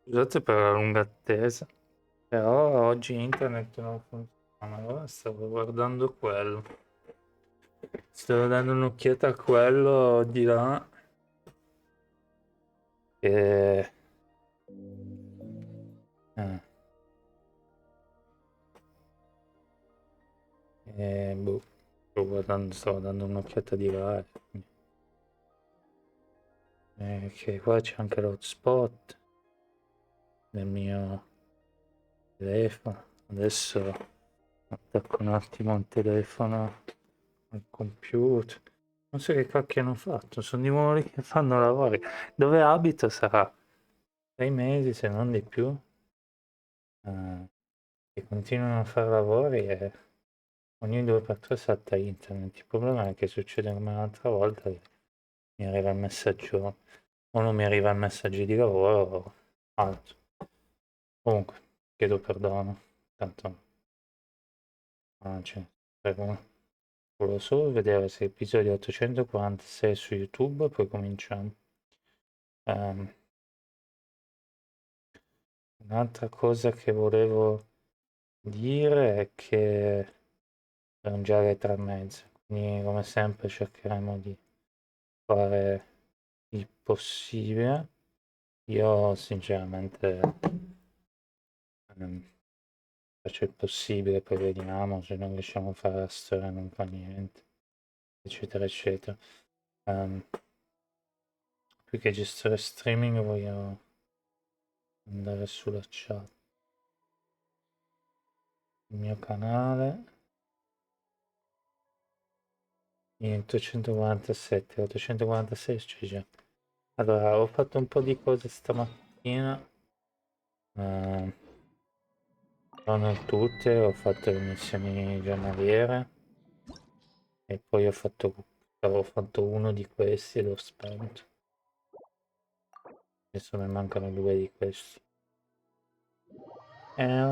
Scusate per la lunga attesa, però oggi internet non funziona, allora stavo guardando quello. Stavo dando un'occhiata a quello di là e... eh, boh, stavo dando un'occhiata di là che qua c'è anche l'hotspot del mio telefono. Adesso attacco un attimo il telefono al computer. Non so che cacchio hanno fatto, sono di nuovo lì che fanno lavori. Dove abito sarà 6 mesi, se non di più, che continuano a fare lavori e ogni 2x3 salta internet. Il problema è che succede come l'altra volta, che mi arriva il messaggio, o non mi arriva il messaggio di lavoro o altro. Comunque, chiedo perdono, tanto non c'è. Volevo solo vedere se episodio 846 su YouTube, poi cominciamo. Ehm, Un'altra cosa che volevo dire è che sono già le 3:30, quindi come sempre cercheremo di fare il possibile. Io sinceramente ehm, faccio il possibile, poi vediamo se non riusciamo a fare la storia, non fa niente, eccetera, eccetera. Ehm, Più che gestire streaming voglio andare sulla chat, il mio canale. 847, 846 c'è già. Allora, ho fatto un po' di cose stamattina, eh, non tutte, ho fatto le missioni giornaliere e poi avevo fatto uno di questi e l'ho spento. Adesso mi mancano due di questi.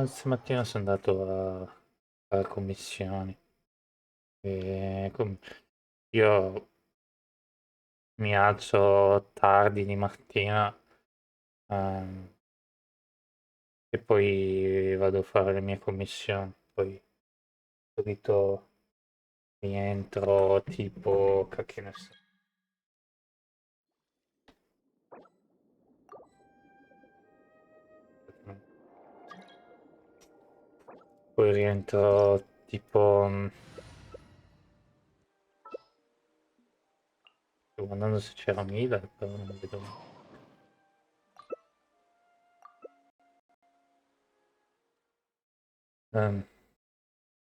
Stamattina sono andato a fare commissioni. E io mi alzo tardi di mattina, ehm, e poi vado a fare le mie commissioni. Poi di solito rientro tipo, cacchio ne so. Poi rientro tipo, sto guardando se c'era Miller, però non vedo. Ehm,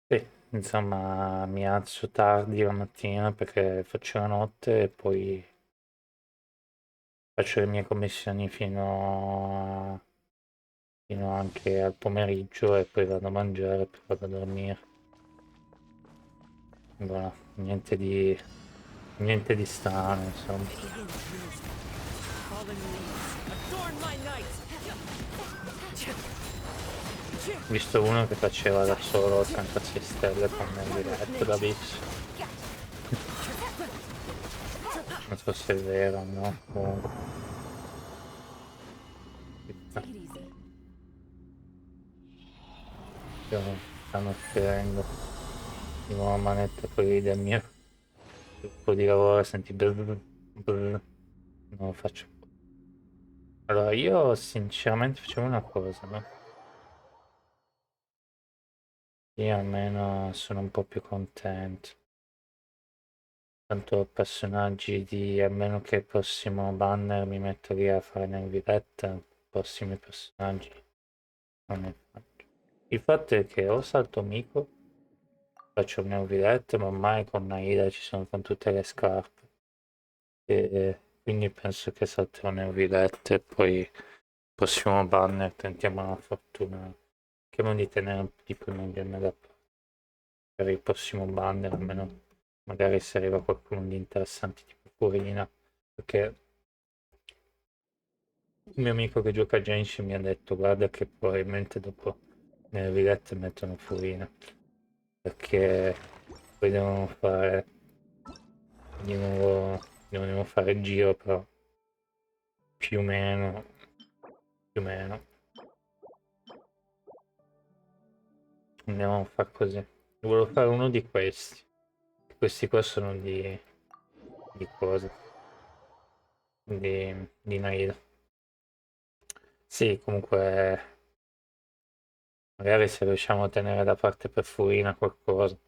sì, insomma, mi alzo tardi la mattina perché faccio la notte e poi faccio le mie commissioni fino anche al pomeriggio e poi vado a mangiare e poi vado a dormire. Voilà, niente di strano, insomma. Ho visto uno che faceva da solo 36 stelle con me in diretta da Vix. Non so se è vero o no. Comunque, stanno scrivendo di nuovo manetta poi del mio gruppo di lavoro, senti brr, brr. Non lo faccio più. Allora, io sinceramente facevo una cosa, no? Io almeno sono un po' più contento. Tanto personaggi di, a meno che il prossimo banner mi metto lì a fare navigetta, prossimi personaggi non ne faccio. Il fatto è che o salto Mico, faccio un navigetta, ma ormai con Naida ci sono con tutte le scarpe. E quindi penso che salterò navigetta e poi il prossimo banner tentiamo la fortuna. Cerchiamo di tenere un po' di più gemme da parte per il prossimo banner, almeno magari se arriva qualcuno di interessante tipo Purina, perché un mio amico che gioca a Genshin mi ha detto guarda che probabilmente dopo nelle villette mettono Furina, perché poi devono fare il giro, però più o meno più o meno. Andiamo a fare così. Volevo fare uno di questi. Questi qua sono di cosa? Di Naida. Sì, comunque magari se riusciamo a tenere da parte per Furina qualcosa.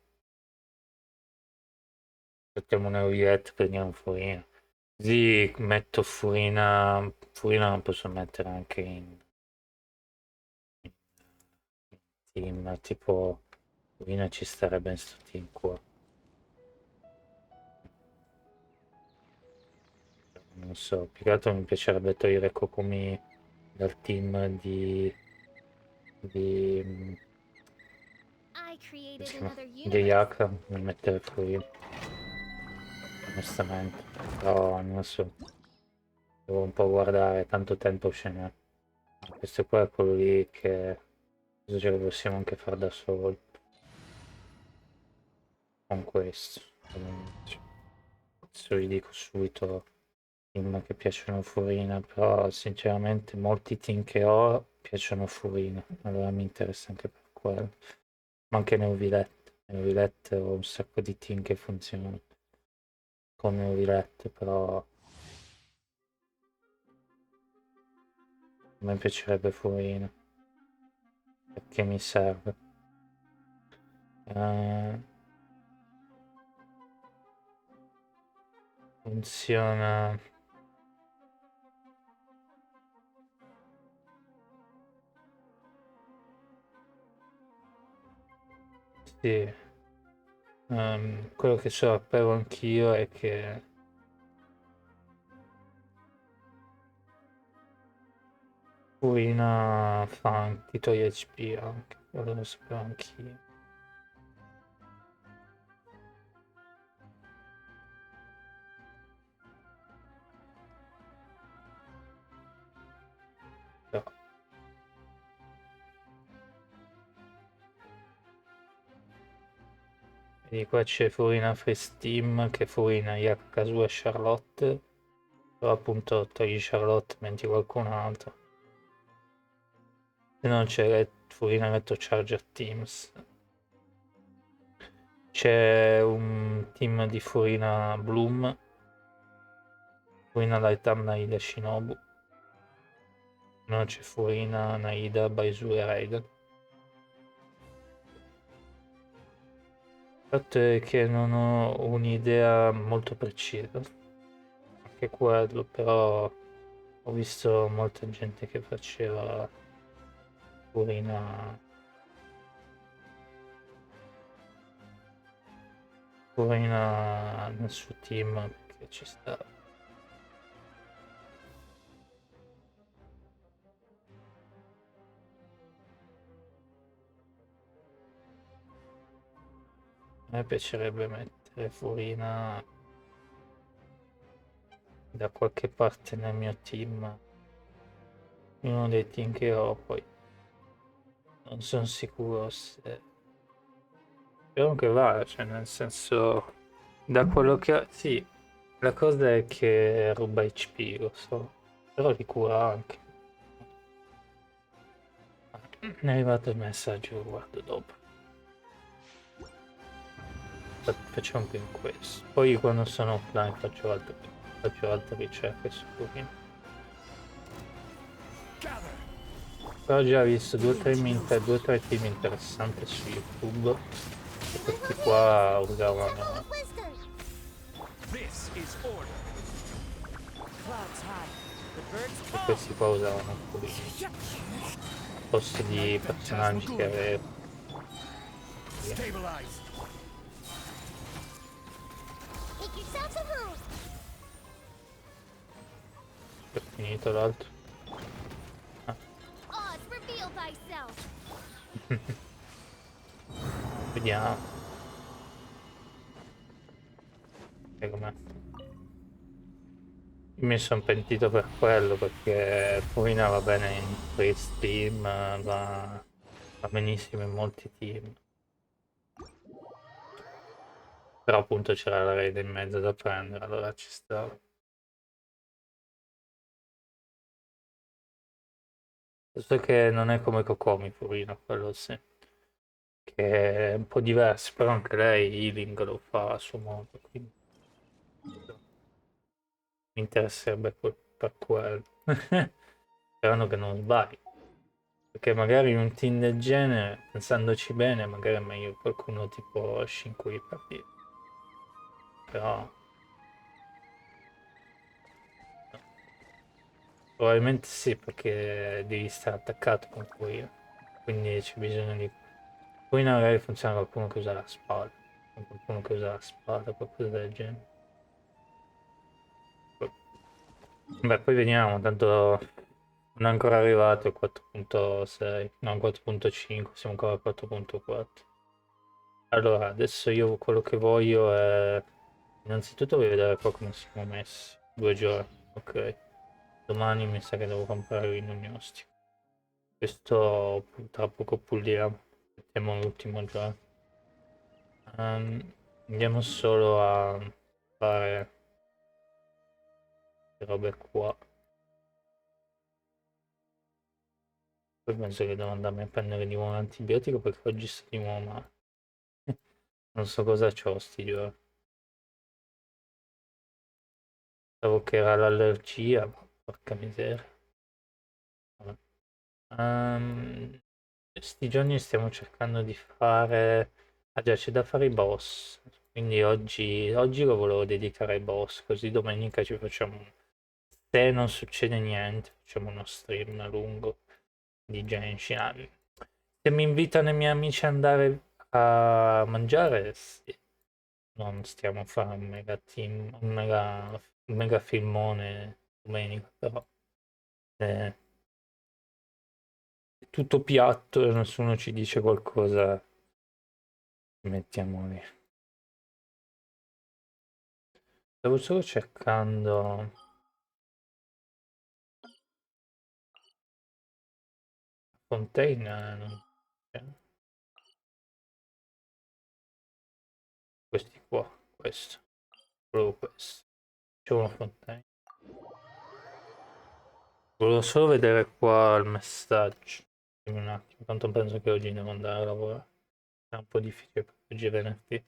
Mettiamo una roulette, prendiamo Furina. Così metto Furina. Furina la posso mettere anche in team, tipo Furina ci starebbe in sto team qua. Non so, più che altro mi piacerebbe togliere Kokumi dal team di I come created si chiama? another Di universe. Yaka, mi mettere Furina, onestamente. Però non so, devo un po' guardare, tanto tempo ce n'è. Questo qua è quello lì che ce lo possiamo anche fare da solo con questo. Adesso vi dico subito team che piacciono Furina, però sinceramente molti team che ho piacciono Furina, allora mi interessa anche per quello. Ma anche Neuvillette. Neuvillette ho un sacco di team che funzionano con Neuvillette, però a me piacerebbe Furina, perché mi serve. Eh, funziona. Sì, quello che sapevo anch'io è che Furina fa anche, ti toglie HP anche, quello lo sapevo anch'io. Però, vedi qua c'è Furina Free Steam che Furina Yakuza e Charlotte, però appunto togli Charlotte metti qualcun altro. Se no c'è Furina Retro Charger Teams. C'è un team di Furina Bloom, Furina Lightam, Naida Shinobu. No, c'è Furina, Naida, Baizu e Raiden. Il fatto è che non ho un'idea molto precisa, anche quello, però ho visto molta gente che faceva Furina, Furina nel suo team, perché ci sta. A me piacerebbe mettere Furina da qualche parte nel mio team, in uno dei team che ho, poi non sono sicuro se... Spero che vada, cioè nel senso, da quello che... Sì, la cosa è che ruba HP, lo so, però li cura anche. Mi è arrivato il messaggio, lo guardo dopo. Facciamo più questo. Poi quando sono offline faccio altre ricerche su Turing. Però ho già visto due o tre team interessanti su YouTube. E questi qua usavano... E questi qua usavano Turing. Al posto di personaggi che avevo. Make yourselves a room. Ho finito l'altro. Ah. Oz, reveal thyself. Vediamo. Com'è. Mi sono pentito per quello, perché Furina va bene in free steam, va benissimo in molti team. Però appunto c'era la raid in mezzo da prendere, allora ci stava. So che non è come Kokomi, purino, quello sì. Che è un po' diverso, però anche lei healing lo fa a suo modo, quindi mi interesserebbe per quello. Sperando che non sbagli, perché magari in un team del genere, pensandoci bene, magari è meglio qualcuno tipo Shinkui per dire. Però no. Probabilmente sì, perché devi stare attaccato con Kui, quindi c'è bisogno di... Poi magari funziona qualcuno che usa la spada, con qualcuno che usa la spada, qualcosa del genere. Beh, poi vediamo, tanto non è ancora arrivato il 4.6, no, 4.5, siamo ancora al 4.4. Allora, adesso io quello che voglio è... Innanzitutto voglio vedere qua come siamo messi. 2 giorni, ok. Domani mi sa che devo comprare il gnostico. Questo tra poco puliamo. Mettiamo l'ultimo giorno. Andiamo solo a fare le robe qua. Poi penso che devo andarmi a prendere di nuovo l'antibiotico perché oggi sto di nuovo male. Non so cosa c'ho sti giorni. Pensavo che era l'allergia, ma porca miseria. Vabbè. Sti giorni stiamo cercando di fare... Ah già, c'è da fare i boss. Quindi oggi lo volevo dedicare ai boss, così domenica ci facciamo... Se non succede niente, facciamo uno stream lungo di Genshin. Se mi invitano i miei amici ad andare a mangiare, sì. Non stiamo a fare un mega team, un mega filmone domenica, però è tutto piatto e nessuno ci dice qualcosa, ci mettiamo lì. Stavo solo cercando Fontaine, non... c'è. Questi qua, questo, proprio questo. C'è una Fontaine. Volevo solo vedere qua il messaggio. Dimmi un attimo, tanto penso che oggi devo andare a lavorare. È un po' difficile perché oggi è venerdì.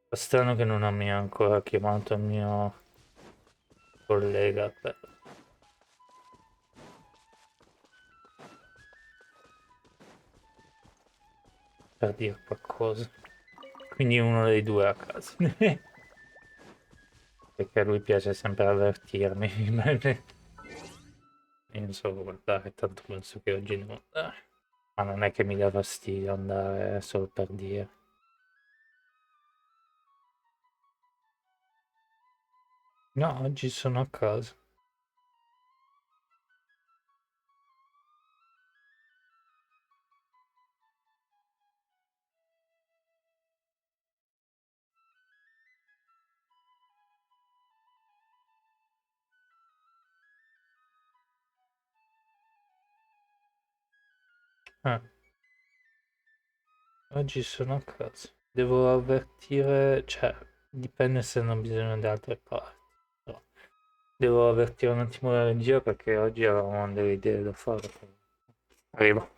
È strano che non mi ha ancora chiamato il mio collega per dire qualcosa. Quindi uno dei due a casa. Perché a lui piace sempre avvertirmi. Io non so guardare, tanto penso che oggi devo andare. Ma non è che mi dà fastidio andare solo per dire. No, oggi sono a casa. Ah, oggi sono a casa. Devo avvertire, cioè, dipende se non bisogno di altre parti. No. Devo avvertire un attimo la regia perché oggi avevamo delle idee da fare. Arrivo.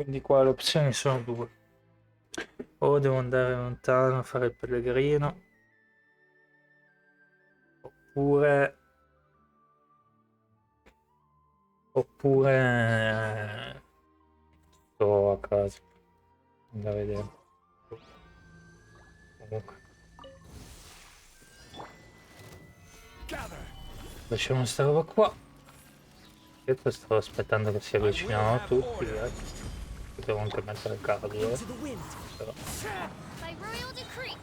Quindi qua le opzioni sono due. O devo andare lontano a fare il pellegrino, oppure sto a casa. Andare a vedere. Comunque, lasciamo sta roba qua. Io stavo aspettando che si avvicinano tutti, devo anche mettere il caso, però. By royal decree.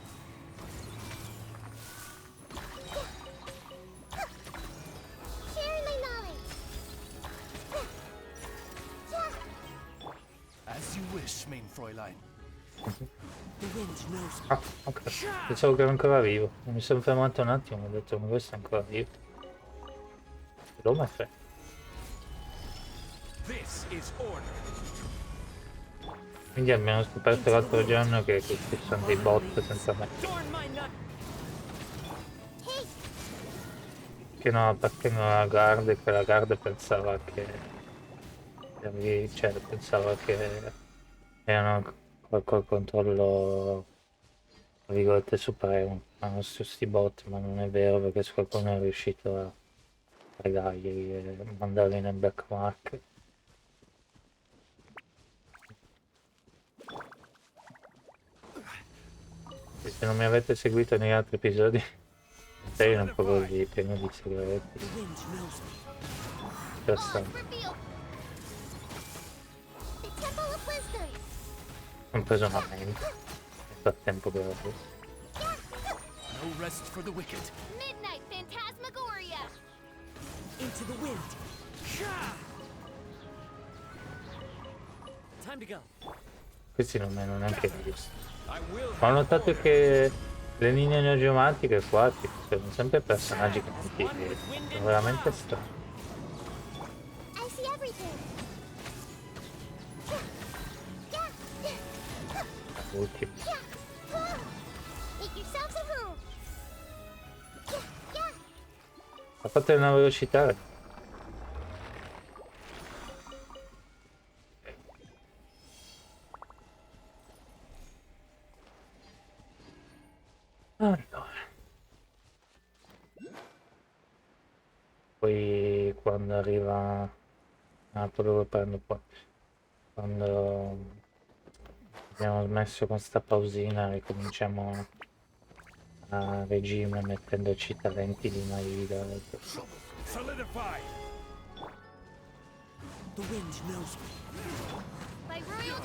Sharing my knowledge. As you wish, main Fräulein. The wind knows me. Ah, ok. Pensavo che era ancora vivo. Mi sono fermato un attimo, ho detto, ma questo è ancora vivo. Roma è fe. This is order. Quindi abbiamo scoperto l'altro giorno che ci sono dei bot senza me. Adorn my night. Perché non la guardia, che la guardia pensava cioè, pensava che erano col controllo, tra virgolette, supremo. Hanno sti bot, ma non è vero perché qualcuno è riuscito a fregargli e mandarli nel black market. E se non mi avete seguito negli altri episodi, sei un po' così, pieno di segreti. The wind knows me. Odds Interessante. revealed. The Temple of Wisdom. Ho preso una mente. Nel frattempo che ero qui. No rest for the wicked. Midnight Phantasmagoria. Into the wind. Time to go. Questi non mi hanno neanche visto. I will Ma ho have notato order. che le linee neogeometriche qua ci sono sempre personaggi cattivi. Sono veramente strani. I see everything. Ultimi. Make yourselves a home. Ha fatto una velocità. Allora. Poi quando arriva. Ah, poi lo prendo poi. Quando abbiamo smesso con sta pausina ricominciamo a regime mettendoci talenti di Maida. Solidify. The wind knows me. By royal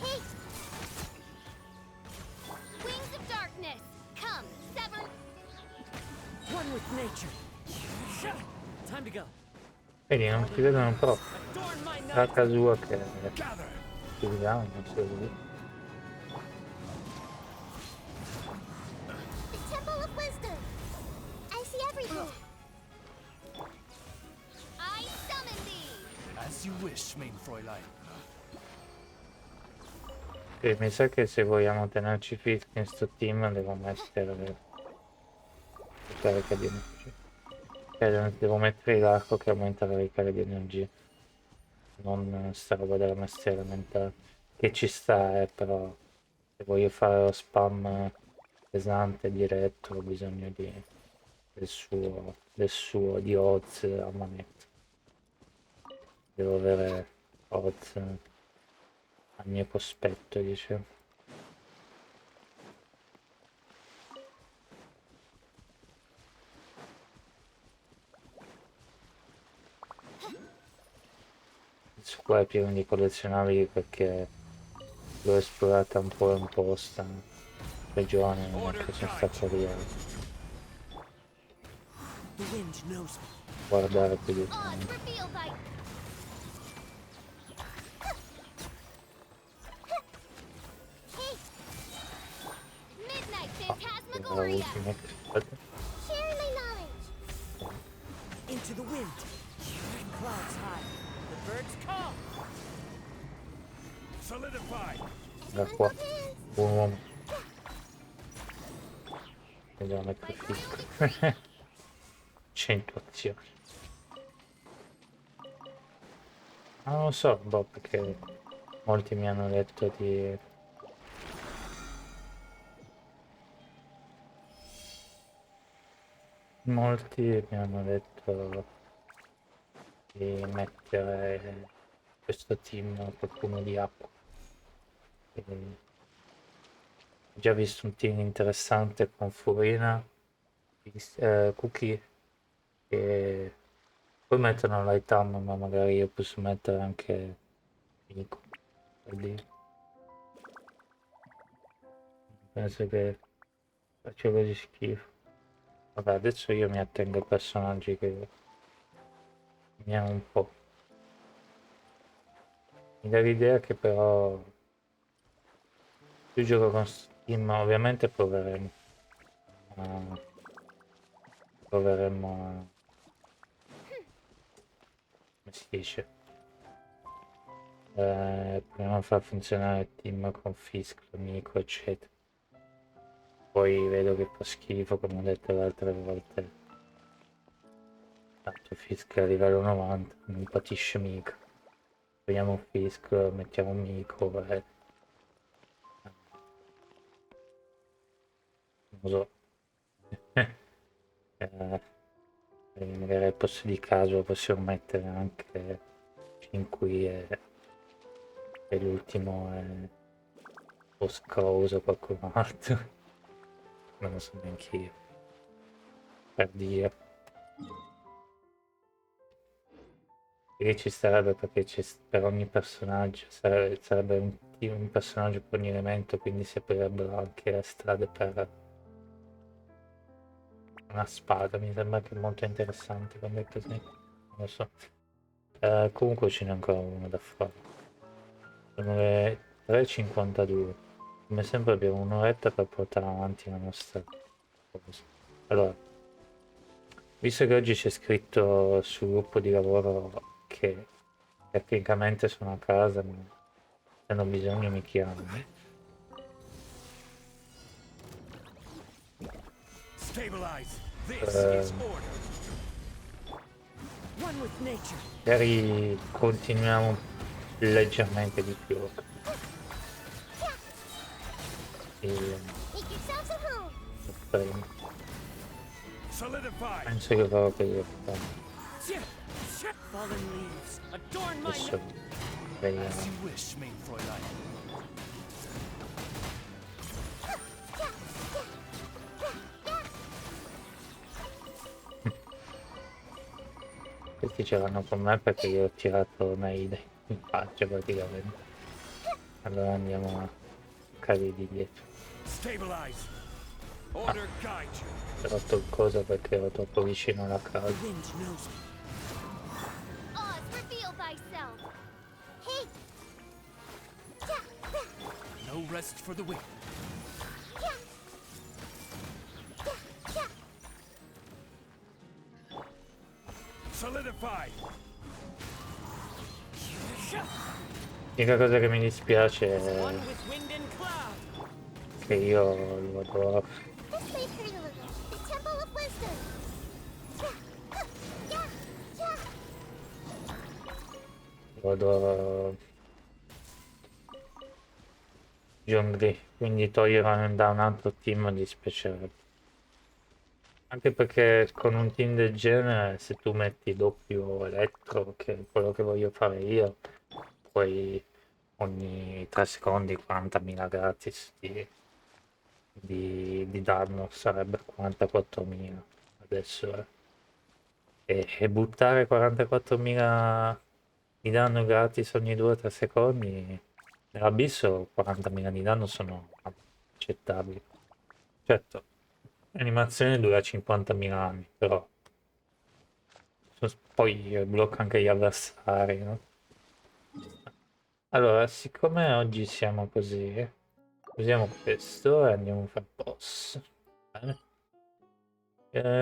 Hey! Wings of darkness. Come, sever. One with nature. Time to go. Vedi, non ti vedono proprio. Adorn my night. Tratta sua che Gather. ci vediamo, non so così. The Temple of Wisdom. I see everything. I summon thee. As you wish, main Fräulein. E mi sa che se vogliamo tenerci fit in sto team devo mettere le cariche di energia. Devo mettere l'arco che aumenta la ricarica di energia. Non sta roba della maestria elementare. Che ci sta, però se voglio fare lo spam pesante diretto ho bisogno del suo di odds a manetta. Devo avere odds al mio cospetto, diciamo. Questo qua è pieno di collezionabili perché l'ho esplorata un po' in posta regione, non è che sono stato lì a The wind knows me. guardare più di Odds tanto. revealed by. Hey! Midnight La Phantasmagoria. ultima aspetta. Sharing my knowledge. Into the wind. Clouds high. The birds come. Solidify. Da Everyone qua, hold hands. un uomo. Andiamo a mettere By royal fit. decree. 100 azioni. Ma non lo so, boh, perché molti mi hanno detto di... Molti mi hanno detto di mettere questo team qualcuno di acqua. Quindi, ho già visto un team interessante con Furina, Cookie e poi mettono l'Aitam, ma magari io posso mettere anche Nico. Quindi penso che faccio così schifo. Vabbè, adesso io mi attengo ai personaggi che mi hanno un po'. Mi dà l'idea che però più gioco con Steam, ovviamente a- proveremo a, come si dice, proviamo a far funzionare il team con Fisk, Nico, eccetera. Poi vedo che fa schifo, come ho detto le altre volte. Tanto Fisk è a livello 90, non patisce mica. Togliamo Fisk, mettiamo Nico, non lo so. Eh, magari al posto di caso possiamo mettere anche fin qui e l'ultimo è o Scrooge o qualcun altro. Non lo so neanche io, per dire. E ci sarebbe perché per ogni personaggio sarebbe un personaggio per ogni elemento, quindi si aprirebbero anche le strade per una spada. Mi sembra che è molto interessante quando è così. Non lo so. Comunque ce n'è ancora uno da fare. Sono le 3:52. Come sempre abbiamo un'oretta per portare avanti la nostra cosa. Allora, visto che oggi c'è scritto sul gruppo di lavoro che tecnicamente sono a casa, ma se hanno bisogno mi chiamano. Stabilize. This is Eh, order. One with nature. magari continuiamo leggermente di più. E Make yourselves at home. prima. Solidify. Penso che farò così. Fallen leaves. Adorn my Adesso note. As vediamo. you wish, mein Fräulein. Questi ce l'hanno con me perché io ho tirato Naide in faccia praticamente. Allora andiamo a cercare di dietro. Stabilize. Ah, Order guide you. ho rotto il coso perché ero troppo vicino alla The casa. wind knows me. Oz, reveal thyself. Hey. No rest for the wind. Solidify. L'unica cosa che mi dispiace One è with wind and cloud. che io lo adoro. This may hurt a little. The Temple of Wisdom. Yeah. Lo adoro Jungli, quindi toglierlo da un altro team mi dispiacerebbe. Anche perché con un team del genere, se tu metti doppio elettro, che è quello che voglio fare io, poi ogni 3 secondi 40.000 gratis di danno sarebbe 44.000 adesso. E buttare 44.000 di danno gratis ogni 2-3 secondi, nell'abisso 40.000 di danno sono accettabili. Certo, l'animazione dura 50.000 anni, però poi blocca anche gli avversari, no? Allora, siccome oggi siamo così, usiamo questo e andiamo a fare boss. Bene.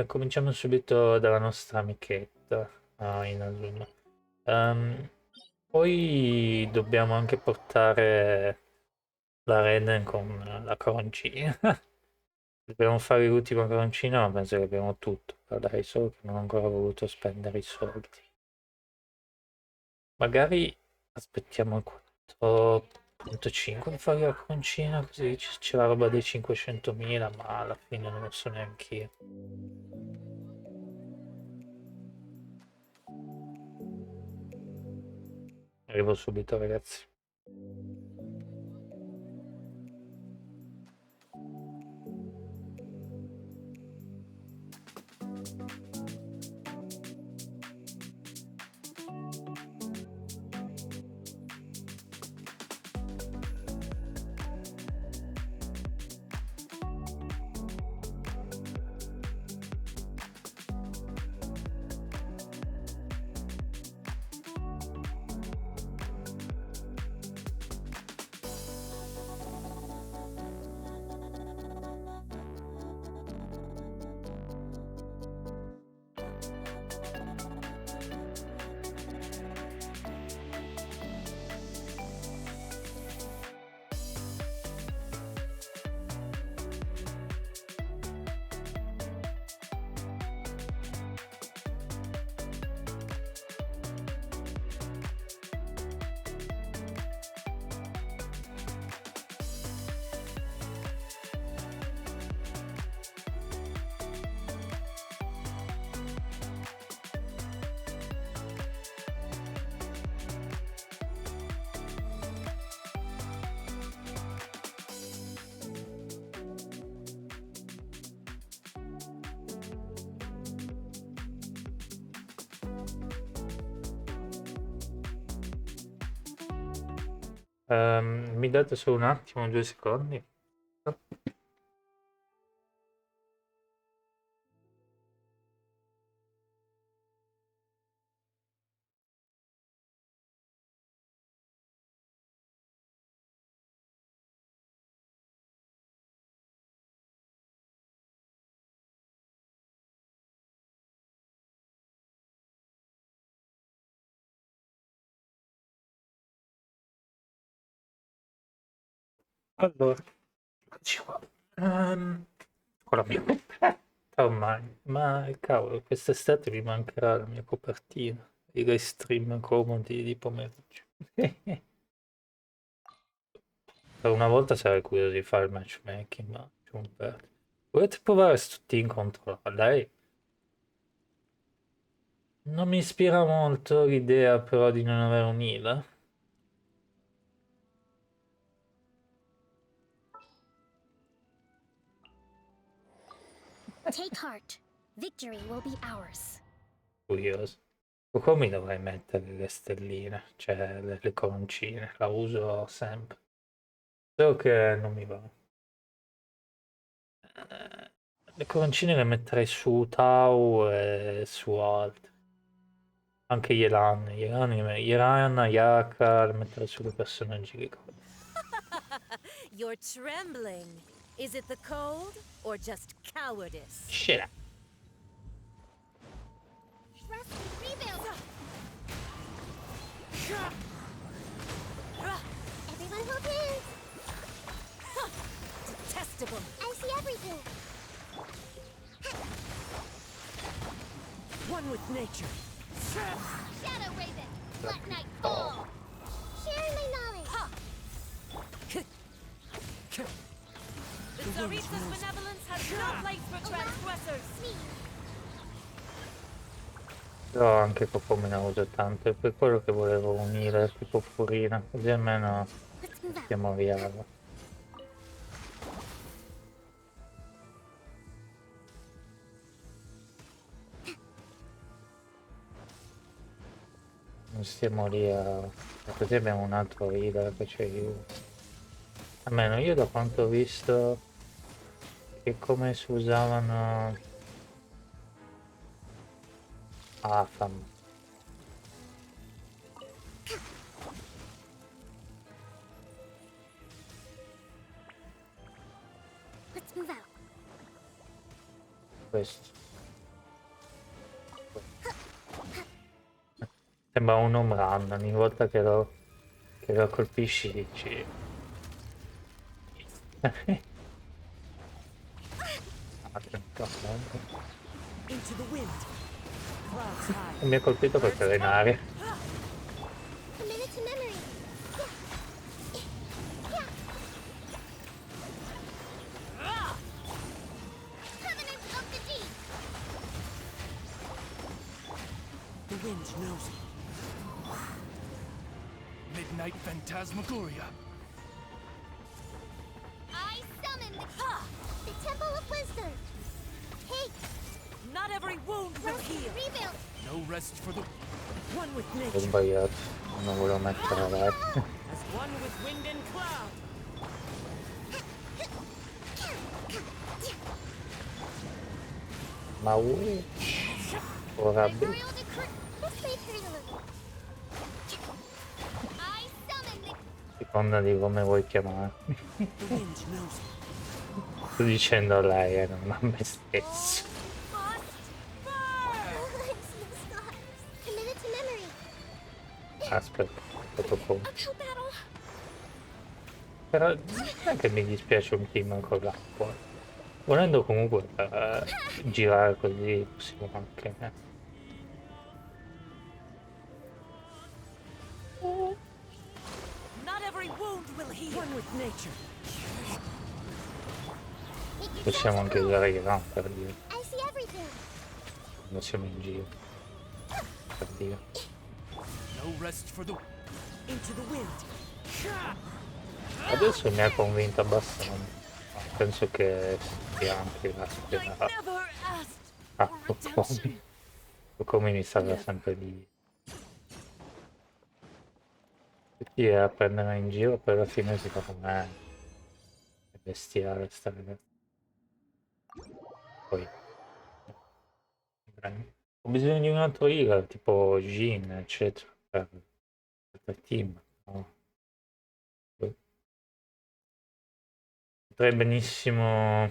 Cominciamo subito dalla nostra amichetta, Inazuma. Poi dobbiamo anche portare la Reden con la coroncina. Dobbiamo fare l'ultima coroncina, ma penso che abbiamo tutto. Dai, solo che non ho ancora voluto spendere i soldi. Magari aspettiamo qua. 8.5 per fare la concina, così c'è la roba dei 500.000, ma alla fine non lo so neanche io. Arrivo subito, ragazzi. Mi date solo un attimo, 2 secondi? Allora, eccoci qua. Con la mia coperta ormai, ma cavolo, quest'estate mi mancherà la mia copertina, i live stream comodi di pomeriggio. Per una volta sarei curioso di fare il matchmaking, ma c'è un perdere. Volete provare sto team contro lei? Non mi ispira molto l'idea però di non avere un healer. Take heart. Victory will be ours. Curioso. O come dovrei mettere le stelline, cioè le coroncine, la uso sempre. So che non mi va. Le coroncine le metterei su Tau e su altri. Anche Yelan, Ayaka, le metterei su quei personaggi che You're trembling. Is it the cold or just cowardice? Shit. Trust me, rebuild. Everyone hold hands. Detestable. I see everything. One with nature. Shadow Raven, let night fall. Sharing my knowledge. The Tsaritsa's benevolence has no place for transgressors. Me. Però anche Coco me ne uso tanto, è per quello che volevo unire tipo Furina, così almeno Let's move out. stiamo via. Non stiamo lì a... così abbiamo un altro leader che ci aiuta. Almeno io da quanto ho visto che come si usavano... Afam. Let's move out. Questo. Sembra un home run, ogni volta che lo colpisci dici... Ah, che cavolo. Into the wind. Clouds high. Mi ha colpito perché era in aria. Committed to memory. wind knows it. Midnight Phantasmagoria. I summon the Temple of Wisdom. Take, Not every wound will rest, heal. rebuild. No rest for the One with Ho nature, sbagliato, non volevo mettere la vecchia. as one with wind and cloud. Ma ora By royal decree, this may hurt a little. I summon the seconda di come vuoi chiamarmi. The wind knows it. Sto dicendo a lei, non a me stesso. must burn. Committed to memory. Aspetta, dopo. Uphill battle. Però non è che mi dispiace un team con l'acqua. Volendo comunque girare così possiamo anche. Not every wound will heal. One with nature. Make Possiamo yourselves anche known. usare i RAM per dire. I see everything. Non siamo in giro. Per dire. no rest for the Into the wind. Adesso mi ha convinto abbastanza. Penso che sia anche la I spera. never asked Ah, for redemption. come mi sarà sempre di. Tutti a prendere in giro, poi alla fine secondo me è bestiale sta ragazza. Poi. Ho bisogno di un altro healer, tipo Jin, eccetera, per team. No? Potrei benissimo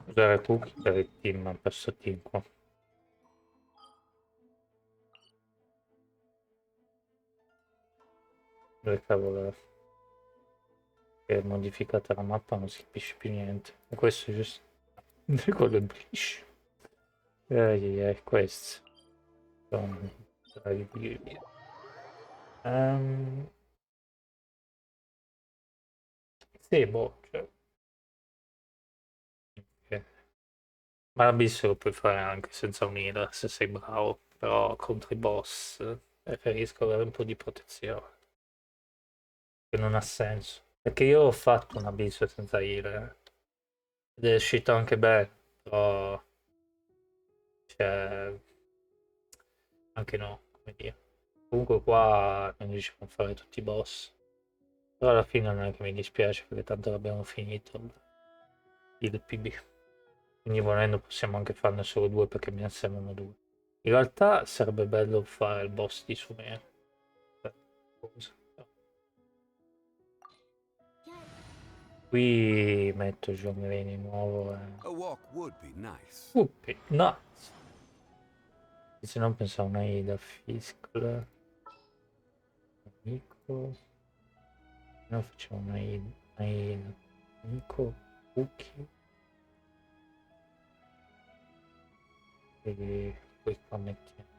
usare Cookie per il team, per sto team qua. Dove cavolo è? Che è modificata la mappa, non si capisce più niente. E questo è giusto. Quello è briscio. Questo. Sono bravi di via. Sì, boh, cioè. Ok. Ma l'abisso lo puoi fare anche senza unire se sei bravo, però contro i boss preferisco avere un po' di protezione, che non ha senso. Perché io ho fatto un abisso senza healer ed è uscito anche bene, però cioè, anche no, come dire. Comunque qua non riusciamo a fare tutti i boss, però alla fine non è che mi dispiace perché tanto l'abbiamo finito il PB. Quindi volendo possiamo anche farne solo due perché me ne servono due. In realtà sarebbe bello fare il boss di Sumera. Qui metto John di nuovo. A walk would be nice. No! Se non pensavo a una Ida, Fiskl, Amico. No, facciamo una Ida, Amico, Cookie. E poi qua mettiamo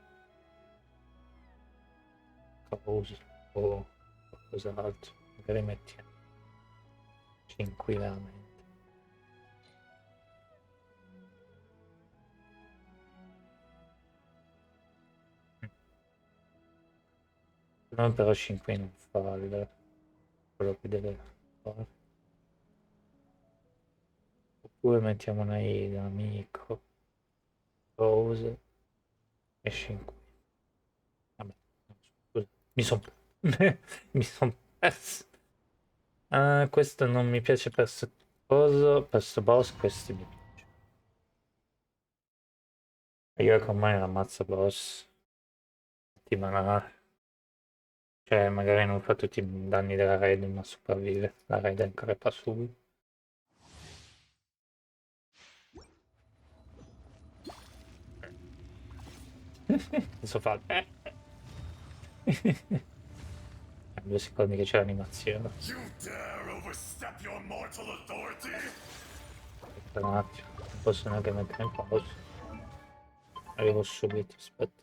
Cause o qualcos'altro. Magari mettiamo 5 veramente. Non però 5 non fa quello che deve fare. Oppure mettiamo una Ida, Amico, Rose e 5. Vabbè, scusa, mi sono mi son perso. Ah, questo non mi piace per sto coso, per sto boss, questo mi piace. Io con me l'ammazzo boss. Settimana. Cioè, magari non fa tutti i danni della raid, ma sopravvive. La raid ancora pa subito. Adesso fa. 2 secondi che c'è l'animazione. You dare overstep your mortal authority? Aspetta un attimo, non posso neanche mettere in pausa. Arrivo subito, aspetta.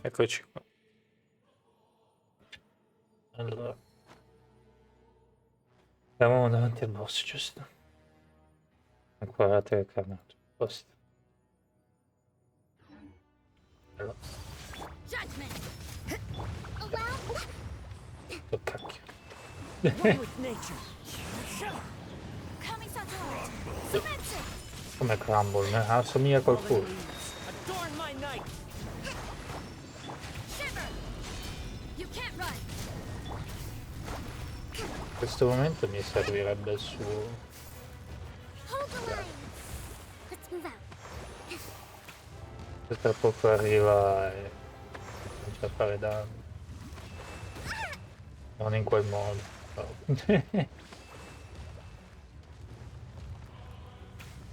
Eccoci qua. Allora, siamo davanti al boss, giusto? Ancora la telecamera. Posto. Allora, Judgment. Allow. oh cacchio. One with nature. Coming satellite. Submersive. Come crumble, assomiglia a Fallen qualcuno. leaves. Adorn my night. Shiver. You can't run. In questo momento mi servirebbe il suo... Hold the line. Let's move out. Se tra poco arriva e comincia a fare danni. Non in quel modo.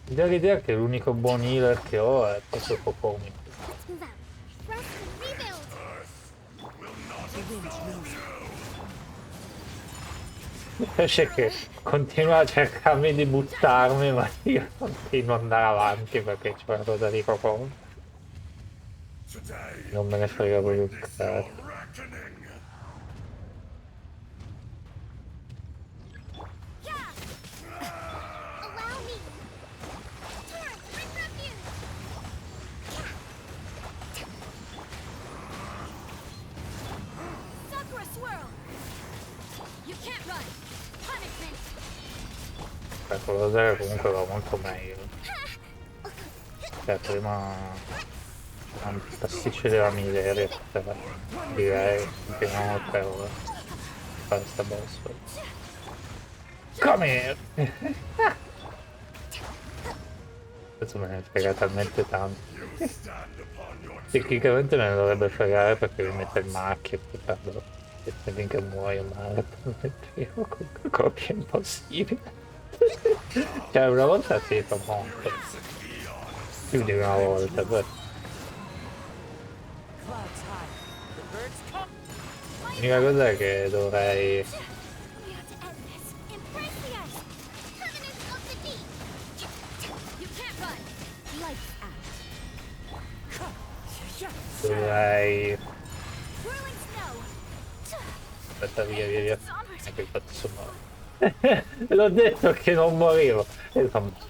Mi dà l'idea che l'unico buon healer che ho è proprio Popomi. Let's move out. Rest and rebuild. The wind knows me. Mi piace che continua a cercarmi di buttarmi, ma io continuo ad andare avanti perché c'è una cosa di Popomi. Today Non me ne frega proprio un is cazzo. your reckoning. Yeah. Allow me. Torrent, bring refuge. Sakura swirl. You can't run. Punishment. Ecco, lo zero comunque va molto meglio. Cioè, prima un pasticcio della miseria, direi, continuiamo per fare sta boss. Come here! Questo me ne frega talmente tanto. Stand upon your Tecnicamente me ne dovrebbe fregare perché mi mette il marchio e poi perdo. E finché muoio male, io con copia è impossibile. Cioè una volta si fa morto. Più di una volta, poi Clouds high. The birds come. l'unica cosa è che dovrei... We have to end this. Embrace the ice. Covenant of the deep. You can't run. Lights out. dovrei... Whirling snow. Aspetta, via. Onward. Ecco, infatti sono morto. L'ho detto che non morivo. E sono morto.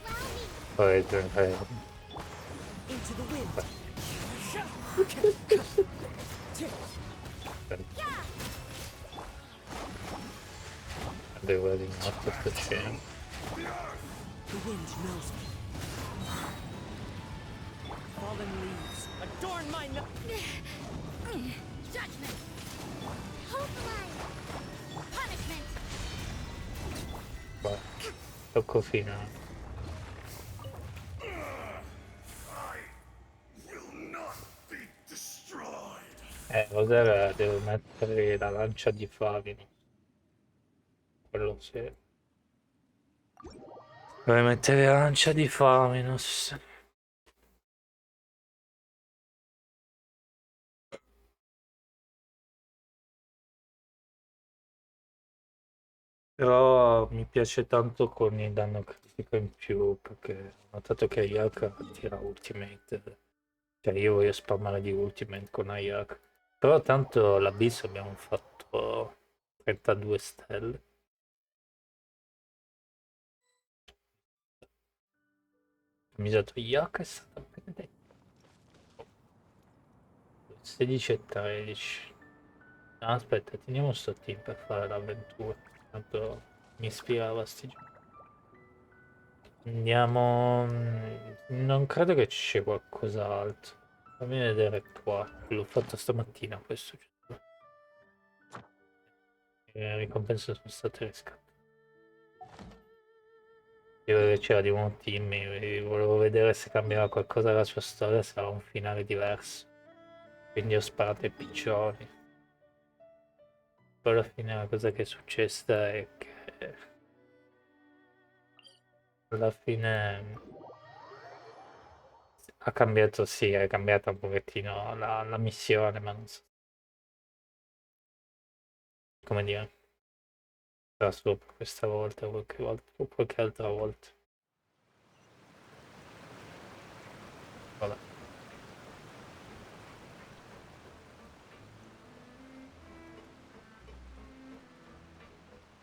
Into the wind. Devo di morto sto scena. The wind knows me. Fallen leaves. Adorn my night. Judgment. Hold the line. Punishment. Beh, tocco finale. will not be destroyed. Cos'era? Devo mettere la lancia di Favino. Quello sì. Devo mettere la lancia di Faminus. Però mi piace tanto con il danno critico in più perché ho notato che Ayaka tira ultimate. Cioè io voglio spammare di ultimate con Ayaka. Però tanto l'abisso abbiamo fatto 32 stelle. Ho misato Ayaka è stata benedetta. 16 e 13. No, aspetta, teniamo sto team per fare l'avventura. Tanto mi ispirava sti giochi. Andiamo... Non credo che ci sia qualcos'altro. Fammi vedere qua. L'ho fatto stamattina questo. Giusto? Le ricompense sono state riscattate. Io che c'era di un team, volevo vedere se cambiava qualcosa la sua storia, se aveva un finale diverso. Quindi ho sparato ai piccioni. Poi alla fine la cosa che è successa è che alla fine ha cambiato, sì, è cambiata un pochettino la missione, ma non so come dire, sarà solo per questa volta o qualche altra volta. Vabbè.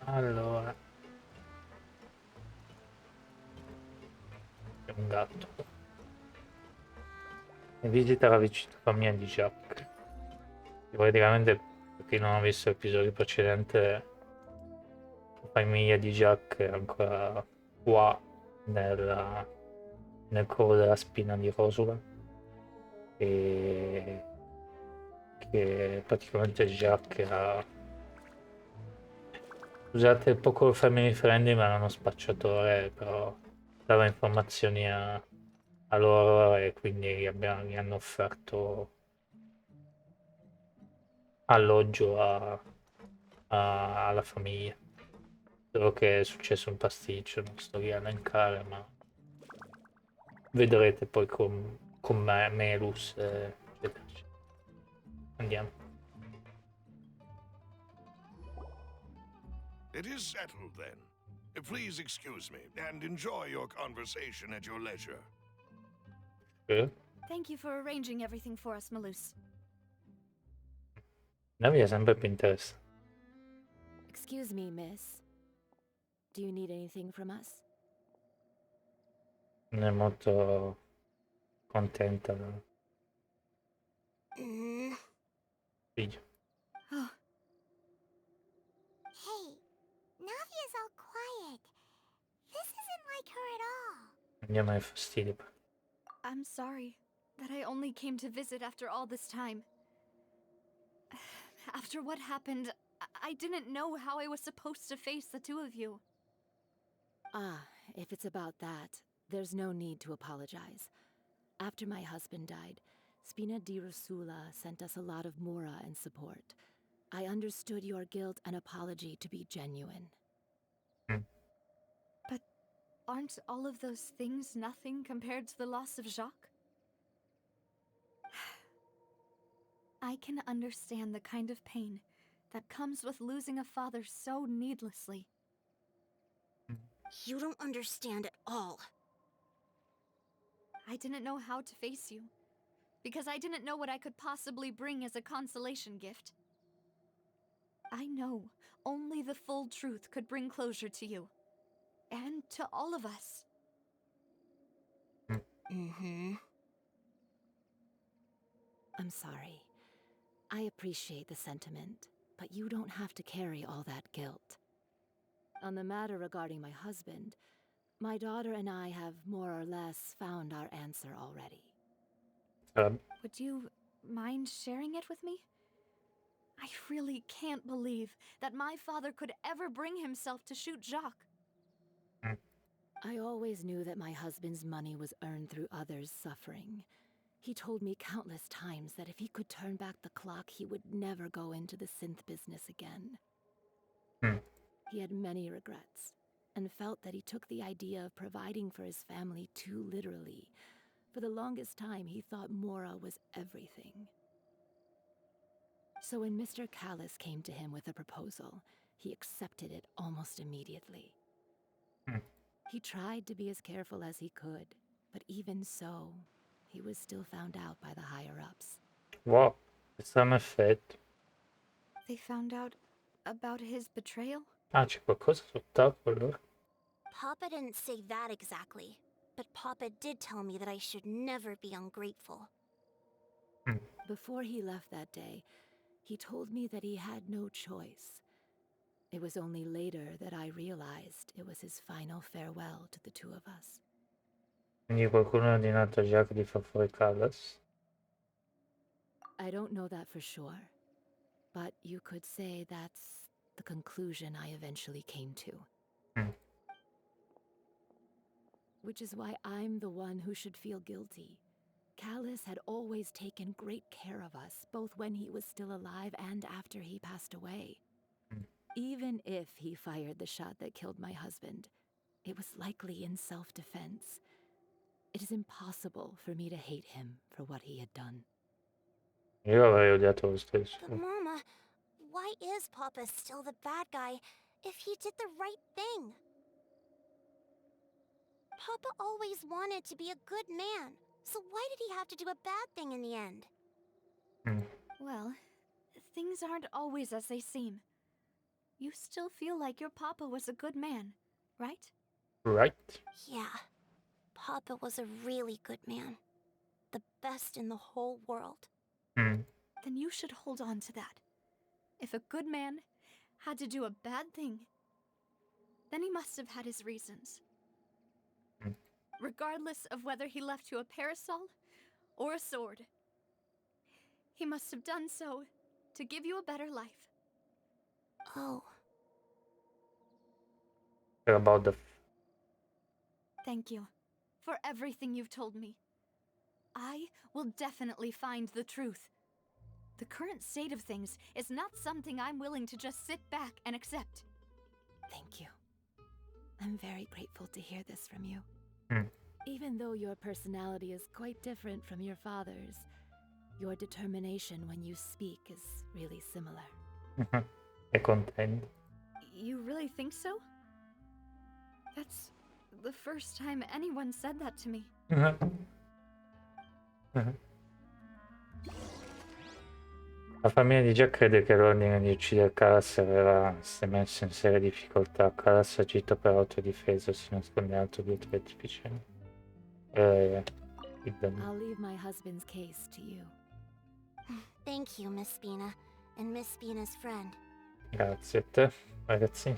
Allora, è un gatto. E visita la vicina famiglia di Jack. Praticamente, per chi non ha visto l'episodio precedente, la famiglia di Jack è ancora qua nel covo della spina di Roswell. E che praticamente Jack ha. Scusate, poco family friendly, ma era uno spacciatore, però dava informazioni a loro e quindi gli hanno offerto alloggio alla famiglia. Solo che è successo un pasticcio, non sto lì a elencare, ma vedrete poi con Melus, eccetera, eccetera. Andiamo. It is settled then. Please excuse me and enjoy your conversation at your leisure. Thank you for arranging everything for us, Malus. A me è sempre più interessante. Excuse me, miss. Do you need anything from us? Non è molto contenta la figlia. Oh, Hey, Navia's all quiet. This isn't like her at all. Non gli ha mai fastidio. I'm sorry that I only came to visit after all this time. After what happened, I didn't know how I was supposed to face the two of you. Ah, if it's about that, there's no need to apologize. After my husband died, Spina di Rosula sent us a lot of mora and support. I understood your guilt and apology to be genuine. But aren't all of those things nothing compared to the loss of Jacques? I can understand the kind of pain that comes with losing a father so needlessly. You don't understand at all. I didn't know how to face you, because I didn't know what I could possibly bring as a consolation gift. I know only the full truth could bring closure to you, and to all of us. I'm sorry. I appreciate the sentiment, but you don't have to carry all that guilt. On the matter regarding my husband, my daughter and I have more or less found our answer already. Would you mind sharing it with me? I really can't believe that my father could ever bring himself to shoot Jacques. I always knew that my husband's money was earned through others' suffering. He told me countless times that if he could turn back the clock, he would never go into the synth business again. He had many regrets, and felt that he took the idea of providing for his family too literally. For the longest time, he thought Mora was everything. So when Mr. Callis came to him with a proposal, he accepted it almost immediately. He tried to be as careful as he could, but even so, he was still found out by the higher-ups. Wow, che strano effetto. They found out about his betrayal? Ah, c'è qualcosa sott'acqua. Papa didn't say that exactly, but Papa did tell me that I should never be ungrateful. Before he left that day, he told me that he had no choice. It was only later that I realized it was his final farewell to the two of us. Quindi qualcuno ha ordinato a Jack di far fuori Callas? I don't know that for sure, but you could say that's the conclusion I eventually came to. Which is why I'm the one who should feel guilty. Callis had always taken great care of us, both when he was still alive and after he passed away. Even if he fired the shot that killed my husband, it was likely in self-defense. It is impossible for me to hate him for what he had done. Io avrei odiato lo stesso. But Mama, why is Papa still the bad guy if he did the right thing? Papa always wanted to be a good man, so why did he have to do a bad thing in the end? Well, things aren't always as they seem. you still feel like your papa was a good man, right? Right? Yeah, Papa was a really good man. The best in the whole world. Mm. Then you should hold on to that. If a good man had to do a bad thing, then he must have had his reasons. Mm. Regardless of whether he left you a parasol or a sword, he must have done so to give you a better life. Oh, About the Thank you for everything you've told me. I will definitely find the truth. The current state of things is not something I'm willing to just sit back and accept. Thank you. I'm very grateful to hear this from you. Mm. Even though your personality is quite different from your father's, your determination when you speak is really similar. È contento. You really think so? That's the first time anyone said that to me. La famiglia di Jack crede che l'ordine di uccidere Caras si è messo in seria difficoltà. Caras, agito per autodifesa, si nasconde alto dietro l'artificiale. I'll leave my husband's case to you. thank you, Miss Spina, and Miss Spina's friend. Grazie a te, ragazzi.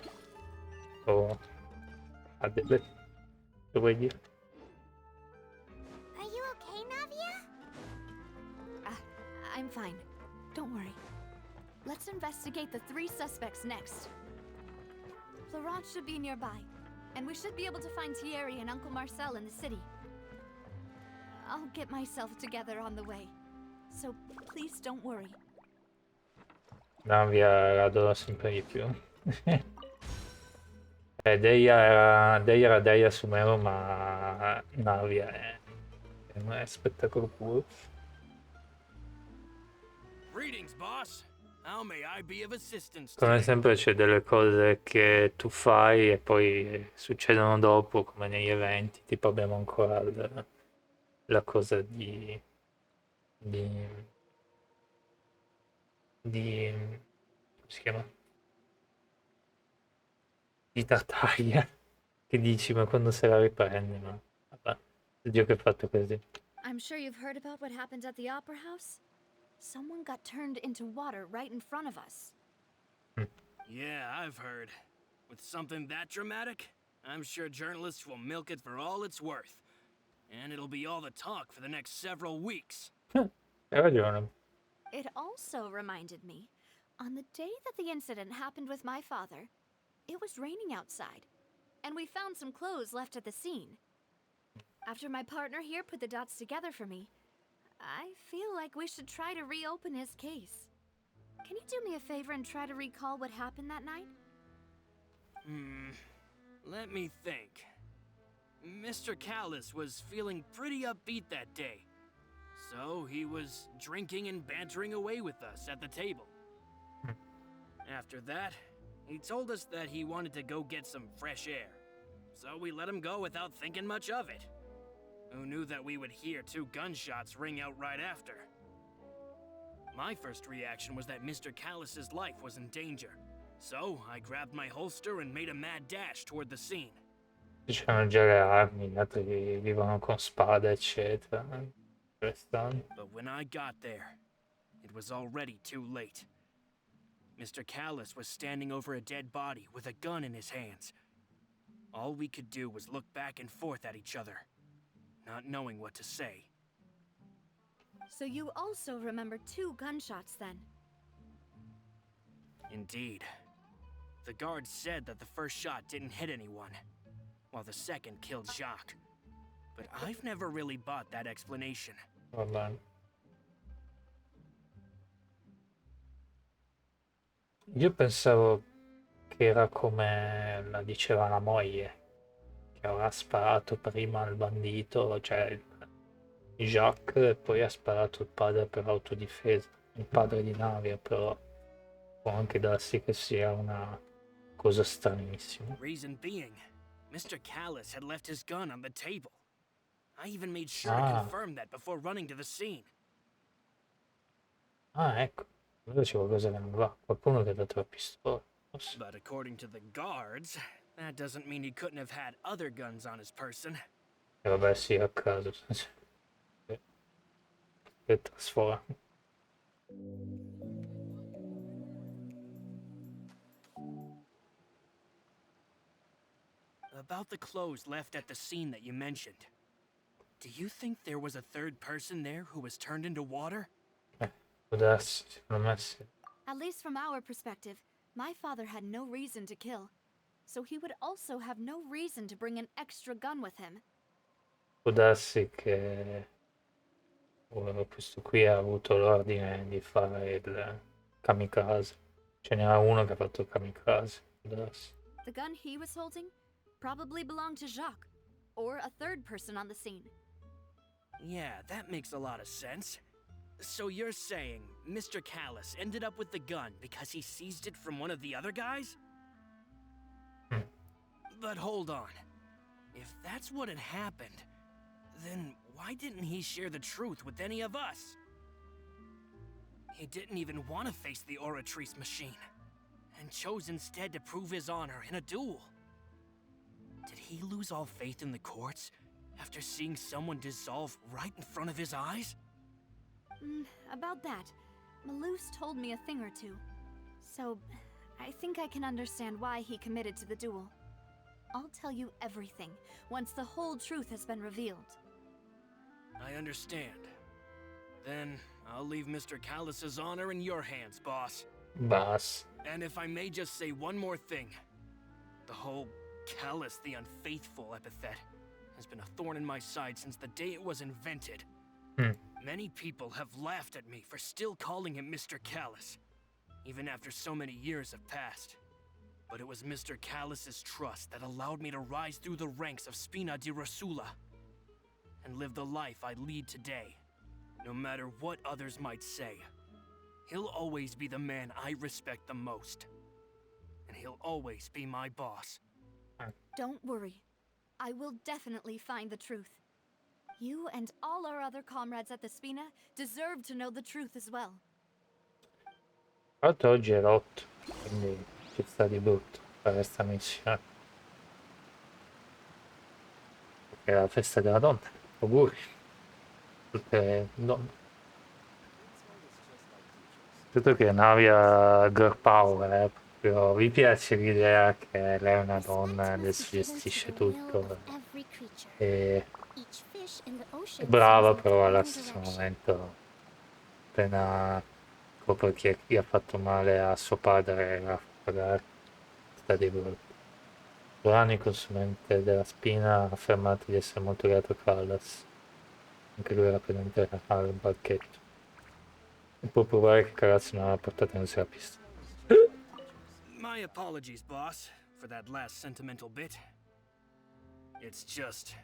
Oh, ha delle... Che vuoi dire? Are you okay, Navia? I'm fine. Don't worry. Let's investigate the 3 suspects next. Florent should be nearby, and we should be able to find Thierry and Uncle Marcel in the city. I'll get myself together on the way, so please don't worry. Navia la adoro sempre di più. Deia era Deia Sumero, ma Navia è spettacolo puro. Greetings, boss. How may I be of assistance Come today? sempre c'è delle cose che tu fai e poi succedono dopo, come negli eventi. Tipo abbiamo ancora la cosa di come si chiama? Di Tartaglia. Che dici, ma quando se la riprendi? Ma vabbè, Dio che ha fatto così. I'm sure you've heard about what happened at the Opera House. Someone got turned into water right in front of us. Yeah, I've heard. With something that dramatic, I'm sure journalists will milk it for all it's worth. And it'll be all the talk for the next several weeks. Hai ragione. It also reminded me, on the day that the incident happened with my father, it was raining outside, and we found some clothes left at the scene. After my partner here put the dots together for me, I feel like we should try to reopen his case. Can you do me a favor and try to recall what happened that night? Let me think. Mr. Callis was feeling pretty upbeat that day. So he was drinking and bantering away with us at the table. After that, he told us that he wanted to go get some fresh air. So we let him go without thinking much of it. Who knew that we would hear 2 gunshots ring out right after? My first reaction was that Mr. Callis's life was in danger. So I grabbed my holster and made a mad dash toward the scene. C'hanno già le armi, gli altri vivono con spade, eccetera. Interessante. But when I got there, it was already too late. Mr. Callis was standing over a dead body with a gun in his hands. All we could do was look back and forth at each other, not knowing what to say. So you also remember 2 gunshots then? Indeed. The guard said that the first shot didn't hit anyone, while the second killed Jacques. But I've never really bought that explanation. Va bene. Io pensavo che era come la diceva la moglie, che aveva sparato prima al bandito, cioè Jacques, e poi ha sparato il padre per autodifesa, il padre di Navia, però può anche darsi che sia una cosa stranissima. Reason being, Mr. Callis had left his gun on the table. I even made sure to Ah. confirm that before running to the scene. Ah, ecco, allora c'è qualcosa che non va, qualcuno che ha dato la pistola. But according to the guards, that doesn't mean he couldn't have had other guns on his person. E vabbè, sì, a caso. Che trasforma. About the clothes left at the scene that you mentioned. Do you think there was a third person there who was turned into water? Può darsi, secondo me sì. At least from our perspective, my father had no reason to kill. So he would also have no reason to bring an extra gun with him. Può darsi che questo qui ha avuto l'ordine di fare il kamikaze. Ce n'era uno che ha fatto il kamikaze. Può darsi. The gun he was holding probably belonged to Jacques, or a third person on the scene. Yeah, that makes a lot of sense. So you're saying Mr. Callus ended up with the gun because he seized it from one of the other guys? But hold on. If that's what had happened, then why didn't he share the truth with any of us? He didn't even want to face the Oratrice machine, and chose instead to prove his honor in a duel. Did he lose all faith in the courts after seeing someone dissolve right in front of his eyes? About that, Malus told me a thing or two. So, I think I can understand why he committed to the duel. I'll tell you everything once the whole truth has been revealed. I understand. Then I'll leave Mr. Callus's honor in your hands, boss. Basta. And if I may just say one more thing. The whole Callus the Unfaithful epithet has been a thorn in my side since the day it was invented. Many people have laughed at me for still calling him Mr. Callus, even after so many years have passed. But it was Mr. Callus's trust that allowed me to rise through the ranks of Spina di Rosula and live the life I lead today. No matter what others might say, he'll always be the man I respect the most. And he'll always be my boss. Don't worry. I will definitely find the truth. You and all our other comrades at the Spina deserve to know the truth as well. Tra l'altro oggi è l'8, quindi ci sta di brutto fare questa missione. Perché è la festa della donna. Auguri. Tutte le donne. Tutto che Navia girl power, proprio vi piace l'idea che lei è una donna, adesso gestisce tutto. E è brava, però allo stesso momento appena copre chi ha fatto male a suo padre la fa pagare. Sta di brutto. Durani, il consulente della Spina, ha affermato di essere molto legato a Callas. Anche lui era presente al banchetto. E può provare che Callas non aveva portato in sé la pistola. My apologies, boss, for that last sentimental bit. It's just...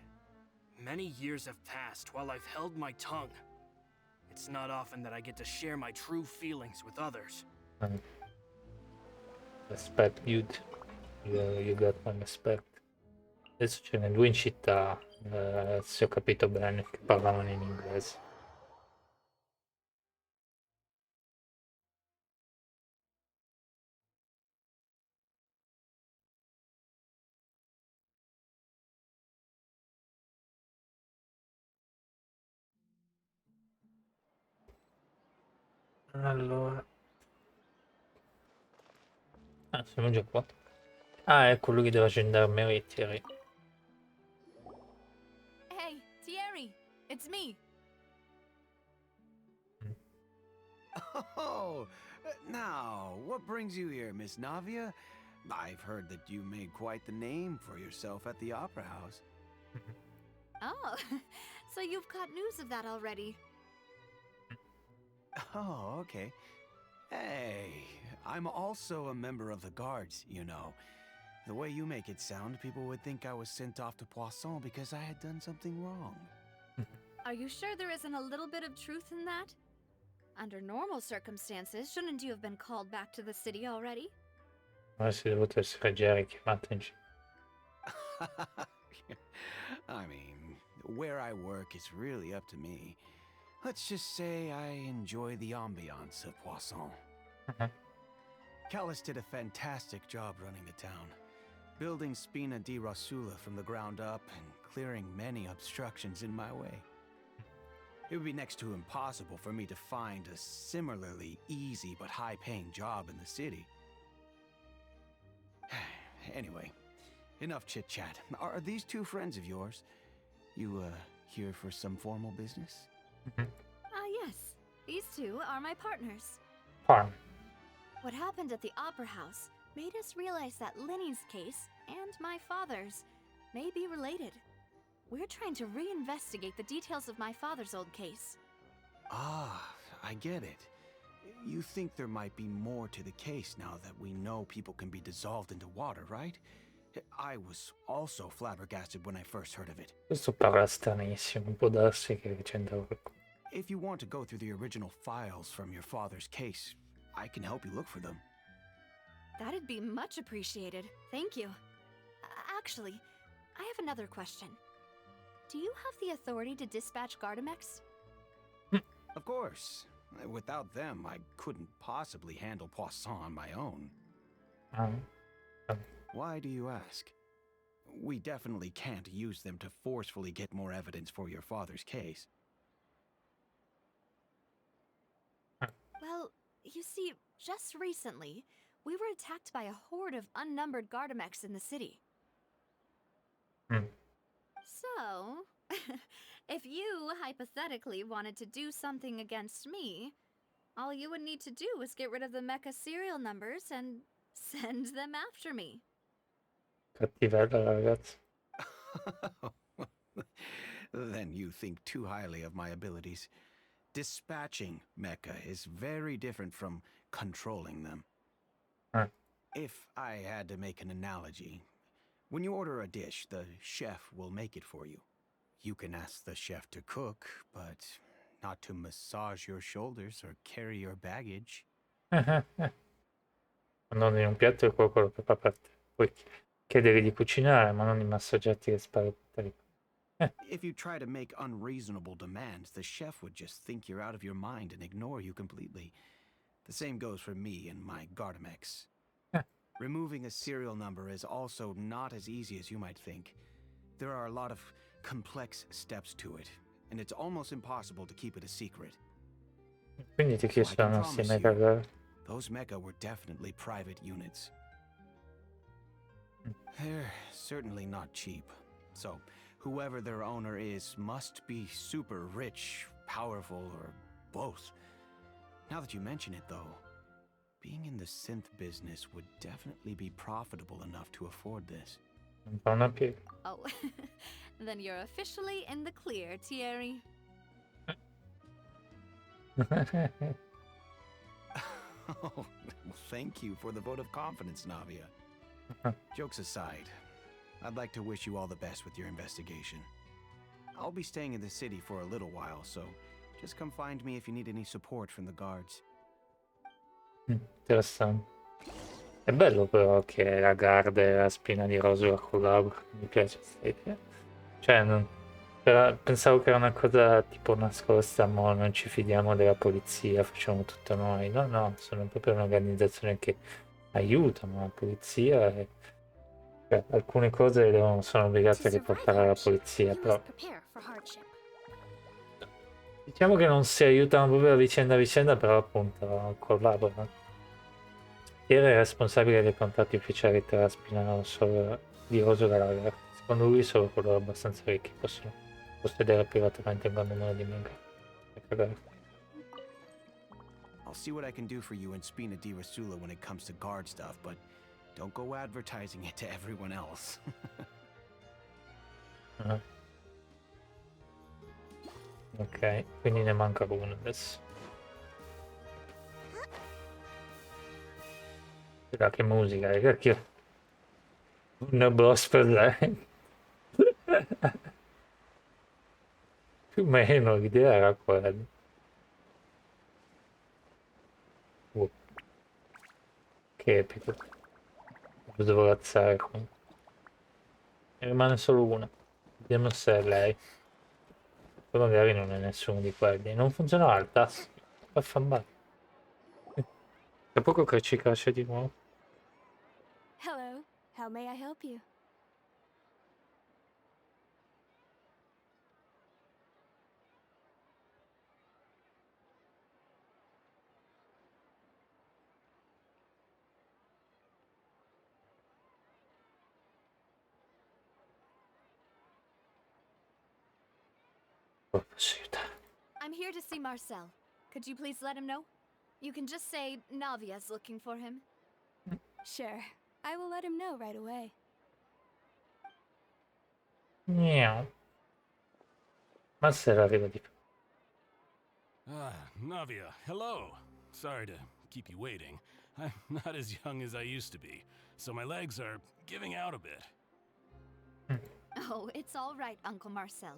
many years have passed while I've held my tongue. It's not often that I get to share my true feelings with others. Respect, dude. You got my respect. Adesso ce n'è due in città, se ho capito bene, che parlavano in inglese. Allora... Ah, siamo già qua. Ah, è quello che della gendarmeria, Thierry. Hey, Thierry! It's me! Oh, now, what brings you here, Miss Navia? I've heard that you made quite the name for yourself at the Opera House. Oh, so you've caught news of that already. Oh, okay. Hey, I'm also a member of the guards, you know. The way you make it sound, people would think I was sent off to Poisson because I had done something wrong. Are you sure there isn't a little bit of truth in that? Under normal circumstances, shouldn't you have been called back to the city already? Ora si è dovuto essere chiamato in giro. I mean, where I work is really up to me. Let's just say I enjoy the ambiance of Poisson. Callus did a fantastic job running the town, building Spina di Rasula from the ground up and clearing many obstructions in my way. It would be next to impossible for me to find a similarly easy but high-paying job in the city. Anyway, enough chit-chat. Are these two friends of yours? You, here for some formal business? Yes. These two are my partners. Fun. What happened at the Opera House made us realize that Linny's case and my father's may be related. We're trying to reinvestigate the details of my father's old case. Ah, I get it. You think there might be more to the case now that we know people can be dissolved into water, right? I was also flabbergasted when I first heard of it. Questo parla stranissimo, può darsi che c'entra qualcosa. If you want to go through the original files from your father's case, I can help you look for them. That'd be much appreciated. Thank you. Actually, I have another question. Do you have the authority to dispatch Gardamex? Of course. Without them, I couldn't possibly handle Poisson on my own. Why do you ask? We definitely can't use them to forcefully get more evidence for your father's case. Well, you see, just recently, we were attacked by a horde of unnumbered Gardamex in the city. So, if you hypothetically wanted to do something against me, all you would need to do is get rid of the mecha serial numbers and send them after me. Cattivella, ragazzi. Then you think too highly of my abilities. Dispatching mecha is very different from controlling them. If I had to make an analogy, when you order a dish, the chef will make it for you. You can ask the chef to cook, but not to massage your shoulders or carry your baggage. Non in un piatto il cuoco lo prepara per te. Puoi chiedere di cucinare, ma non di massaggiarti le spalle per te. If you try to make unreasonable demands, the chef would just think you're out of your mind and ignore you completely. The same goes for me and my Gardamex. Removing a serial number is also not as easy as you might think. There are a lot of complex steps to it, and it's almost impossible to keep it a secret. Quindi ti So I can chiedono promise assieme you, per... those mecha were definitely private units. They're certainly not cheap. So, whoever their owner is must be super rich, powerful, or both. Now that you mention it, though, being in the synth business would definitely be profitable enough to afford this. Un po' una piega. Oh, then you're officially in the clear, Thierry. Oh, well, thank you for the vote of confidence, Navia. Jokes aside, I'd like to wish you all the best with your investigation. I'll be staying in the city for a little while, so just come find me if you need any support from the guards. Interessante. È bello però che la Guard e la Spina di Rosula collaborano. Mi piace questa idea. Cioè, pensavo che era una cosa tipo nascosta, ma non ci fidiamo della polizia, facciamo tutto noi. No, no, sono proprio un'organizzazione che aiutano la polizia e cioè, alcune cose sono obbligate a riportare alla polizia, però diciamo che non si aiutano proprio a vicenda, però appunto collaborano. Era il responsabile dei contatti ufficiali tra la Spina di Rosula e la Guard. Secondo lui solo coloro abbastanza ricchi possono possedere privatamente un gran numero di manga. I'll see what I can do for you in Spina di Rasula when it comes to guard stuff, but don't go advertising it to everyone else. Ok, quindi ne manca uno adesso. Guarda che musica, cacchio. Un boss per lei. Più o meno l'idea era quella. Che epico. Lo devo alzare qui. Ne rimane solo una. Vediamo se è lei. Poi magari non è nessuno di quelli. Non funzionava il tasto. Fa male. Tra poco che ci caccia di nuovo. Hello, how may I help you? Posso aiutare. I'm here to see Marcel. Could you please let him know? You can just say Navia's looking for him. Sure, I will let him know right away. Miau. Ma se arriva di più. Ah, Navia, hello. Sorry to keep you waiting. I'm not as young as I used to be, so my legs are giving out a bit. Oh, it's all right, Uncle Marcel.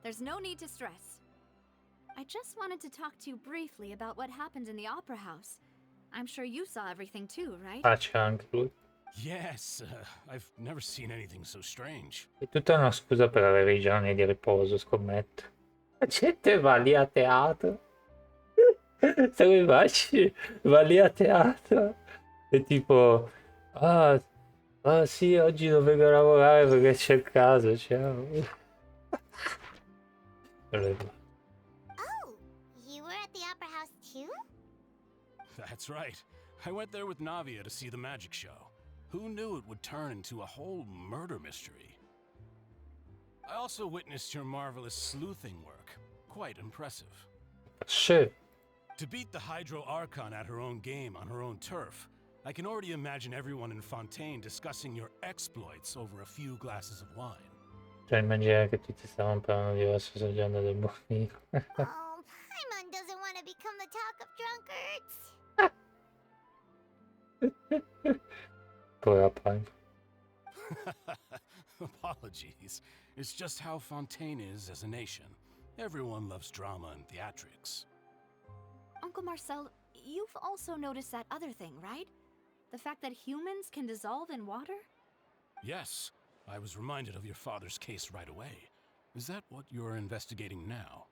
There's no need to stress. I just wanted to talk to you briefly about what happened in the Opera House. I'm sure you saw everything too, right? Ah, c'è anche lui. Yes, I've never seen anything so strange. È tutta una scusa per avere i giorni di riposo, scommetto. La gente va lì a teatro. Se lo immagini, va lì a teatro. E tipo, ah, sì, oggi non vengo a lavorare perché c'è il caso, ciao. Oh, you were at the Opera House too? That's right. I went there with Navia to see the magic show. Who knew it would turn into a whole murder mystery? I also witnessed your marvelous sleuthing work. Quite impressive. Sì. To beat the Hydro Archon at her own game on her own turf, I can already imagine everyone in Fontaine discussing your exploits over a few glasses of wine. Cioè, immaginare che tutti stavano parlando di Rosso Sorgendo del Bambino. Oh, Paimon doesn't want to become the talk of drunkards. Poi Paimon. Apologies. It's just how Fontaine is as a nation. Everyone loves drama and theatrics. Uncle Marcel, you've also noticed that other thing, right? The fact that humans can dissolve in water? Yes, I was reminded of your father's case right away. Is that what you're investigating now?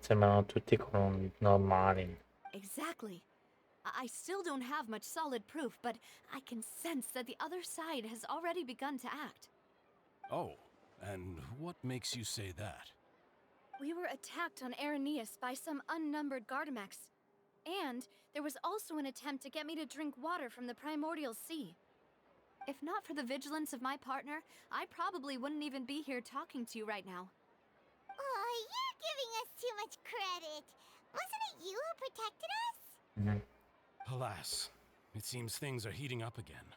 Sembrano tutti normali. Exactly. I still don't have much solid proof, but I can sense that the other side has already begun to act. Oh, and what makes you say that? We were attacked on Araneus by some unnumbered Gardamex. And there was also an attempt to get me to drink water from the primordial sea. If not for the vigilance of my partner, I probably wouldn't even be here talking to you right now. Oh, you're giving us too much credit. Wasn't it you who protected us? Alas, it seems things are heating up again.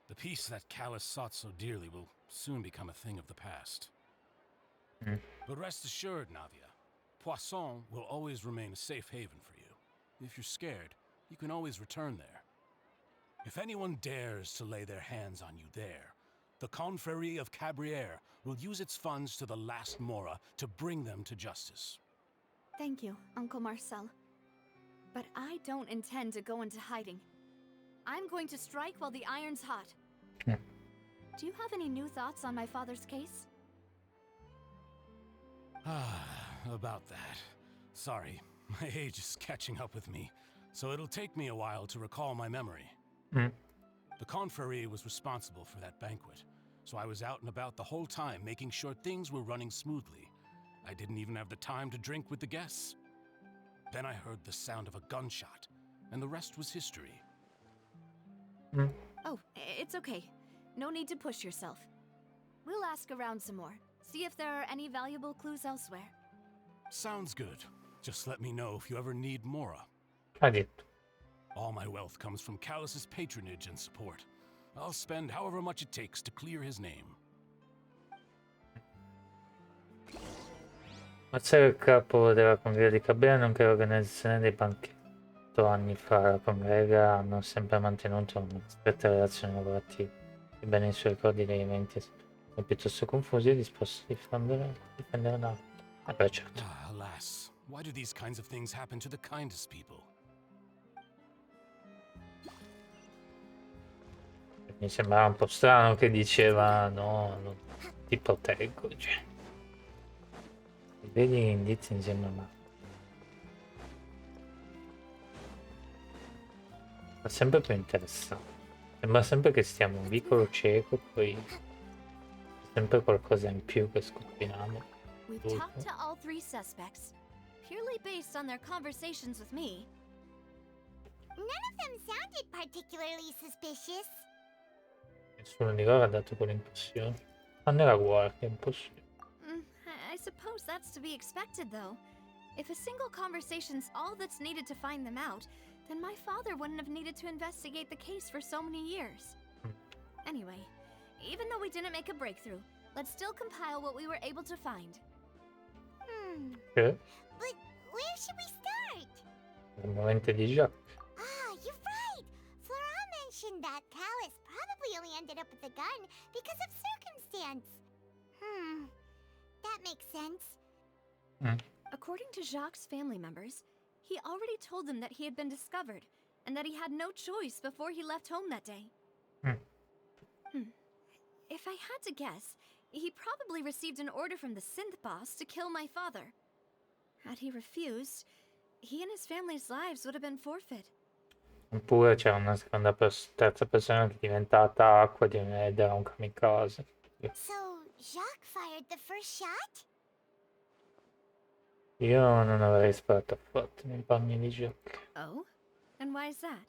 The peace that Callus sought so dearly will soon become a thing of the past. But rest assured, Navia, Poisson will always remain a safe haven for you. If you're scared, you can always return there. If anyone dares to lay their hands on you there, the Confrérie of Cabrières will use its funds to the last Mora to bring them to justice. Thank you, Uncle Marcel. But I don't intend to go into hiding. I'm going to strike while the iron's hot. Do you have any new thoughts on my father's case? About that. Sorry, my age is catching up with me, so it'll take me a while to recall my memory. The Confrérie was responsible for that banquet, so I was out and about the whole time making sure things were running smoothly. I didn't even have the time to drink with the guests. Then I heard the sound of a gunshot, and the rest was history. Oh, it's okay. No need to push yourself. We'll ask around some more. See if there are any valuable clues elsewhere. Sounds good. Just let me know if you ever need Mora. Ha detto. All my wealth comes from Callus's patronage and support. I'll spend however much it takes to clear his name. Mazzare il capo della congrega di Cabrera nonché l'organizzazione dei banchetti. 8 anni fa la congrega hanno sempre mantenuto una stretta relazione lavorativa. Ebbene i suoi ricordi degli eventi sono piuttosto confusi e disposti a difendere l'altro. Beh, certo. Alas, why do these kinds of things happen to the kindest people? Mi sembrava un po' strano che diceva no, non ti proteggo, cioè. Vedi gli indizi insieme a me. È sempre più interessante. Sembra sempre che stiamo un vicolo cieco, poi sempre qualcosa in più che scopriamo. We've talked to all three suspects, purely based on their conversations with me. None of them sounded particularly suspicious. Nessuno di loro ha dato quell'impressione. Tranne la guardia, impossibile. I suppose that's to be expected, though. If a single conversation's all that's needed to find them out, then my father wouldn't have needed to investigate the case for so many years. Anyway, even though we didn't make a breakthrough, let's still compile what we were able to find. Che? But where should we start? Il momento di Jacques. Ah, you're right! Flora mentioned that Callus probably only ended up with the gun because of circumstance. That makes sense. According to Jacques' family members, he already told them that he had been discovered, and that he had no choice before he left home that day. If I had to guess, he probably received an order from the synth boss to kill my father. Had he refused, he and his family's lives would have been forfeit. Oppure c'è una terza persona che è diventata acqua ed era un kamikaze. So, Jacques fired the first shot? Io non avrei sparato affatto nei panni di Jacques. Oh? And why is that?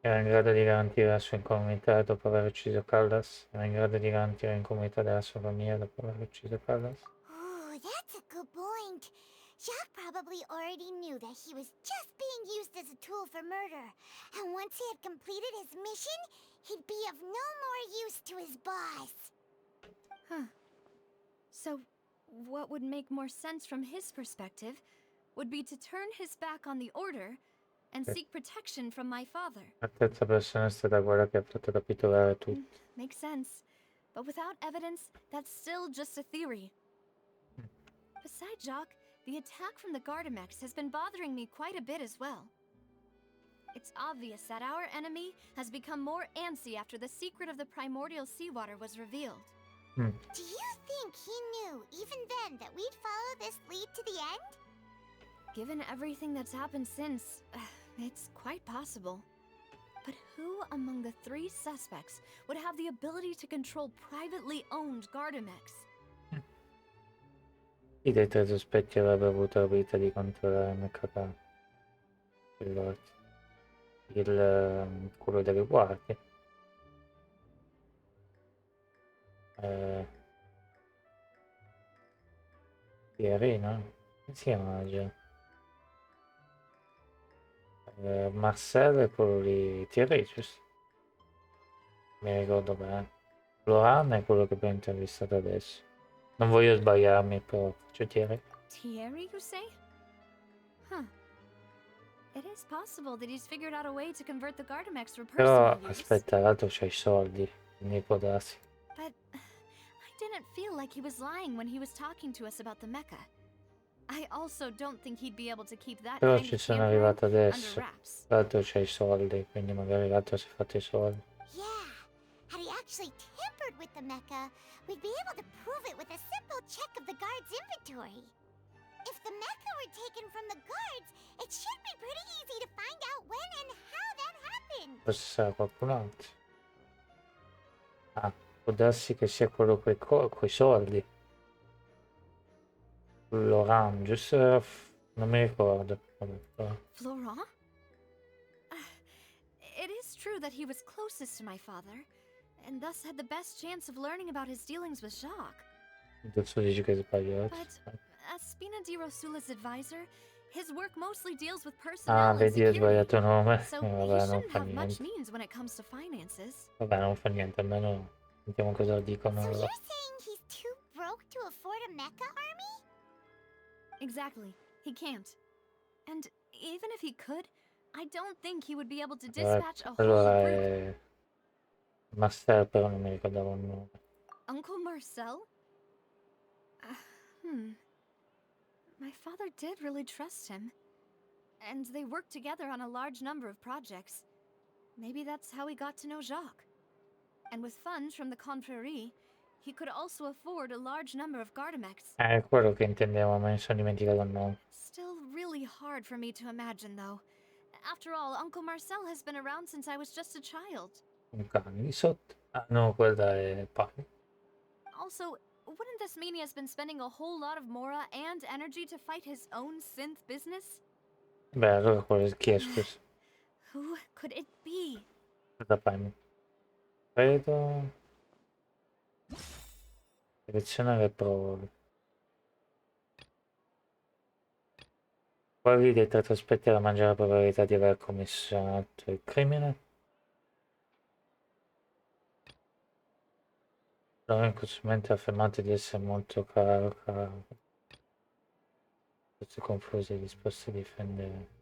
Era in grado di garantire la sua incolumità dopo aver ucciso Callas. Era in grado di garantire l'incolumità della sua famiglia dopo aver ucciso Callas. Ooh, that's a good point. Jacques probably already knew that he was just being used as a tool for murder. And once he had completed his mission, he'd be of no more use to his boss. Huh. So, what would make more sense from his perspective would be to turn his back on the order and seek protection from my father. La terza persona è stata quella che ha fatto capitolare tutti. Makes sense. But without evidence, that's still just a theory. Besides Jacques, the attack from the Gardamex has been bothering me quite a bit as well. It's obvious that our enemy has become more antsy after the secret of the primordial seawater was revealed. Do you think he knew, even then, that we'd follow this lead to the end? Given everything that's happened since, it's quite possible. But who among the three suspects would have the ability to control privately owned Gardamex? Chi dei tre sospetti avrebbe avuto l'abilità di controllare MKK? Quello delle guardie. Thierry, no? Come si chiama già? Marcel è quello lì. Thierry, giusto? Mi ricordo bene. Loran è quello che abbiamo intervistato adesso. Non voglio sbagliarmi, però faccio Thierry. Thierry, you say? Huh. It is possible that he's figured out a way to convert the Gardamex for Però personal use. aspetta, l'altro c'ha i soldi, quindi può darsi. But I didn't feel like he was lying when he was talking to us about the Mecha. I also don't think he'd be able to keep that Però kind ci of sono tampering arrivato under adesso. wraps. L'altro c'ha i soldi, quindi magari l'altro si è fatto i soldi. Yeah, had he actually tampered with the mecha, we'd be able to prove it with a simple check of the guard's inventory. If the mecha were taken from the guards, it should be pretty easy to find out when and how that happened. Forse sarà qualcun altro. Ah, può darsi che sia quello coi soldi. Loran, giusto? Non mi ricordo. Vabbè. Florent? It is true that he was closest to my father, and thus had the best chance of learning about his dealings with Jacques. Adesso dici che è sbagliato. But as Spina di Rosula's advisor, his work mostly deals with personnel Ah, and vedi, hai security, sbagliato nome. so he Vabbè, non shouldn't fa have much niente. means when it comes to finances. Vabbè, non fa niente, almeno sentiamo cosa dicono So loro. you're saying he's too broke to afford a mecha army? Exactly. He can't. And even if he could, I don't think he would be able to Allora, dispatch a whole allora group. è Master, però non mi ricordavo il nome. Uncle Marcel? My father did really trust him. And they worked together on a large number of projects. Maybe that's how he got to know Jacques. And with funds from the Confrérie, he could also afford a large number of Gardamex. È quello che intendevo, ma mi sono dimenticato il nome. Still really hard for me to imagine, though. After all, Uncle Marcel has been around since I was just a child. Un cane di sotto. Ah no, quella è pane. Also, wouldn't this mean he has been spending a whole lot of mora and energy to fight his own synth business? Beh, allora quello chi è, scusa? Who could it be? Cosa fai? Credo... Selezionare prove. Quali dei tre aspetti la maggiore probabilità di aver commesso un atto di crimine? L'uomo inconsciamente ha affermato di essere molto caro. Tutti confusi e disposti a difendere.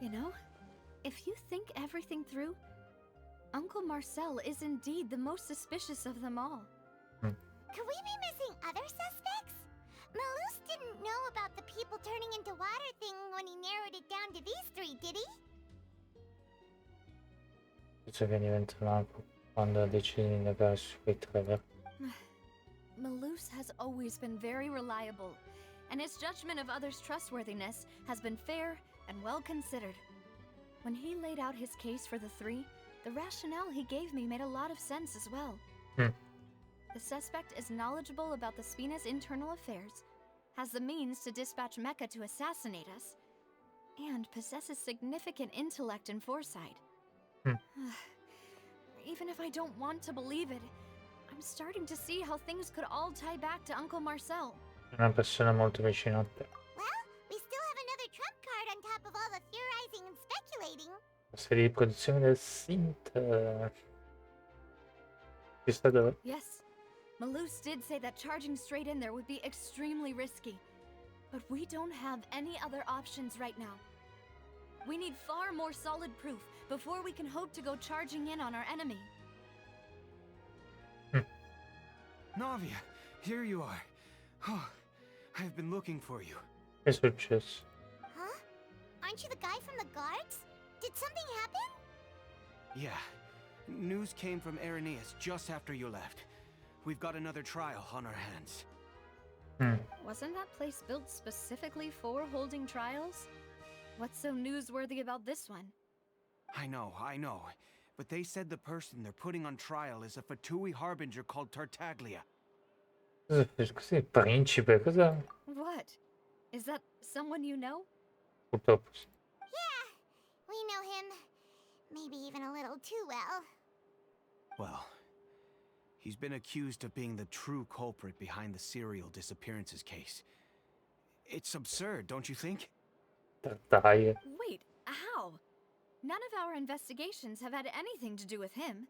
You know, if you think everything through, Uncle Marcel is indeed the most suspicious of them all. Could we be missing other suspects? Malus didn't know about the people turning into water thing when he narrowed it down to these three, did he? Penso che diventa un altro quando decide di indagare su quei tre. Malus has always been very reliable, and his judgment of others' trustworthiness has been fair and well considered. When he laid out his case for the three, the rationale he gave me made a lot of sense as well. The suspect is knowledgeable about the Spina's internal affairs, has the means to dispatch Mecha to assassinate us, and possesses significant intellect and foresight. Even if I don't want to believe it, I'm starting to see how things could all tie back to Uncle Marcel. Una persona molto vicina a te. Well, we still have another trump card on top of all the theorizing and speculating. La serie di produzione del synth. Ci sta dove? Yes, Malus did say that charging straight in there would be extremely risky. But we don't have any other options right now. We need far more solid proof before we can hope to go charging in on our enemy. Navia, here you are. Oh, I've been looking for you. Che è successo? Huh? Aren't you the guy from the guards? Did something happen? Yeah. News came from Irenaeus just after you left. We've got another trial on our hands. Wasn't that place built specifically for holding trials? What's so newsworthy about this one? I know. But they said the person they're putting on trial is a Fatui harbinger called Tartaglia. Cos'è? Principe? Cosa? What? Is that someone you know? Purtroppo. Yeah, we know him. Maybe even a little too well. Well, he's been accused of being the true culprit behind the serial disappearances case. It's absurd, don't you think? Dai. Wait, how? None of our investigations have had anything to do with him.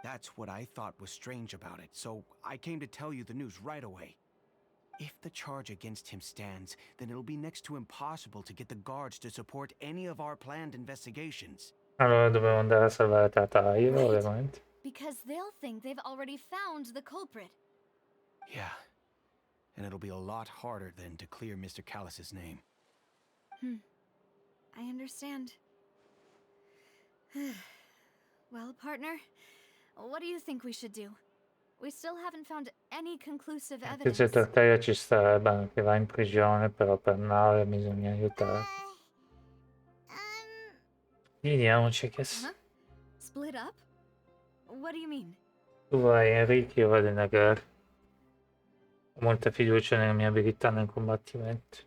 That's what I thought was strange about it, so I came to tell you the news right away. If the charge against him stands, then it'll be next to impossible to get the guards to support any of our planned investigations. Allora dovevo andare a salvare Tataio, Right. ovviamente. Because they'll think they've already found the culprit. Yeah. And it'll be a lot harder then to clear Mr. Callus's name. I understand. Well, partner, what do you think we should do? We still haven't found any conclusive Anche se evidence. Tataio ci starebbe, che va in prigione, però per Nave bisogna aiutare. Vediamoci che... Split up? What do you mean? Tu vai Enrico, io vado in Agar. Ho molta fiducia nelle mie abilità nel combattimento.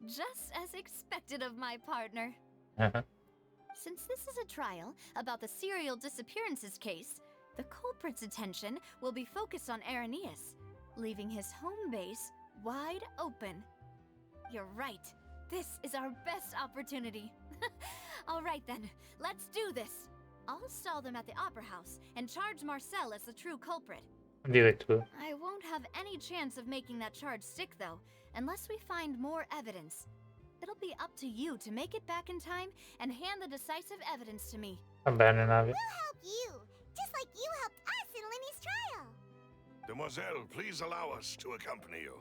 Just as expected of my partner. Since this is a trial about the serial disappearances case, the culprit's attention will be focused on Irenaeus, leaving his home base wide open. You're right. This is our best opportunity. All right then, let's do this. I'll stall them at the Opera House and charge Marcel as the true culprit. Addirittura. I won't have any chance of making that charge stick, though, unless we find more evidence. It'll be up to you to make it back in time and hand the decisive evidence to me. Va bene, Navi. We'll help you, just like you helped us in Lenny's trial. Demoiselle, please allow us to accompany you.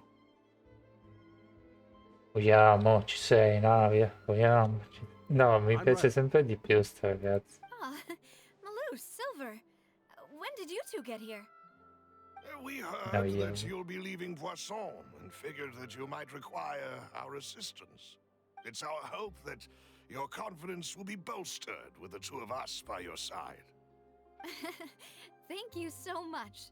Vogliamo, ci sei, Navi. Vogliamo. No, mi I'm piace right. sempre di più sta ragazza. Ah, Malou, Silver. When did you two get here? We No, heard io. that you'll be leaving Poisson and figured that you might require our assistance. It's our hope that your confidence will be bolstered with the two of us by your side. Thank you so much.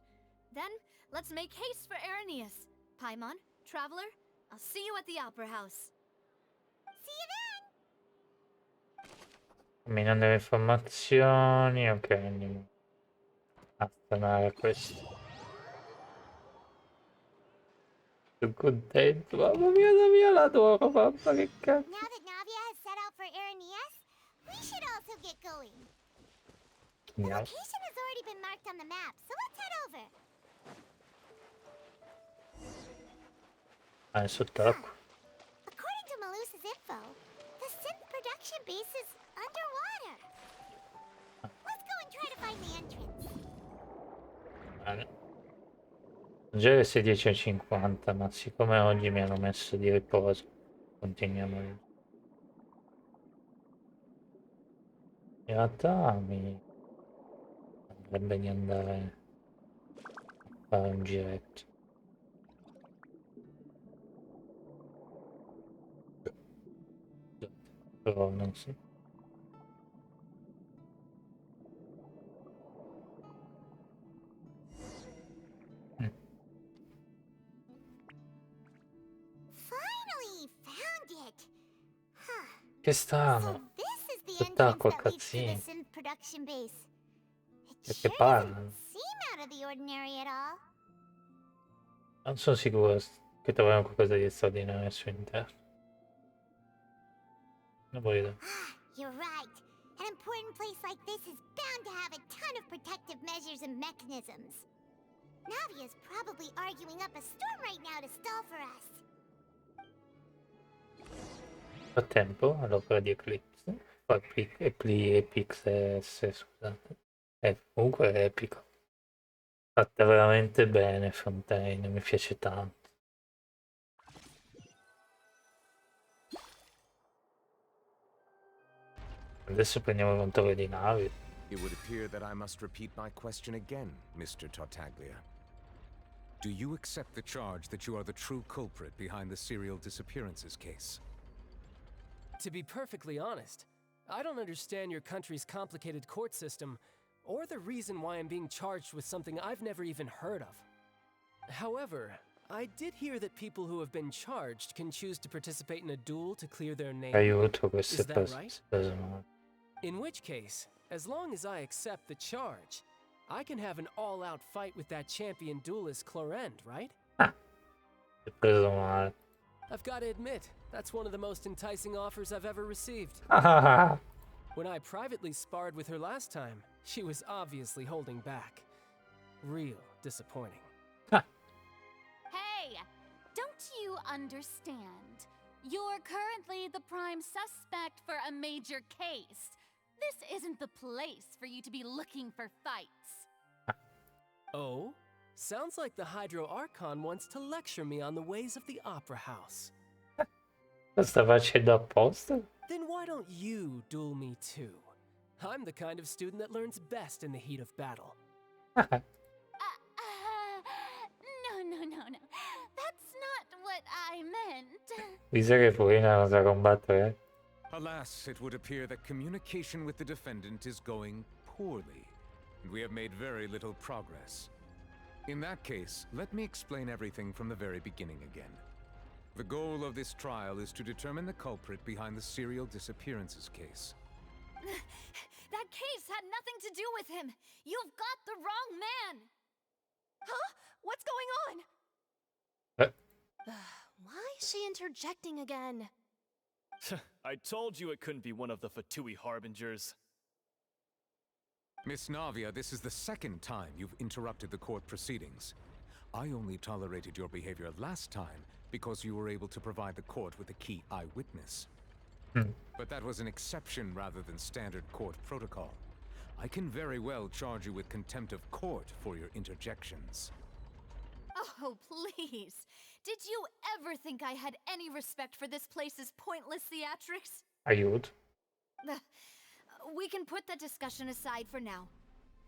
Then, let's make haste for Arrhenius. Paimon, Traveler, I'll see you at the Opera House. See you then! Camminando le informazioni, ok, andiamo a stanare questo. Sono contento, mamma mia, l'adoro, mamma che cazzo. Now that Navia has set out for Arrhenius, we should also get going. The Yeah. location has already been marked on the map, so let's head over. Sott'acqua. According to Malus's info, the synth production base is underwater. Let's go and try to find the entrance. Bene. Già le 16:50, ma siccome oggi mi hanno messo di riposo, continuiamo. In realtà mi andrebbe di andare a fare un giretto. Però non so. Finally found it. Huh. Che So strano. this is the Sott'acqua, entrance that leads to the cazzini. synth production base. It Perché sure parlano. doesn't seem out of the ordinary at all. Non sono sicuro che troviamo qualcosa di straordinario al suo interno. Non voglio vedere. You're right. An important place like this is bound to have a ton of protective measures and mechanisms. Navia's probably arguing up a storm right now to stall for us. Frattempo, all'opera di Eclipse, Eclipse, scusate. Comunque è epico. Fatta veramente bene, Fontaine, mi piace tanto. Adesso prendiamo il controllo di navi. It would appear that I must repeat my question again, Mr. Tartaglia. Do you accept the charge that you are the true culprit behind the serial disappearances case? To be perfectly honest, I don't understand your country's complicated court system, or the reason why I'm being charged with something I've never even heard of. However, I did hear that people who have been charged can choose to participate in a duel to clear their name. Aiuto queste Is that right? persone. In which case, as long as I accept the charge, I can have an all-out fight with that champion duelist Clorend, right? È preso male. I've got to admit, that's one of the most enticing offers I've ever received. When I privately sparred with her last time, she was obviously holding back. Real disappointing. Hey, don't you understand? You're currently the prime suspect for a major case. This isn't the place for you to be looking for fights. Oh? Sounds like the Hydro Archon wants to lecture me on the ways of the Opera House. Lo sta facendo apposta? Then why don't you duel me too? I'm the kind of student that learns best in the heat of battle. No. That's not what I meant. Dice che Furina non sa combattere. Alas, it would appear that communication with the defendant is going poorly, and we have made very little progress. In that case, let me explain everything from the very beginning again. The goal of this trial is to determine the culprit behind the serial disappearances case. That case had nothing to do with him. You've got the wrong man. Huh? What's going on? Why is she interjecting again? I told you it couldn't be one of the Fatui Harbingers. Miss Navia, this is the second time you've interrupted the court proceedings. I only tolerated your behavior last time because you were able to provide the court with a key eyewitness. But that was an exception rather than standard court protocol. I can very well charge you with contempt of court for your interjections. Oh, please. Did you ever think I had any respect for this place's pointless theatrics? Aiuto. We can put that discussion aside for now.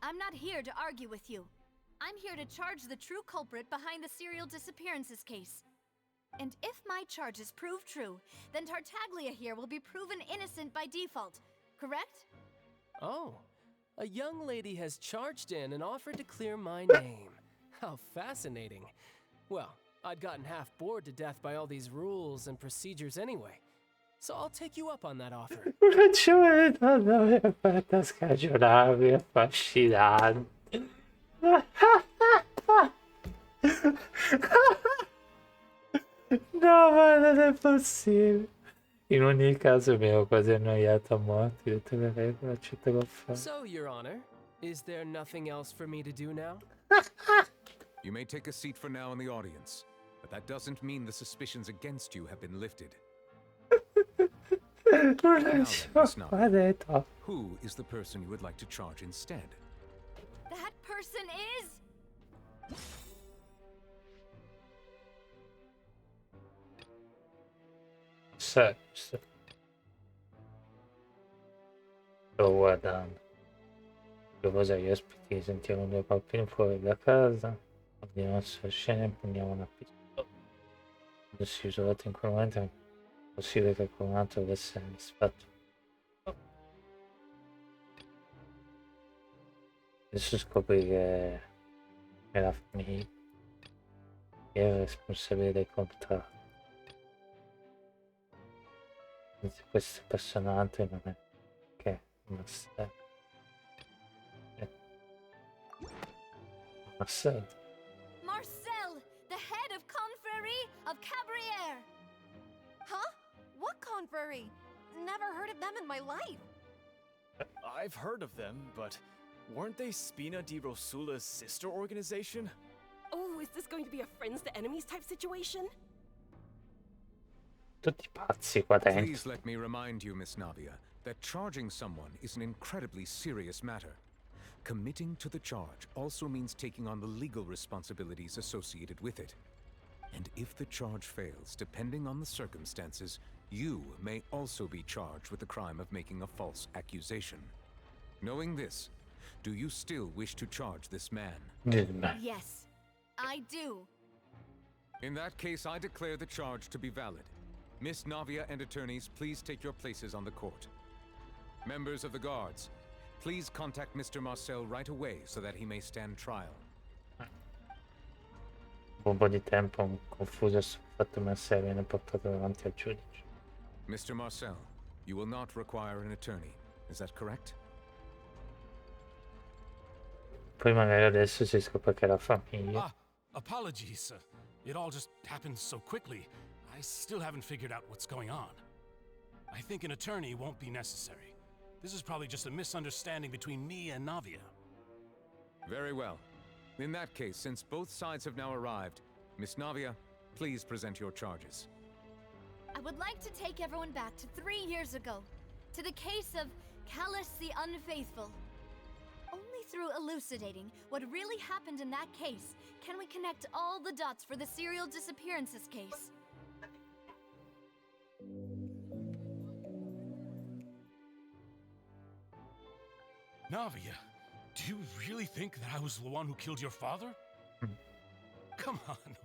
I'm not here to argue with you. I'm here to charge the true culprit behind the serial disappearances case. And if my charges prove true, then Tartaglia here will be proven innocent by default, correct? Oh, a young lady has charged in and offered to clear my name. How fascinating. Well, I'd gotten half bored to death by all these rules and procedures anyway. So I'll take you up on that offer. Ragione, non l'avevo aperta scagionarmi, affascinante. No, ma non è possibile. In ogni caso mi ero quasi annoiato a morte, ho detto le regole, accetto l'offerta. So, Your Honor, is there nothing else for me to do now? You may take a seat for now in the audience, but that doesn't mean the suspicions against you have been lifted. Non Now lo then, so, Miss Navi, ha detto. who is the person you would like to charge instead? That person is... Sto guardando. Cosa gli ospiti sentiamo due palpini fuori da casa. Andiamo sulla scena e impugniamo una pistola. Quando si è isolato in quel momento è possibile che qualcun altro avesse misfatto. Adesso scopri che è la famiglia che è responsabile dei contratti. Questo personaggio non è che Marcel. Marcel. Marcel, the head of Confrérie of Cabrières. Huh? What confrérie? Never heard of them in my life. I've heard of them, but weren't they Spina di Rosula's sister organization? Oh, is this going to be a friends to enemies type situation? Tutti pazzi qua dentro. Please let me remind you, Miss Navia, that charging someone is an incredibly serious matter. Committing to the charge also means taking on the legal responsibilities associated with it. And if the charge fails, depending on the circumstances, you may also be charged with the crime of making a false accusation. Knowing this, do you still wish to charge this man? Yes, I do. In that case, I declare the charge to be valid. Miss Navia and attorneys, please take your places on the court. Members of the guards, please contact Mr. Marcel right away so that he may stand trial. Un po' di tempo confuso sul fatto che Marcel viene portato davanti al giudice. Mr. Marcel, you will not require an attorney. Is that correct? Poi magari adesso si scopre che è la famiglia. Ah, apologies. It all just happened so quickly. I still haven't figured out what's going on. I think an attorney won't be necessary. This is probably just a misunderstanding between me and Navia. Very well. In that case, since both sides have now arrived, Miss Navia, please present your charges. I would like to take everyone back to 3 years ago, to the case of Callus the Unfaithful. Only through elucidating what really happened in that case can we connect all the dots for the serial disappearances case. Navia, do you really think that I was the one who killed your father? Come on,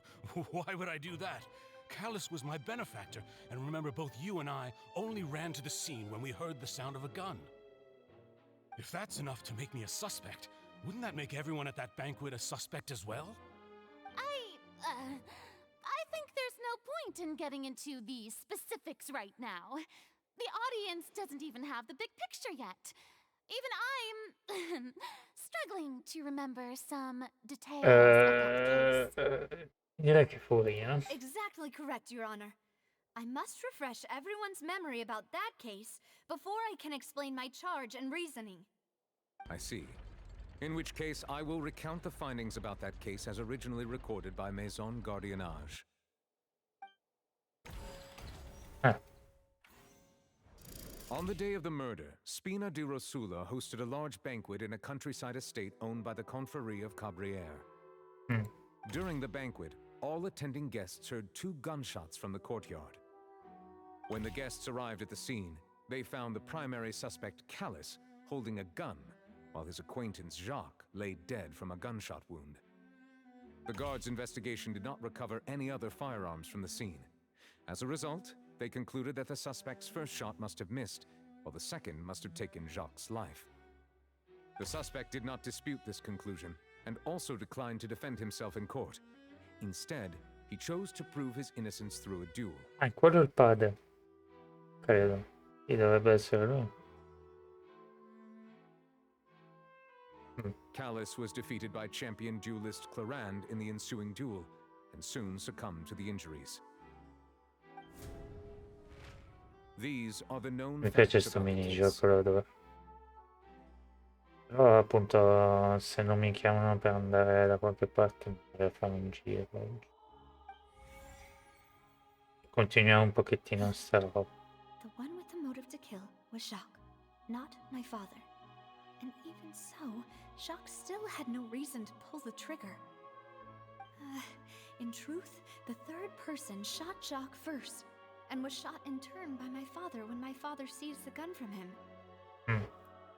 why would I do that? Callus was my benefactor, and remember both you and I only ran to the scene when we heard the sound of a gun. If that's enough to make me a suspect, wouldn't that make everyone at that banquet a suspect as well? I think there's no point in getting into the specifics right now. The audience doesn't even have the big picture yet. Even I'm struggling to remember some details of that case. Direi che furia. Exactly correct, Your Honor. I must refresh everyone's memory about that case before I can explain my charge and reasoning. I see. In which case, I will recount the findings about that case as originally recorded by Maison Gardiennage. On the day of the murder, Spina di Rosula hosted a large banquet in a countryside estate owned by the Confrérie of Cabrières. During the banquet, all attending guests heard 2 gunshots from the courtyard. When the guests arrived at the scene, they found the primary suspect, Callus, holding a gun, while his acquaintance, Jacques, lay dead from a gunshot wound. The guards' investigation did not recover any other firearms from the scene. As a result, they concluded that the suspect's first shot must have missed, while the second must have taken Jacques' life. The suspect did not dispute this conclusion, and also declined to defend himself in court. Instead, he chose to prove his innocence through a duel. Quello è il padre, credo. Sì, dovrebbe essere lui. Callus was defeated by champion duelist Clarand in the ensuing duel, and soon succumbed to the injuries. These are the known Mi piace facts sto about the case. minigioco dove... Però appunto se non mi chiamano per andare da qualche parte mi fare un giro oggi. Continuiamo un pochettino sta roba. The one with the motive to kill was Jacques, not my father. And even so, Jacques still had no reason to pull the trigger. In truth, the third person shot Jacques first, and was shot in turn by my father when my father seized the gun from him.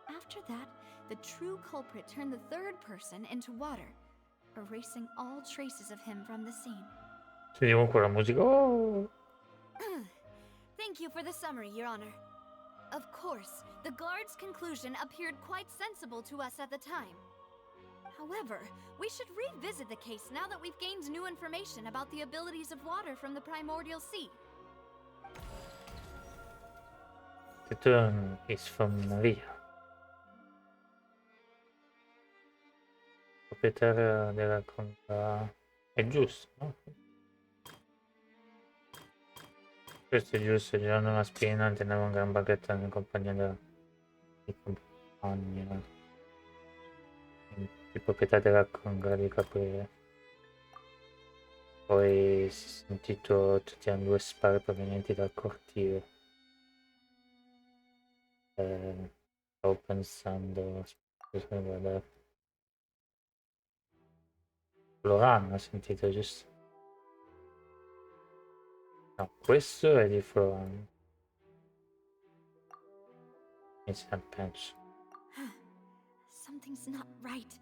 After that, the true culprit turned the third person into water, erasing all traces of him from the scene. Sentiamo ancora la musica. Oh! Thank you for the summary, Your Honor. Of course, the guard's conclusion appeared quite sensible to us at the time. However, we should revisit the case now that we've gained new information about the abilities of water from the primordial sea. The turn is from Maria. Proprietaria della conta. È giusto, no? Questo è giusto, girando una spina, tenevo un gran baguette in compagnia dei compagni. Di proprietà della conga di Caprile. Poi si è sentito tutti hanno due spare provenienti dal cortile. Stavo pensando, aspetta, guardare. Florano ha sentito, giusto? No, questo è di Florano. Mi sa, penso. Something's not right.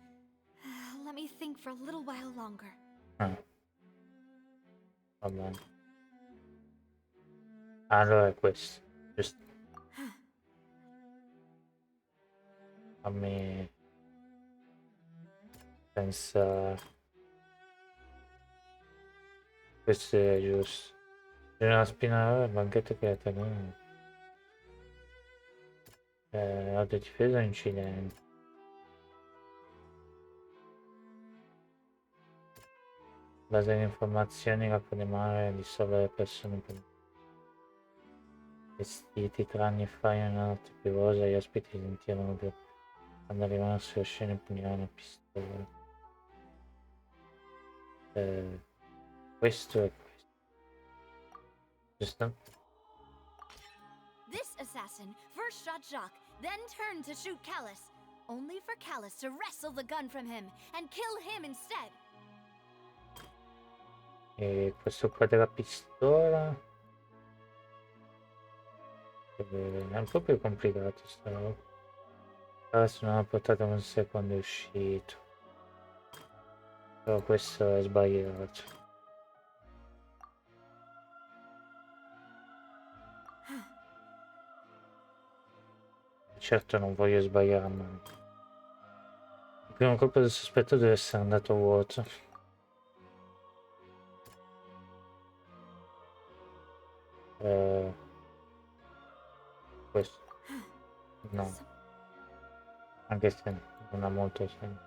Let me think for a little while longer. Va bene. Allora è questo, giusto? Fammi pensare. Questo è giusto. C'è una spina, il banchetto che è italiano. Autodifesa incidente. Base di informazioni, capo di mare, dissolvere persone per vestiti 3 anni fa in una notte piovosa, gli ospiti sentirono più quando arrivano sulla scena e punivano a pistola. Questo è questo. Giusto? This assassin first shot Jacques, then turned to shoot Callus, only for Callus to wrestle the gun from him and kill him instead. E questo qua della pistola è un po' più complicato sta roba. Adesso non ho portato con sé quando è uscito, però questo è sbagliato. Certo non voglio sbagliare mai. Il primo colpo del sospetto deve essere andato a vuoto. Questo no, anche se non ha molto senso.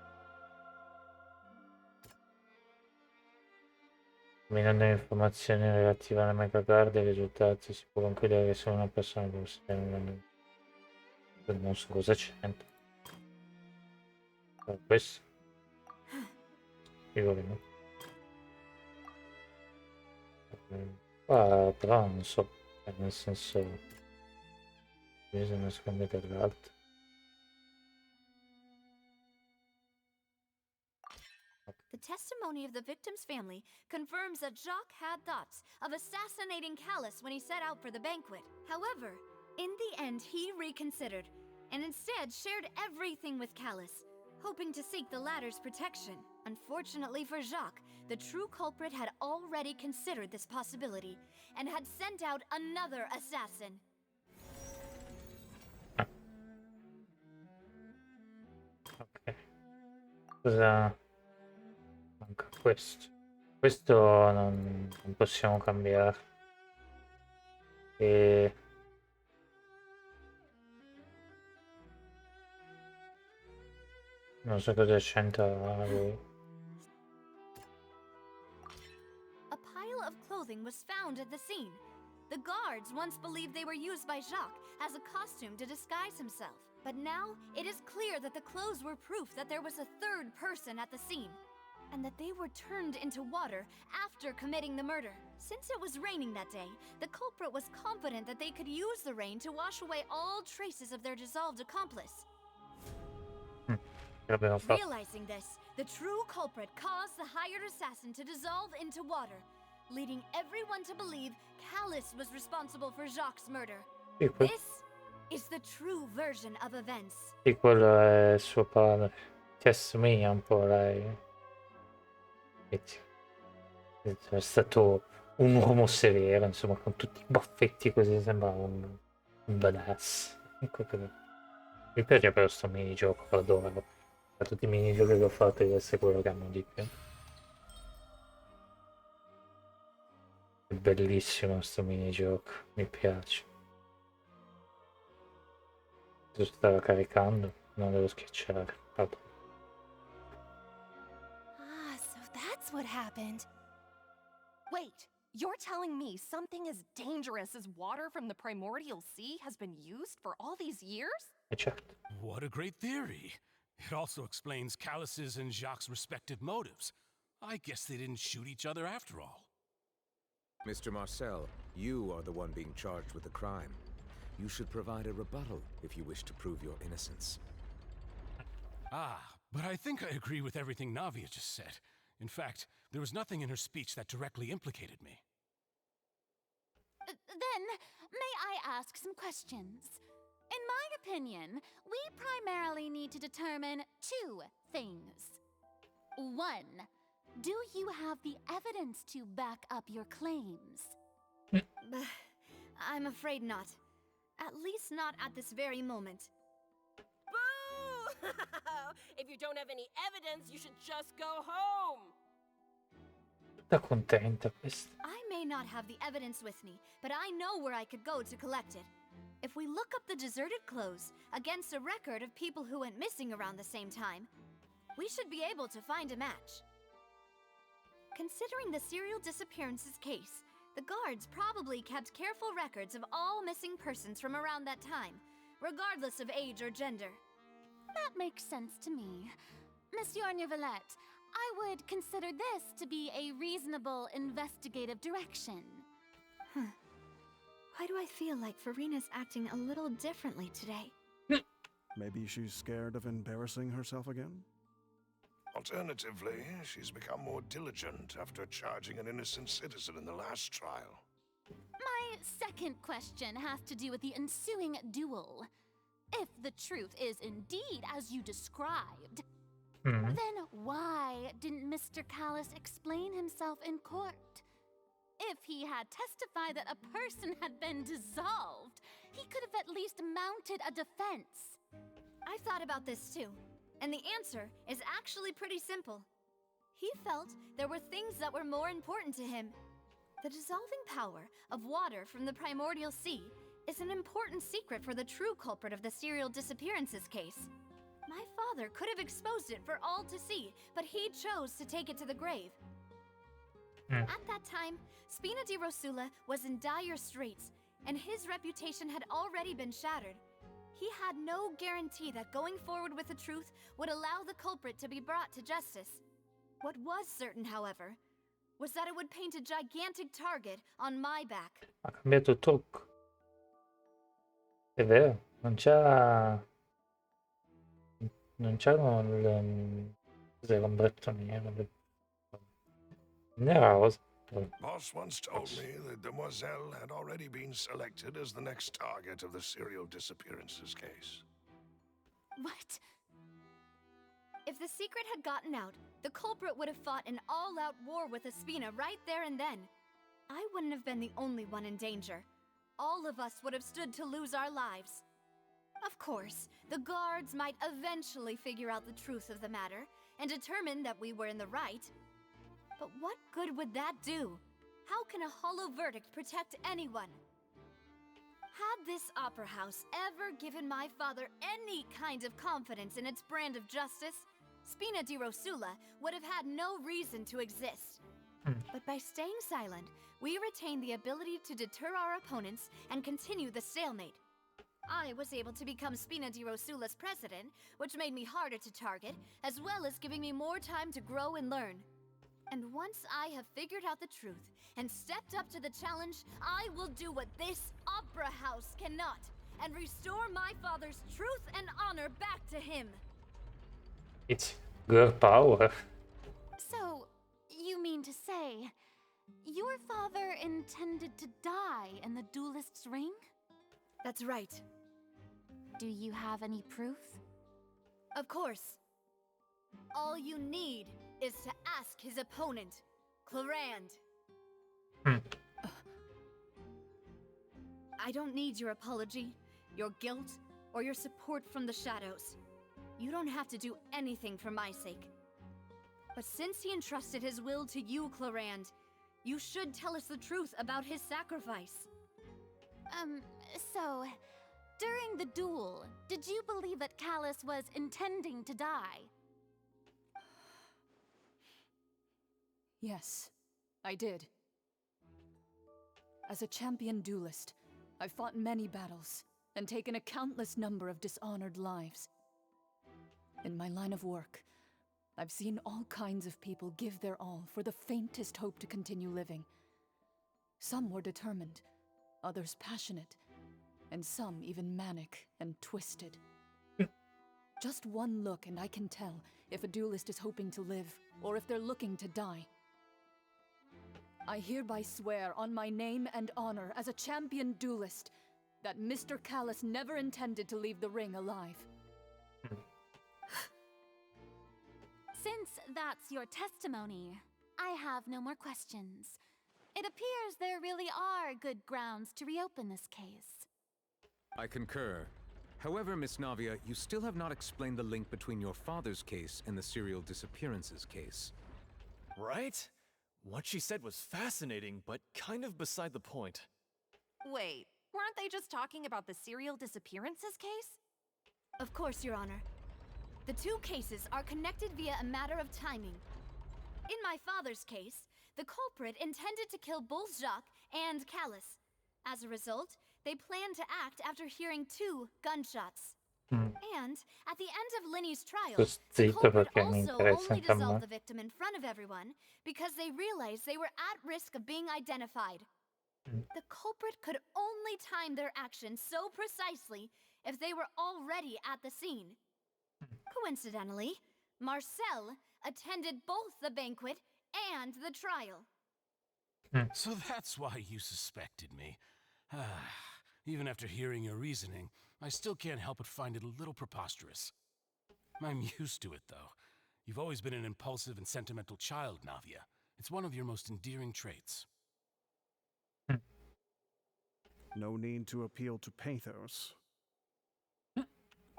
Combinando le informazioni relative alla megacard e i risultati si può concludere che solo una persona può possedere non so cosa c'entra. Questo io no. Però non so, nel senso bisogna nascondere dall'altro. The testimony of the victim's family confirms that Jacques had thoughts of assassinating Callus when he set out for the banquet. However, In the end, he reconsidered, and instead shared everything with Callus, hoping to seek the latter's protection. Unfortunately for Jacques, the true culprit had already considered this possibility, and had sent out another assassin. Ok. Cosa manca questo? Questo non possiamo cambiare. E non so cosa c'entra lui. A pile of clothing was found at the scene. The guards once believed they were used by Jacques as a costume to disguise himself. But now, it is clear that the clothes were proof that there was a third person at the scene, and that they were turned into water after committing the murder. Since it was raining that day, the culprit was confident that they could use the rain to wash away all traces of their dissolved accomplice. Realizing this, the true culprit caused the hired assassin to dissolve into water, leading everyone to believe Callus was responsible for Jacques' murder. This is the true version of events. Sì, quello è suo padre. Ti assomiglia un po' lei. È stato un uomo severo, insomma, con tutti i baffetti così, sembra un badass. Mi piace però sto minigioco, lo adoro. Da tutti i minigiochi che ho fatto questo è quello che amo di più. È bellissimo sto minigioco, mi piace. Adesso stava caricando, non devo schiacciare. Pardon. Ah, so that's what happened. Wait, you're telling me something as dangerous as water from the primordial sea has been used for all these years? What a great theory. It also explains Callus's and Jacques' respective motives. I guess they didn't shoot each other after all. Mr. Marcel, you are the one being charged with the crime. You should provide a rebuttal if you wish to prove your innocence. Ah, but I think I agree with everything Navia just said. In fact, there was nothing in her speech that directly implicated me. Then, may I ask some questions? In my opinion, we primarily need to determine two things. One, do you have the evidence to back up your claims? I'm afraid not. At least not at this very moment. Boo! If you don't have any evidence, you should just go home. Tutta contenta questa. I may not have the evidence with me, but I know where I could go to collect it. If we look up the deserted clothes against a record of people who went missing around the same time, we should be able to find a match. Considering the serial disappearances case, the guards probably kept careful records of all missing persons from around that time, regardless of age or gender. That makes sense to me. Monsieur Neuvillette, I would consider this to be a reasonable investigative direction. Why do I feel like Farina's acting a little differently today? Maybe she's scared of embarrassing herself again? Alternatively, she's become more diligent after charging an innocent citizen in the last trial. My second question has to do with the ensuing duel. If the truth is indeed as you described, then why didn't Mr. Callus explain himself in court? If he had testified that a person had been dissolved, he could have at least mounted a defense. I've thought about this too, and the answer is actually pretty simple. He felt there were things that were more important to him. The dissolving power of water from the primordial sea is an important secret for the true culprit of the serial disappearances case. My father could have exposed it for all to see, but he chose to take it to the grave. At that time, Spina di Rosula was in dire straits, and his reputation had already been shattered. He had no guarantee that going forward with the truth would allow the culprit to be brought to justice. What was certain, however, was that it would paint a gigantic target on my back. Ha cambiato trucco. È vero, non c'era... Non c'erano cos'era, l'ombretto nero. Non era rosa. Boss once told me that Demoiselle had already been selected as the next target of the serial disappearances case. What? If the secret had gotten out, the culprit would have fought an all-out war with Espina right there and then. I wouldn't have been the only one in danger. All of us would have stood to lose our lives. Of course, the guards might eventually figure out the truth of the matter and determine that we were in the right. But what good would that do? How can a hollow verdict protect anyone? Had this opera house ever given my father any kind of confidence in its brand of justice, Spina di Rosula would have had no reason to exist. But by staying silent, we retain the ability to deter our opponents and continue the stalemate. I was able to become Spina di Rosula's president, which made me harder to target, as well as giving me more time to grow and learn. And once I have figured out the truth and stepped up to the challenge, I will do what this opera house cannot, and restore my father's truth and honor back to him. It's girl power. So, you mean to say, your father intended to die in the duelist's ring? That's right. Do you have any proof? Of course. All you need is to ask his opponent, Clarand. I don't need your apology, your guilt, or your support from the shadows. You don't have to do anything for my sake. But since he entrusted his will to you, Clarand, you should tell us the truth about his sacrifice. So, during the duel, did you believe that Callus was intending to die? Yes, I did. As a champion duelist, I've fought many battles and taken a countless number of dishonored lives. In my line of work, I've seen all kinds of people give their all for the faintest hope to continue living. Some were determined, others passionate, and some even manic and twisted. Just one look and I can tell if a duelist is hoping to live or if they're looking to die. I hereby swear on my name and honor as a champion duelist that Mr. Callus never intended to leave the ring alive. Since that's your testimony, I have no more questions. It appears there really are good grounds to reopen this case. I concur. However, Miss Navia, you still have not explained the link between your father's case and the serial disappearances case. Right? What she said was fascinating, but kind of beside the point. Wait, weren't they just talking about the serial disappearances case? Of course, Your Honor. The two cases are connected via a matter of timing. In my father's case, the culprit intended to kill both Jacques and Callus. As a result, they planned to act after hearing 2 gunshots. And at the end of Linny's trial, the culprit also only dissolved the victim in front of everyone because they realized they were at risk of being identified. The culprit could only time their actions so precisely if they were already at the scene. Coincidentally, Marcel attended both the banquet and the trial. So that's why you suspected me. Even after hearing your reasoning, I still can't help but find it a little preposterous. I'm used to it, though. You've always been an impulsive and sentimental child, Navia. It's one of your most endearing traits. No need to appeal to pathos.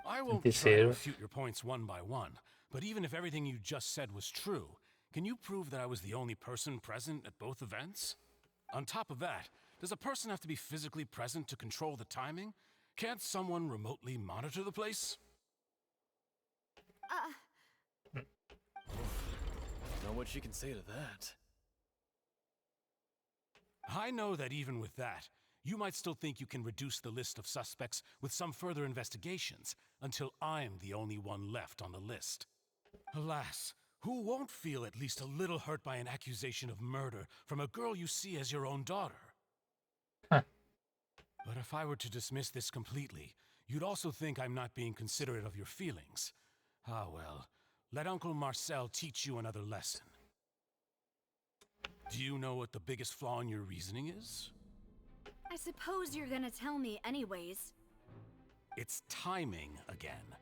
I won't try to refute your points one by one, but even if everything you just said was true, can you prove that I was the only person present at both events? On top of that, does a person have to be physically present to control the timing? Can't someone remotely monitor the place? Know what she can say to that. I know that even with that, you might still think you can reduce the list of suspects with some further investigations, until I'm the only one left on the list. Alas, who won't feel at least a little hurt by an accusation of murder from a girl you see as your own daughter? But if I were to dismiss this completely, you'd also think I'm not being considerate of your feelings. Ah well, let Uncle Marcel teach you another lesson. Do you know what the biggest flaw in your reasoning is? I suppose you're gonna tell me anyways. It's timing again.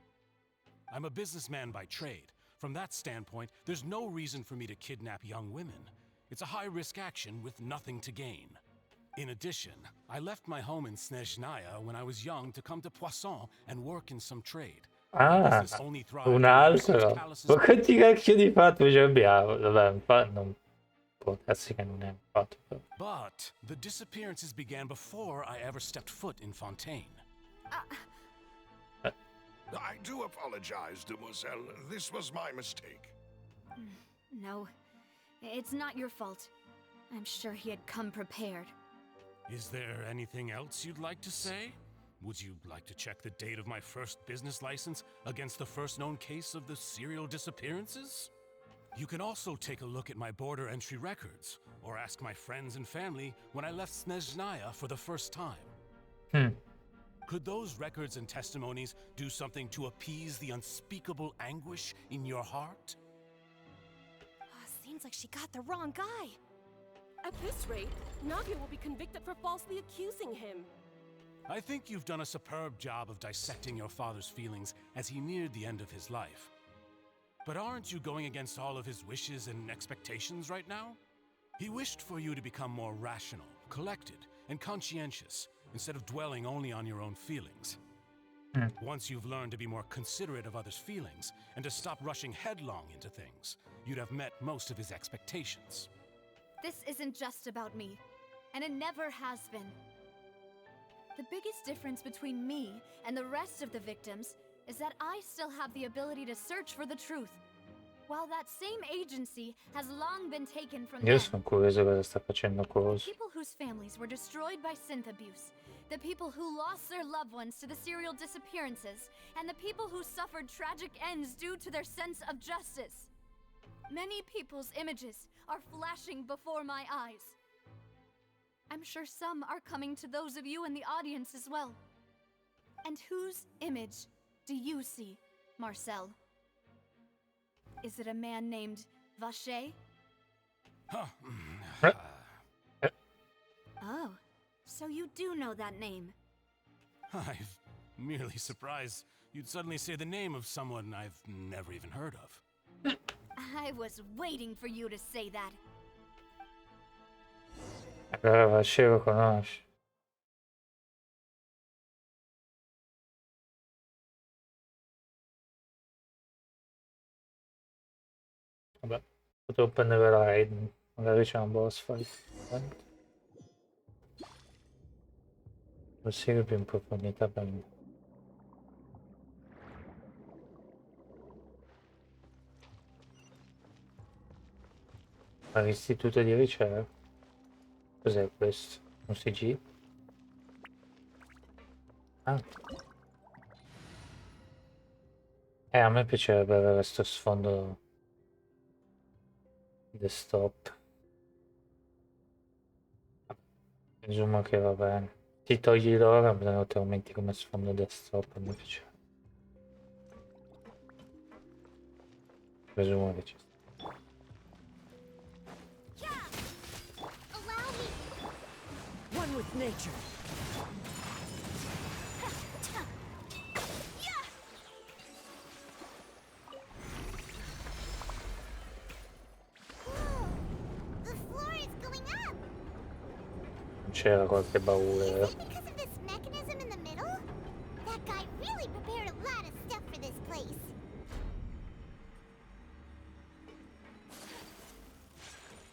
I'm a businessman by trade. From that standpoint, there's no reason for me to kidnap young women. It's a high-risk action with nothing to gain. In addition, I left my home in Snezhnaya when I was young to come to Poisson and work in some trade. Ah, un altro. Ma quanti cacchio di fatto ci abbiamo? Vabbè, non può darsi che non è un fatto. But the disappearances began before I ever stepped foot in Fontaine. I do apologize, demoiselle. This was my mistake. No, it's not your fault. I'm sure he had come prepared. Is there anything else you'd like to say? Would you like to check the date of my first business license against the first known case of the serial disappearances? You can also take a look at my border entry records, or ask my friends and family when I left Snezhnaya for the first time. Could those records and testimonies do something to appease the unspeakable anguish in your heart? Seems like she got the wrong guy. At this rate, Navia will be convicted for falsely accusing him. I think you've done a superb job of dissecting your father's feelings as he neared the end of his life. But aren't you going against all of his wishes and expectations right now? He wished for you to become more rational, collected, and conscientious, instead of dwelling only on your own feelings. Once you've learned to be more considerate of others' feelings, and to stop rushing headlong into things, you'd have met most of his expectations. This isn't just about me, and it never has been. The biggest difference between me and the rest of the victims is that I still have the ability to search for the truth, while that same agency has long been taken from them. Io sono curioso cosa sta facendo cosa. People whose families were destroyed by synth abuse, the people who lost their loved ones to the serial disappearances, and the people who suffered tragic ends due to their sense of justice. Many people's images are flashing before my eyes. I'm sure some are coming to those of you in the audience as well. And whose image do you see, Marcel? Is it a man named Vacher? Oh, so you do know that name. I'm merely surprised you'd suddenly say the name of someone I've never even heard of. I was waiting for you to say that. Allora Vacher lo conosci. Vabbè, potevo prendere la raid, magari c'è un boss fight. Prosegue più in profondità per me. All'istituto di ricerca. Cos'è questo? Un CG? Ah. A me piacerebbe avere questo sfondo desktop. Presumo che va bene. Ti togli l'ora, me lo te lo metti come sfondo desktop, mi piace. Presumo che ci sia. One with nature. The floor is going up. C'era qualche baule. Is it because of this mechanism in the middle? That guy really prepared a lot of stuff for this place.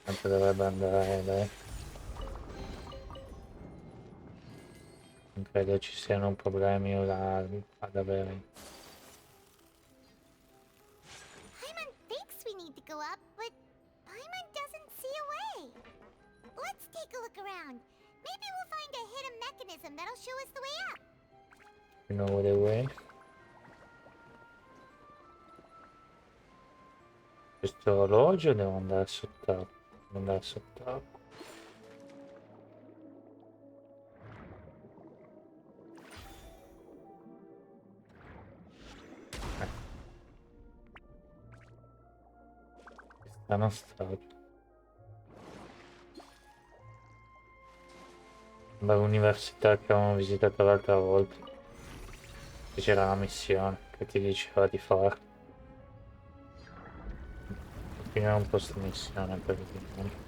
Tanto dovrebbe andare, dai. Non credo ci siano problemi ora ad avere. Paimon thinks we need to go up, but Paimon doesn't see a way. Let's take a look around. Maybe we'll find a hidden mechanism that'll show us the way up. You know the way? Questo orologio devo andare sott'acqua. Devo andare sott'acqua. Strano stato. L'università che avevamo visitato l'altra volta. C'era la missione che ti diceva di fare. Finire un po' sta missione per il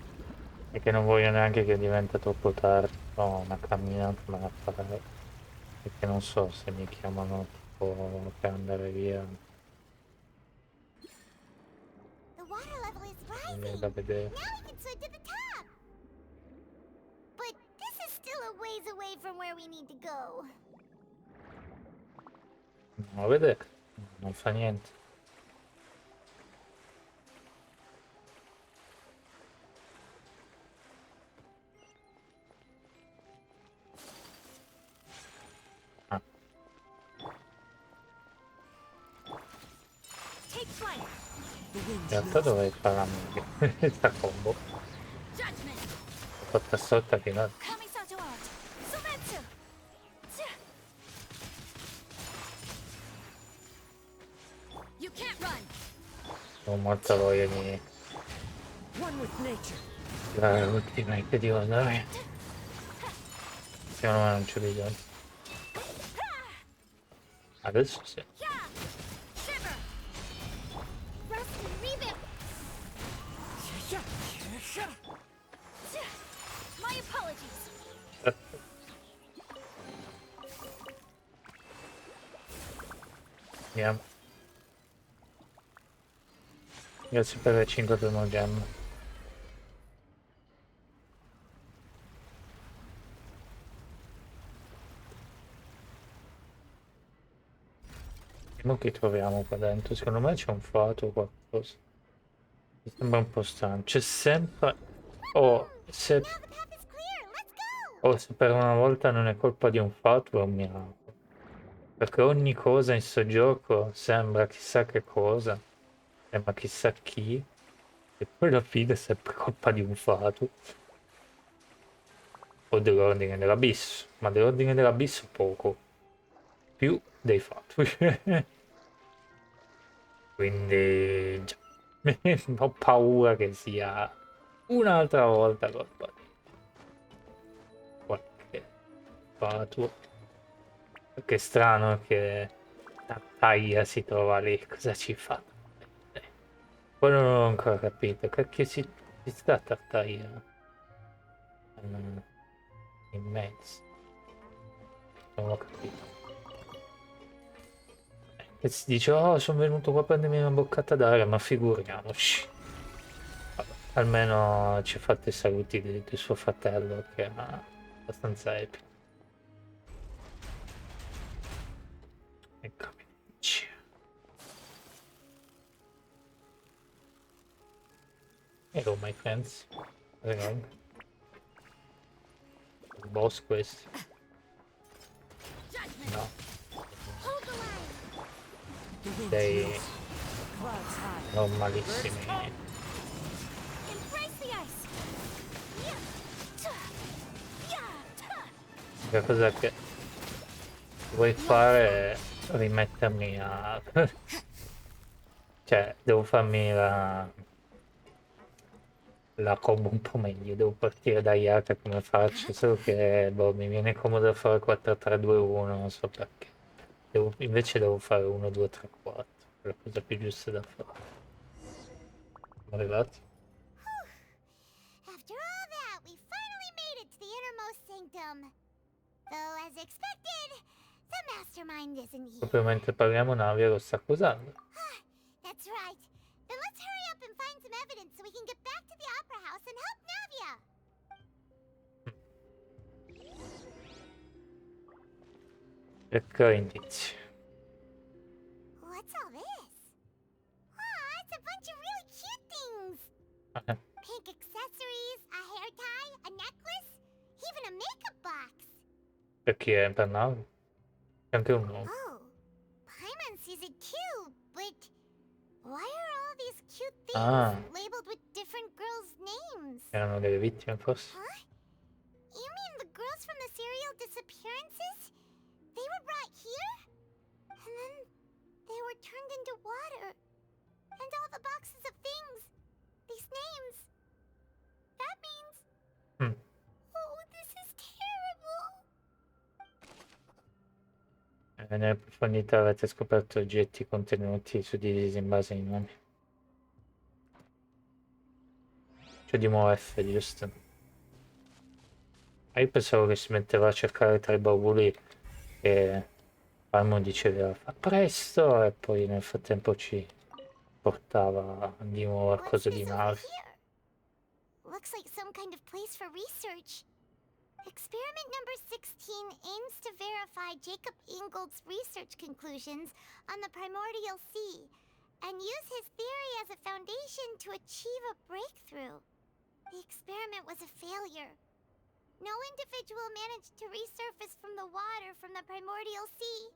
e che non voglio neanche che diventa troppo tardi. Ho una camminata me la farei. Perché non so se mi chiamano tipo per andare via. The water level is Non da rising. vedere. Now we can swim to the top. But this is still a ways away from where we need to go. Non a vedere. Non fa niente. Take flight. In realtà dovrei fare la meglio. Questa combo. L'ho fatta sotto fino a... You can't run. Ho molta voglia di... tirare l'ultimate di andare. Secondo me non c'è bisogno. Adesso sì. My apologies. Andiamo. Grazie per le 5 primo gem. Vediamo che troviamo qua dentro. Secondo me c'è un fato o qualcosa. Mi sembra un po' strano. C'è sempre... se per una volta non è colpa di un fato, è un miracolo. Perché ogni cosa in sto gioco sembra chissà che cosa. Sembra chissà chi. E poi alla fine è sempre colpa di un fato. O dell'ordine dell'abisso. Ma dell'ordine dell'abisso poco. Più dei fatti. Quindi già. Ho paura che sia un'altra volta colpa di qualche fato. Che è strano che Tartaglia si trova lì. Cosa ci fa? Poi non ho ancora capito. Che ci sta Tartaglia? In mezzo. Non ho capito. E si dice, oh, sono venuto qua a prendermi una boccata d'aria, ma figuriamoci. Vabbè, almeno ci ha fatto i saluti di suo fratello, che è abbastanza epico. E cominci. Hello, my friends. Boss questo. No. Dei normalissimi. La cosa che vuoi fare è rimettermi a... cioè, devo farmi la combo un po' meglio, devo partire da Yaka come faccio, solo che boh, mi viene comodo fare 4-3-2-1, non so perché. Invece devo fare 1-2-3-4, è la cosa più giusta da fare. Siamo arrivati? After all that, we finally made it to the innermost sanctum. Though, as expected, the mastermind isn't here. Proprio mentre parliamo Navia lo sta accusando. That's right. Then let's hurry up and find some evidence so we can get back to the Opera House and help Navia. Ecco indizi. What's all this? Aw, it's a bunch of really cute things. Pink accessories, a hair tie, a necklace, even a makeup box. Per chi è? Per Navia? C'è anche un nome. Oh, Paimon sees it too, but why are all these cute things labeled with different girls' names? Erano delle vittime forse? Huh? You mean the girls from the serial disappearances? They were brought here? And then they were turned into water. And all the boxes of things. These names. That means... Oh, this is terrible! Nelle profondità avete scoperto oggetti contenuti suddivisi in base ai nomi. C'è di nuovo F, giusto? Io pensavo che si metteva a cercare tra i bauli e Palmo diceva fa presto e poi nel frattempo ci portava di nuovo a cose di navi. Looks like some kind of place for research. Experiment number 16 aims to verify Jacob Ingold's research conclusions on the primordial sea and use his theory as a foundation to achieve a breakthrough. The experiment was a failure. No individual managed to resurface from the water from the primordial sea.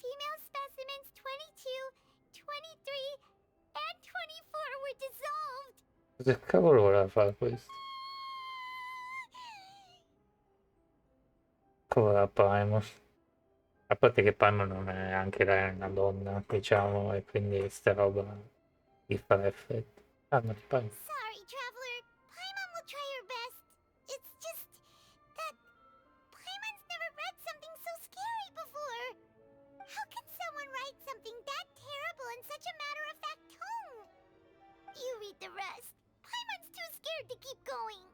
Female specimens 22, 23, and 24 were dissolved. Cosa cavolo voleva fare questo? Povera Paimon. A parte che Paimon non è anche lei una donna, diciamo, e quindi sta roba gli fa effetto. Calmati, Paimon. Sorry, traveler. Paimon will try her best. It's just that Paimon's never read something so scary before. How can someone write something that terrible in such a matter-of-fact tone? You read the rest. Paimon's too scared to keep going.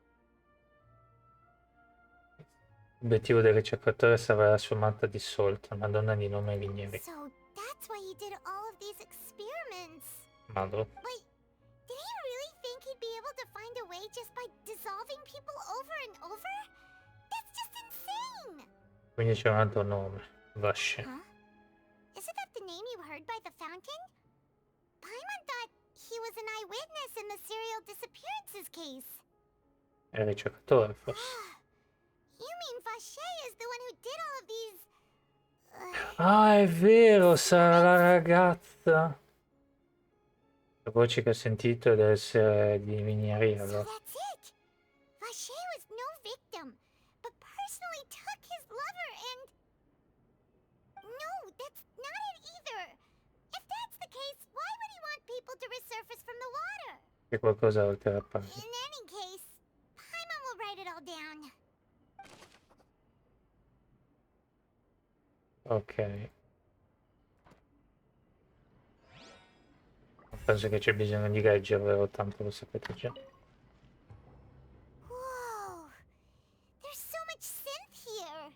L'obiettivo del ricercatore è salvare la sua amata dissolta, una donna di nome Vignevi. So that's why he did all of these experiments. Madò. Wait, did he really think he'd be able to find a way just by dissolving people over and over? That's just insane! Quindi c'è un altro nome, Vasce. Huh? Isn't that the name you heard by the fountain? Paimon thought he was an eyewitness in the serial disappearances case. È il ricercatore, forse. You mean Vache is the one who did all of these... Ah, è vero, sarà la ragazza. La voce che ho sentito deve essere di Vigneria, allora. So that's it! Vache was no victim, but personally took his lover and... No, that's not it either! If that's the case, why would he want people to resurface from the water? C'è qualcosa oltre la parte. In any case, Paimon will write it all down. Ok. Penso che c'è bisogno di leggerlo, tanto lo sapete già. Whoa! There's so much synth here!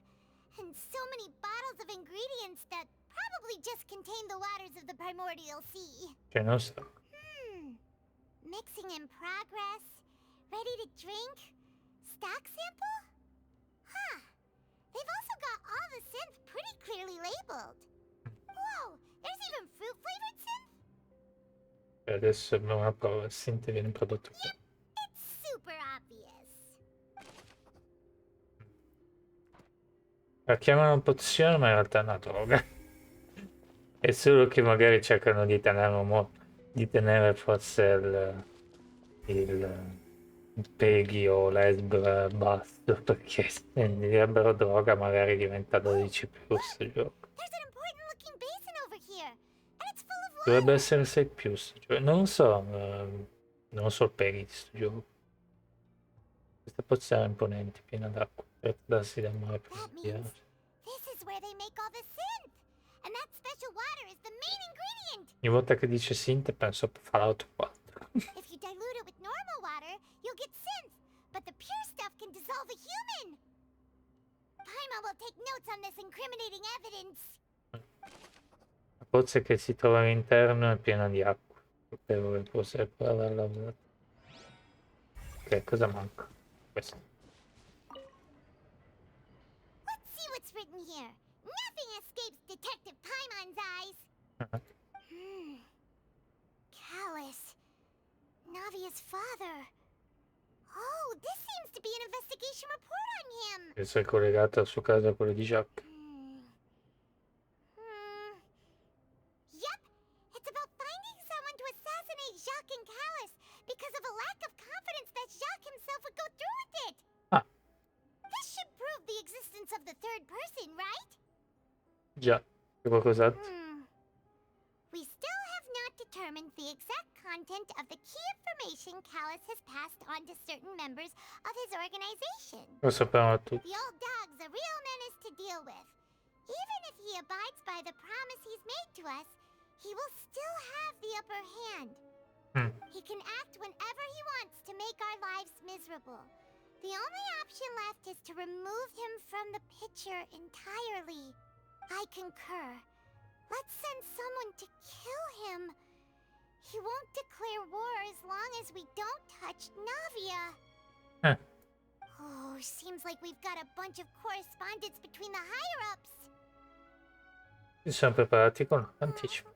And so many bottles of ingredients that probably just contain the waters of the primordial sea. Cioè, non so. Mixing in progress. Ready to drink? Stock sample? Huh. They've also got all the synth pretty clearly labeled. Whoa! There's even fruit-flavored synth? E adesso abbiamo una prova, il synth viene prodotto qui. Yep, it's super obvious. La chiamano pozione, ma in realtà è una droga. È solo che magari cercano di tenere forse il Peggy o l'Esbra basso, perché se direbbero droga magari diventa 12 più sto gioco. There's an important looking basin over here, and it's full of water. Dovrebbe essere 6 più sto gioco. Non lo so, non so il Peggy di sto gioco. Questa pozza è imponente, piena d'acqua, per darsi da male per via. This is where they make all the synth, and that special water is the main ingredient. Ogni volta che dice synth penso a Fallout 4. If you dilute it with normal water, you'll get synth, but the pure stuff can dissolve a human. Paimon will take notes on this incriminating evidence. La pozza che si trova all'interno è piena di acqua. Sapevo che fosse per averla usata. Ok, cosa manca? Questo. Let's see what's written here. Nothing escapes Detective Paimon's eyes. Callus. Navia's father. Oh, this seems to be an investigation report on him. Essere collegato al suo caso a quello di Jacques. Yep, it's about finding someone to assassinate Jacques and Callus because of a lack of confidence that Jacques himself would go through with it. Ah. This should prove the existence of the third person, right? Già, c'è qualcos'altro? We still have not determined the exact content of the key information Callus has passed on to certain members of his organization. Lo sappiamo tutti. The old dog's a real menace to deal with. Even if he abides by the promise he's made to us, he will still have the upper hand. He can act whenever he wants to make our lives miserable. The only option left is to remove him from the picture entirely. I concur. Let's send someone to kill him. He won't declare war as long as we don't touch Navia. Oh, seems like we've got a bunch of correspondence between the higher-ups. Si sono preparati con anticipo.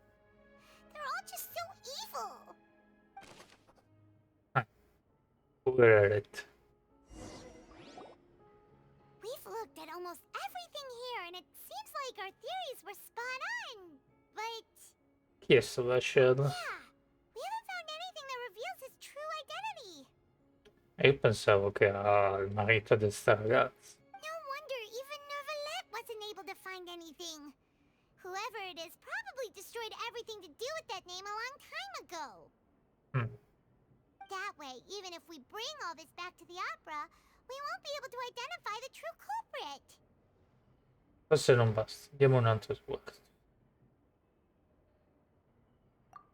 They're all just so evil. Poveretto. We've looked at almost everything here, and it seems like our theories were spot on. But Chi è sto lasciato? yeah, we haven't found anything that reveals his true identity. E io pensavo che era il marito di sta ragazza. No wonder even Neuvillette wasn't able to find anything. Whoever it is probably destroyed everything to do with that name a long time ago. That way, even if we bring all this back to the opera, we won't be able to identify the true culprit. Forse non basta. Diamo un altro sguardo.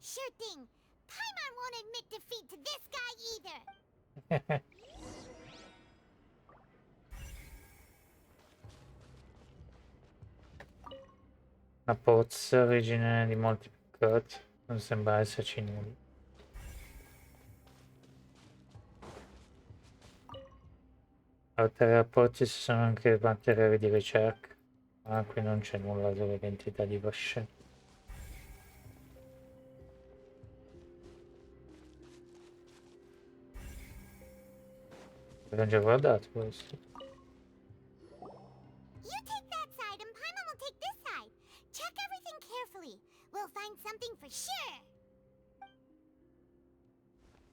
Sure thing. Paimon won't admit defeat to this guy either. Una pozza origine di molti peccati. Non sembra esserci nulla. Altri rapporti si sono anche materiali di ricerca. Ma qui non c'è nulla sull'identità di Vascello. L'abbiamo già guardato questo. You take that side and Paimon will take this side. Check everything carefully. We'll find something for sure.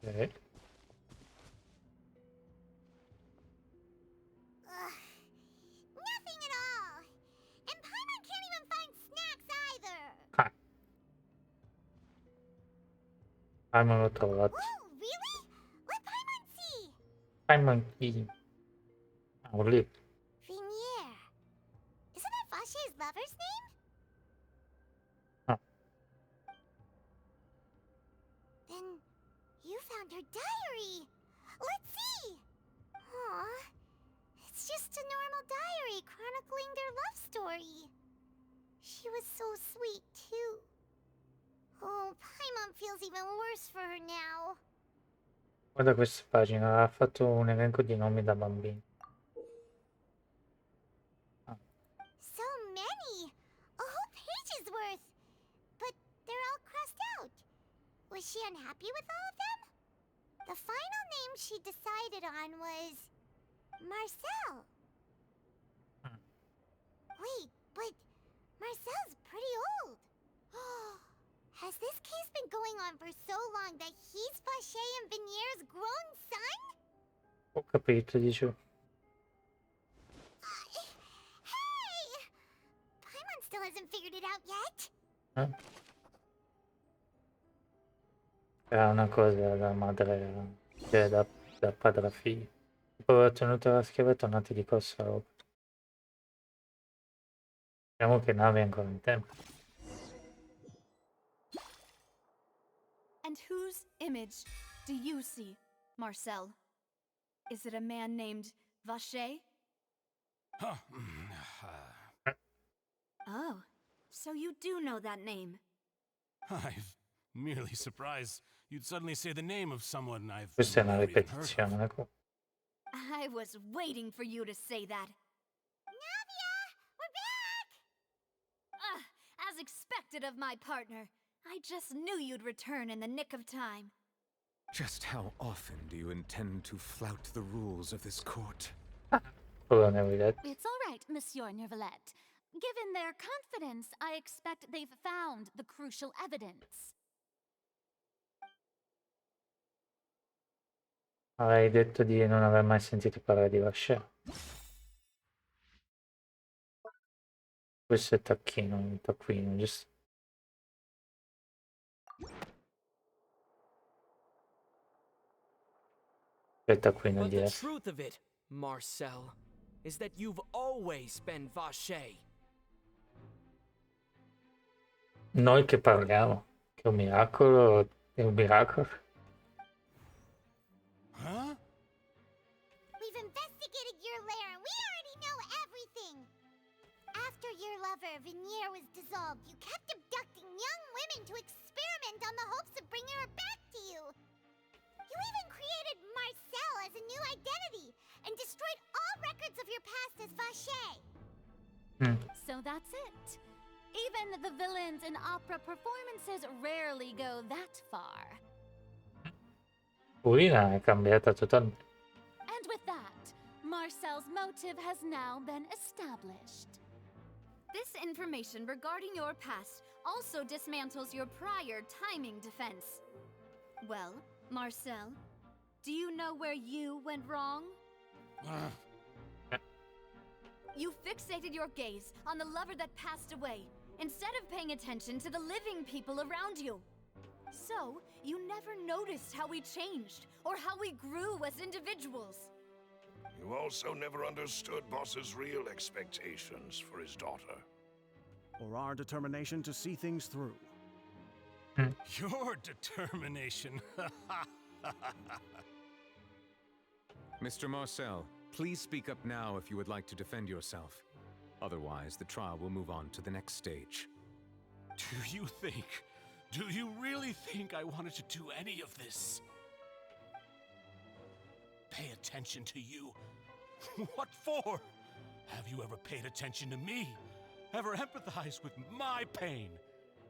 Ok. Nothing at all. And Paimon can't even find snacks either. Paimon l'ho trovato. Oh, really? Let Paimon see. Paimon chi? Ah, lì. Venier. Isn't that Vache's lover's name? Oh. Then you found her diary. Let's see. Aw. It's just a normal diary chronicling their love story. She was so sweet, too. Oh, Paimon feels even worse for her now. Guarda questa pagina, ha fatto un elenco di nomi da bambini. So many! A whole page's worth! But they're all crossed out. Was she unhappy with all of them? The final name she decided on was... Marcel. Wait, but Marcel's pretty old. Has this case been going on for so long that he's Vache and Venier's grown son? Ho capito, dicevo. Hey! Paimon still hasn't figured it out yet. Era una cosa da madre, cioè da padre a figlio. Poi ho tenuto la schiava e tornati di corsa a opera. Speriamo che Navi è ancora in tempo. And whose image do you see, Marcel? Is it a man named Vache? Oh, so you do know that name. I'm merely surprised you'd suddenly say the name of someone I've Questa è una never even heard of. ripetizione, ecco. I was waiting for you to say that. Navia! We're back! As expected of my partner. I just knew you'd return in the nick of time. Just how often do you intend to flout the rules of this court? Ora Neuvillette. It's all right, Monsieur Neuvillette. Given their confidence, I expect they've found the crucial evidence. Hai detto di non aver mai sentito parlare di Vache. Questo è tacchino, un taccuino, giusto? Il taccuino But the dietro. truth of it, Marcel, is that you've always been Vache. Noi che parliamo, che è un miracolo, è un miracolo. Huh? We've investigated your lair and we already know everything. After your lover, Venier, was dissolved, you kept abducting young women to experiment on the hopes of bringing her back to you. You even created Marcel as a new identity and destroyed all records of your past as Vacher. So that's it. Even the villains in opera performances rarely go that far. Purina è cambiata totalmente. And with that, Marcel's motive has now been established. This information regarding your past also dismantles your prior timing defense. Well, Marcel, do you know where you went wrong? You fixated your gaze on the lover that passed away, instead of paying attention to the living people around you. So, you never noticed how we changed, or how we grew as individuals. You also never understood Boss's real expectations for his daughter. Or our determination to see things through. Your determination. Mr. Marcel, please speak up now if you would like to defend yourself. Otherwise, the trial will move on to the next stage. Do you really think I wanted to do any of this? Pay attention to you? What for? Have you ever paid attention to me? Ever empathized with my pain?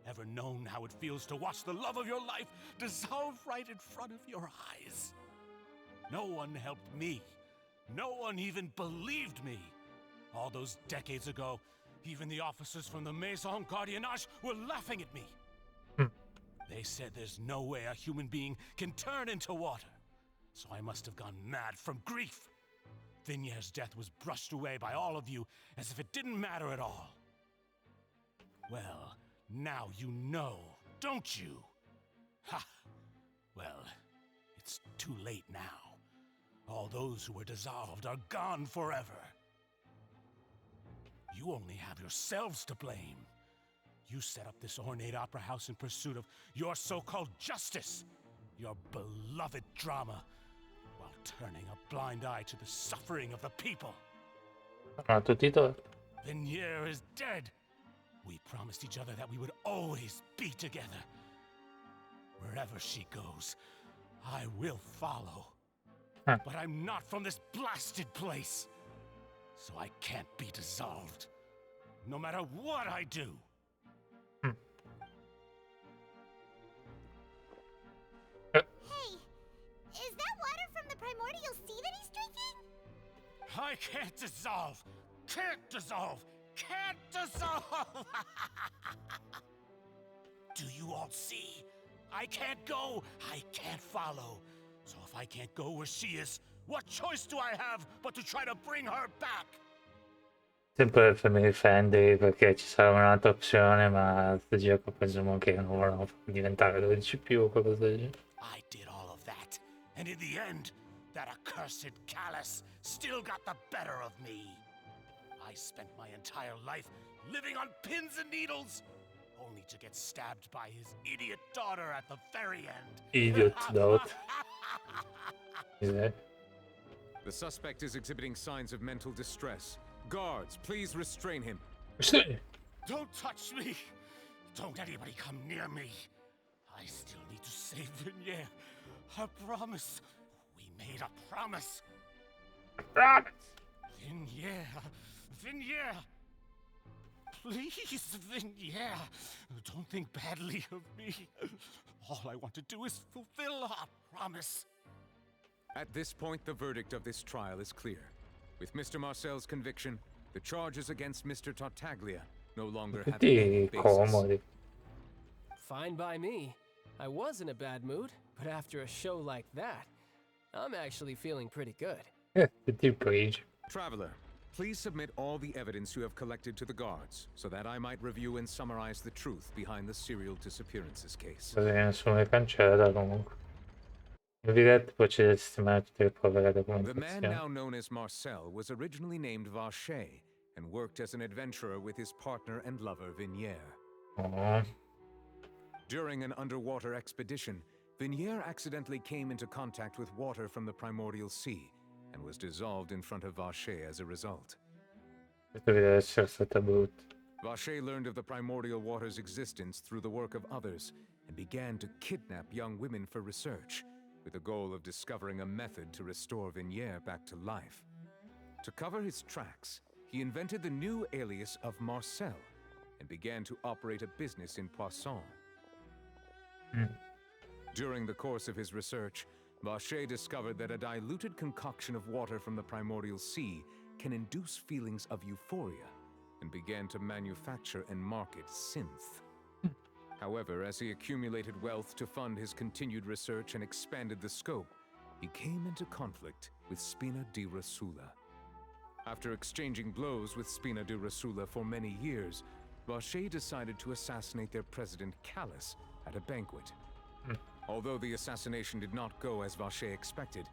Ever known how it feels to watch the love of your life dissolve right in front of your eyes? No one helped me. No one even believed me. All those decades ago, even the officers from the Maison Gardiennage were laughing at me. They said there's no way a human being can turn into water. So I must have gone mad from grief. Vinier's death was brushed away by all of you as if it didn't matter at all. Well, now you know, don't you? Ha! Well, it's too late now. All those who were dissolved are gone forever. You only have yourselves to blame. You set up this ornate opera house in pursuit of your so-called justice, your beloved drama, while turning a blind eye to the suffering of the people. Venier is dead. We promised each other that we would always be together. Wherever she goes, I will follow. But I'm not from this blasted place, so I can't be dissolved, no matter what I do. Hey, is that water from the primordial sea that he's drinking? I can't dissolve! Can't dissolve! Can't dissolve! Do you all see? I can't go! I can't follow! So if I can't go where she is, what choice do I have but to try to bring her back? Sempre per mi difendi perché ci sarà un'altra opzione, ma sto gioco presumo che non vorranno diventare 12 più o qualcosa del genere. I did all of that, and in the end, that accursed callous still got the better of me. I spent my entire life living on pins and needles, only to get stabbed by his idiot daughter at the very end. Idiot daughter. The suspect is exhibiting signs of mental distress. Guards, please restrain him. Don't touch me! Don't anybody come near me! I still need to save Venier. A promise. We made a promise. Venier. Venier. Please, Venier. Don't think badly of me. All I want to do is fulfill our promise. At this point, the verdict of this trial is clear. With Mr. Marcel's conviction, the charges against Mr. Tartaglia no longer have any basis. Fine by me. I was in a bad mood, but after a show like that, I'm actually feeling pretty good. Traveler, please submit all the evidence you have collected to the guards, so that I might review and summarize the truth behind the serial disappearances case. Nessuno le cancella comunque. Evidente poi ci devi sistemare tutte le prove della The man documentazione. now known as Marcel was originally named Vacher and worked as an adventurer with his partner and lover Venier. During an underwater expedition, Venier accidentally came into contact with water from the primordial sea and was dissolved in front of Vacher as a result. Vacher learned of the primordial water's existence through the work of others and began to kidnap young women for research, with the goal of discovering a method to restore Venier back to life. To cover his tracks, he invented the new alias of Marcel and began to operate a business in Poisson. During the course of his research, Vacher discovered that a diluted concoction of water from the primordial sea can induce feelings of euphoria, and began to manufacture and market synth. However, as he accumulated wealth to fund his continued research and expanded the scope, he came into conflict with Spina di Rosula. After exchanging blows with Spina di Rosula for many years, Vacher decided to assassinate their president Callus at a banquet. Although the assassination did not go as Vacher expected,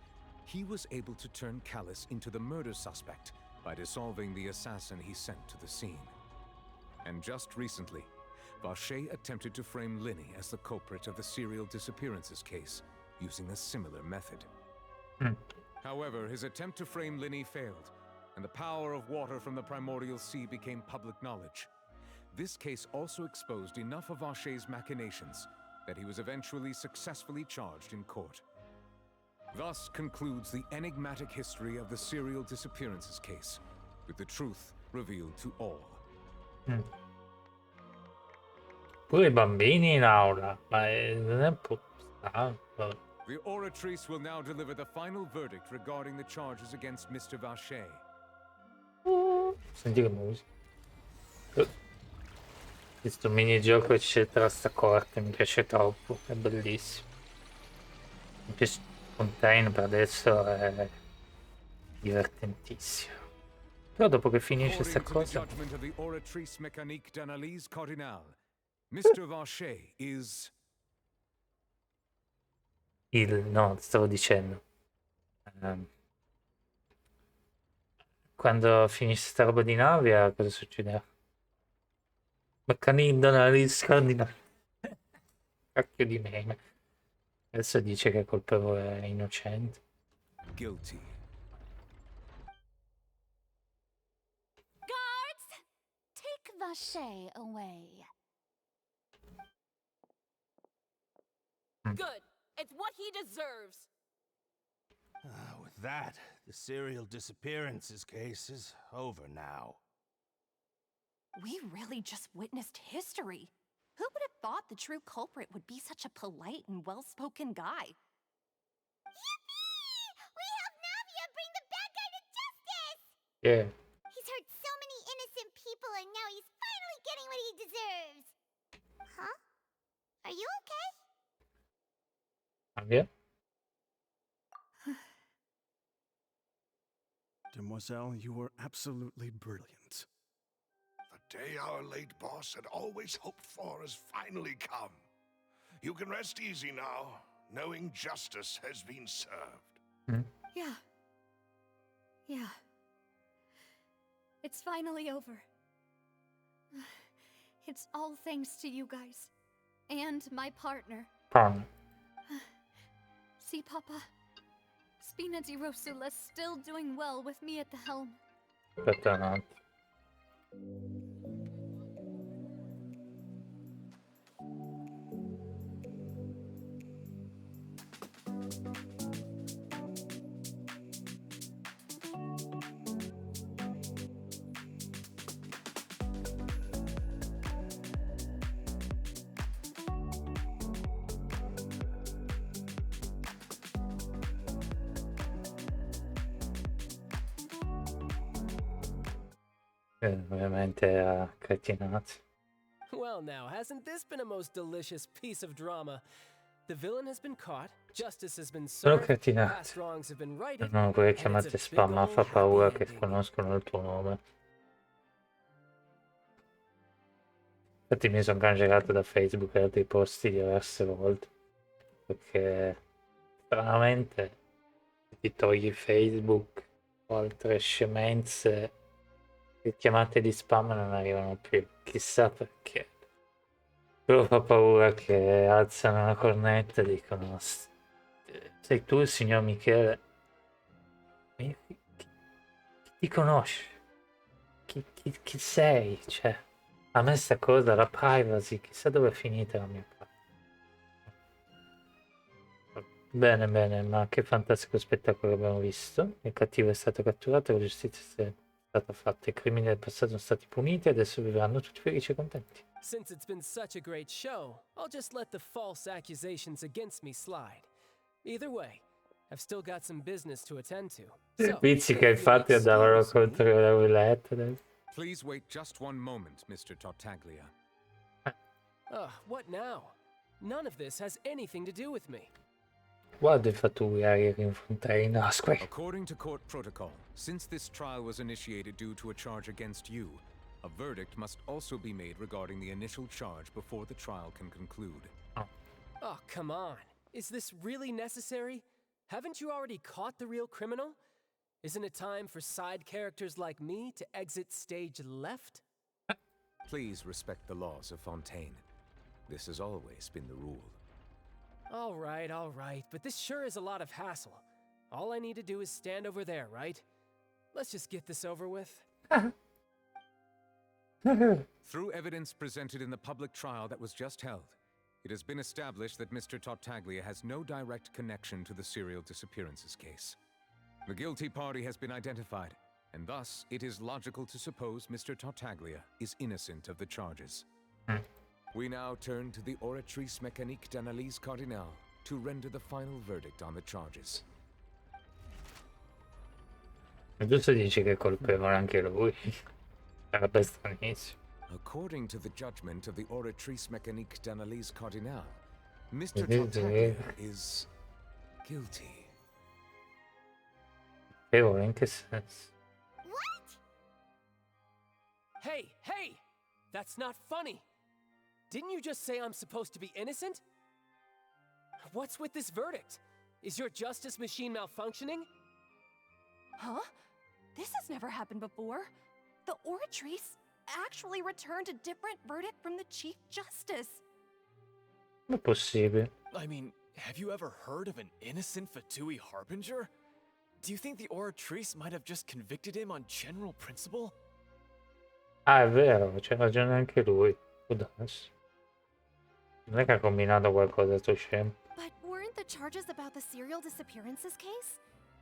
he was able to turn Callus into the murder suspect by dissolving the assassin he sent to the scene. And just recently, Vacher attempted to frame Linny as the culprit of the serial disappearances case, using a similar method. However, his attempt to frame Linny failed, and the power of water from the primordial sea became public knowledge. This case also exposed enough of Vacher's machinations that he was eventually successfully charged in court. Thus concludes the enigmatic history of the serial disappearances case, with the truth revealed to all. Pure I bambini in aula, ma non è un po' strano. The oratrice will now deliver the final verdict regarding the charges against Mr. Vacher. Senti che musica. Questo minigioco eccetera, sta corte mi piace troppo, è bellissimo. Mi piace Fontaine per adesso è divertentissimo. Però dopo che finisce sta cosa... Mr. Vacher is... No, stavo dicendo. Quando finisce sta roba di Navia, cosa succederà? Meccanismo d'analisi cardinale. Cacchio di meme. Adesso dice che è colpevole, è innocente. Guilty. Guards, take Vacher away. Good. It's what he deserves. With that, the serial disappearances case is over now. We really just witnessed history. Who would have thought the true culprit would be such a polite and well-spoken guy? Yippee! We helped Navia bring the bad guy to justice! Yeah. He's hurt so many innocent people and now he's finally getting what he deserves. Huh? Are you okay? Yeah. Demoiselle, you were absolutely brilliant. The day our late boss had always hoped for has finally come. You can rest easy now, knowing justice has been served. Yeah. Yeah. It's finally over. It's all thanks to you guys. And my partner. See, Papa? Spina di Rosula's still doing well with me at the helm. Better not. Ovviamente a cretinazzi. Well now, hasn't this been a most delicious piece of drama? The villain has been caught, justice has been Sono served, cretinati. past wrongs have been righted, No, quelle and it's chiamate a spam, big ma ol' fa happy paura che ending. conoscono il tuo nome. Infatti mi sono cancellato da Facebook e altri posti diverse volte. Perché stranamente se ti togli Facebook o altre scemenze, le chiamate di spam non arrivano più. Chissà perché. Però fa paura che alzano la cornetta e dicono: Sei tu il signor Michele? Chi ti conosce? Chi sei? Cioè, a me sta cosa, la privacy, chissà dove è finita la mia privacy. Bene, bene, ma che fantastico spettacolo abbiamo visto. Il cattivo è stato catturato, la giustizia è stata fatta, i crimini del passato sono stati puniti e adesso vivranno tutti felici e contenti. Since it's been such a great show, I'll just let the false accusations against me slide. Either way, I've still got some business to attend to. So, Pizzica infatti andavano contro la roulette. Please wait just one moment, Mr. Tartaglia. What now? None of this has anything to do with me. Guarda i fattuari in fontaine. According to court protocol, since this trial was initiated due to a charge against you, a verdict must also be made regarding the initial charge before the trial can conclude. Oh, come on. Is this really necessary? Haven't you already caught the real criminal? Isn't it time for side characters like me to exit stage left? Please respect the laws of Fontaine. This has always been the rule. All right, but this sure is a lot of hassle. All I need to do is stand over there, right? Let's just get this over with. Through evidence presented in the public trial that was just held, it has been established that Mr. Tartaglia has no direct connection to the serial disappearances case. The guilty party has been identified, and thus it is logical to suppose Mr. Tartaglia is innocent of the charges. We now turn to the Oratrice Mécanique d'Analyse Cardinale to render the final verdict on the charges. Giusto dici che è colpevole anche lui. Sarebbe stranissimo. According to the judgment of the Oratrice Mécanique d'Analyse Cardinale, Mr. Tartaglia is guilty. In che senso? What? Hey! That's not funny! Didn't you just say I'm supposed to be innocent? What's with this verdict? Is your justice machine malfunctioning? Huh? This has never happened before. The Oratrice actually returned a different verdict from the Chief Justice. Come è possibile? I mean, have you ever heard of an innocent Fatui Harbinger? Do you think the Oratrice might have just convicted him on general principle? Ah, è vero, c'è ragione anche lui. Può darsi. Non è che ha combinato qualcosa sto scemo. But weren't the charges about the serial disappearances case?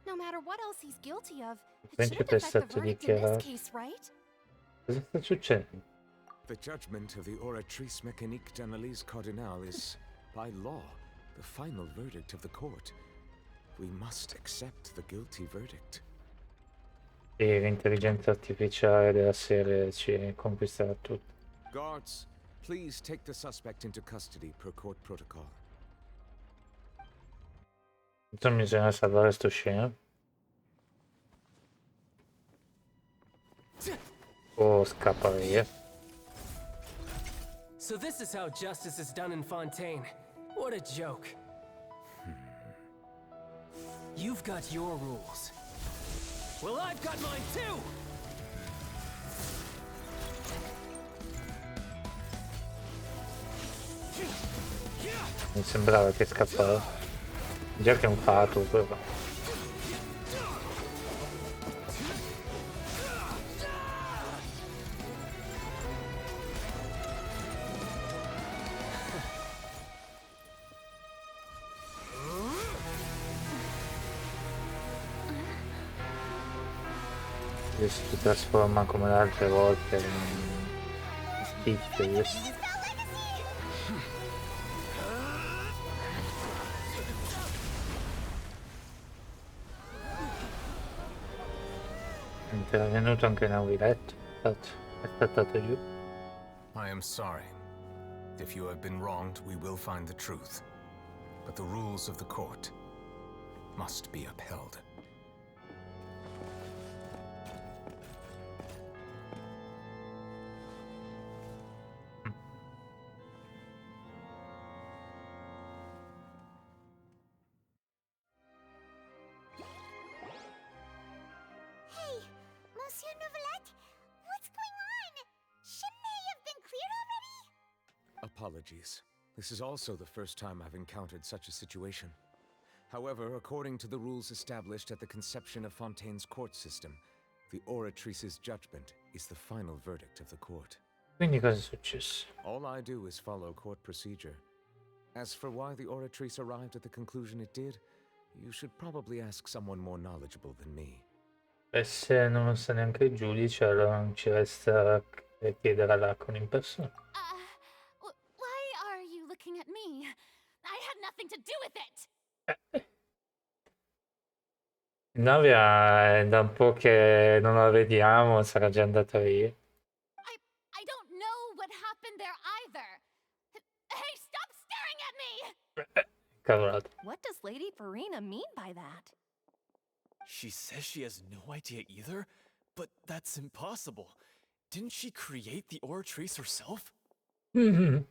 No matter what else he's guilty of, it shouldn't affect the verdict in this case, right? Cosa sta succedendo? The judgment of the Oratrice Mécanique d'Analyse Cardinale is, by law, the final verdict of the court. We must accept the guilty verdict. Sì, l'intelligenza artificiale della serie ci conquisterà tutto. Guards, please take the suspect into custody per court protocol. Intanto bisogna salvare sto scemo. Oh, scappa via. So this is how justice is done in Fontaine. What a joke. You've got your rules. Well, I've got mine too! Mi sembrava che scappava. Già che è un fato, però. Si trasforma come le altre volte in spicchio. È intervenuto anche Naviletto, è saltato giù. I am sorry. If you have been wronged, we will find the truth. But the rules of the court must be upheld. Monsieur Neuvillette, what's going on? Shouldn't they have been cleared already? apologies. This is also the first time I've encountered such a situation. However, according to the rules established at the conception of Fontaine's court system, the Oratrice's judgment is the final verdict of the court. Quindi cosa è successo? All I do is follow court procedure. As for why the Oratrice arrived at the conclusion it did, you should probably ask someone more knowledgeable than me. E se non lo sa neanche il giudice, allora non ci resta che chiedere all'Arcon in persona. Why are you looking at me? I had nothing to do with it! Navia è da un po' che non la vediamo, sarà già andata via. I don't know what happened there either. Hey, stop staring at me! Cavolato. What does Lady Farina mean by that? She says she has no idea either, but that's impossible. Didn't she create the Oratrice herself? Yeah,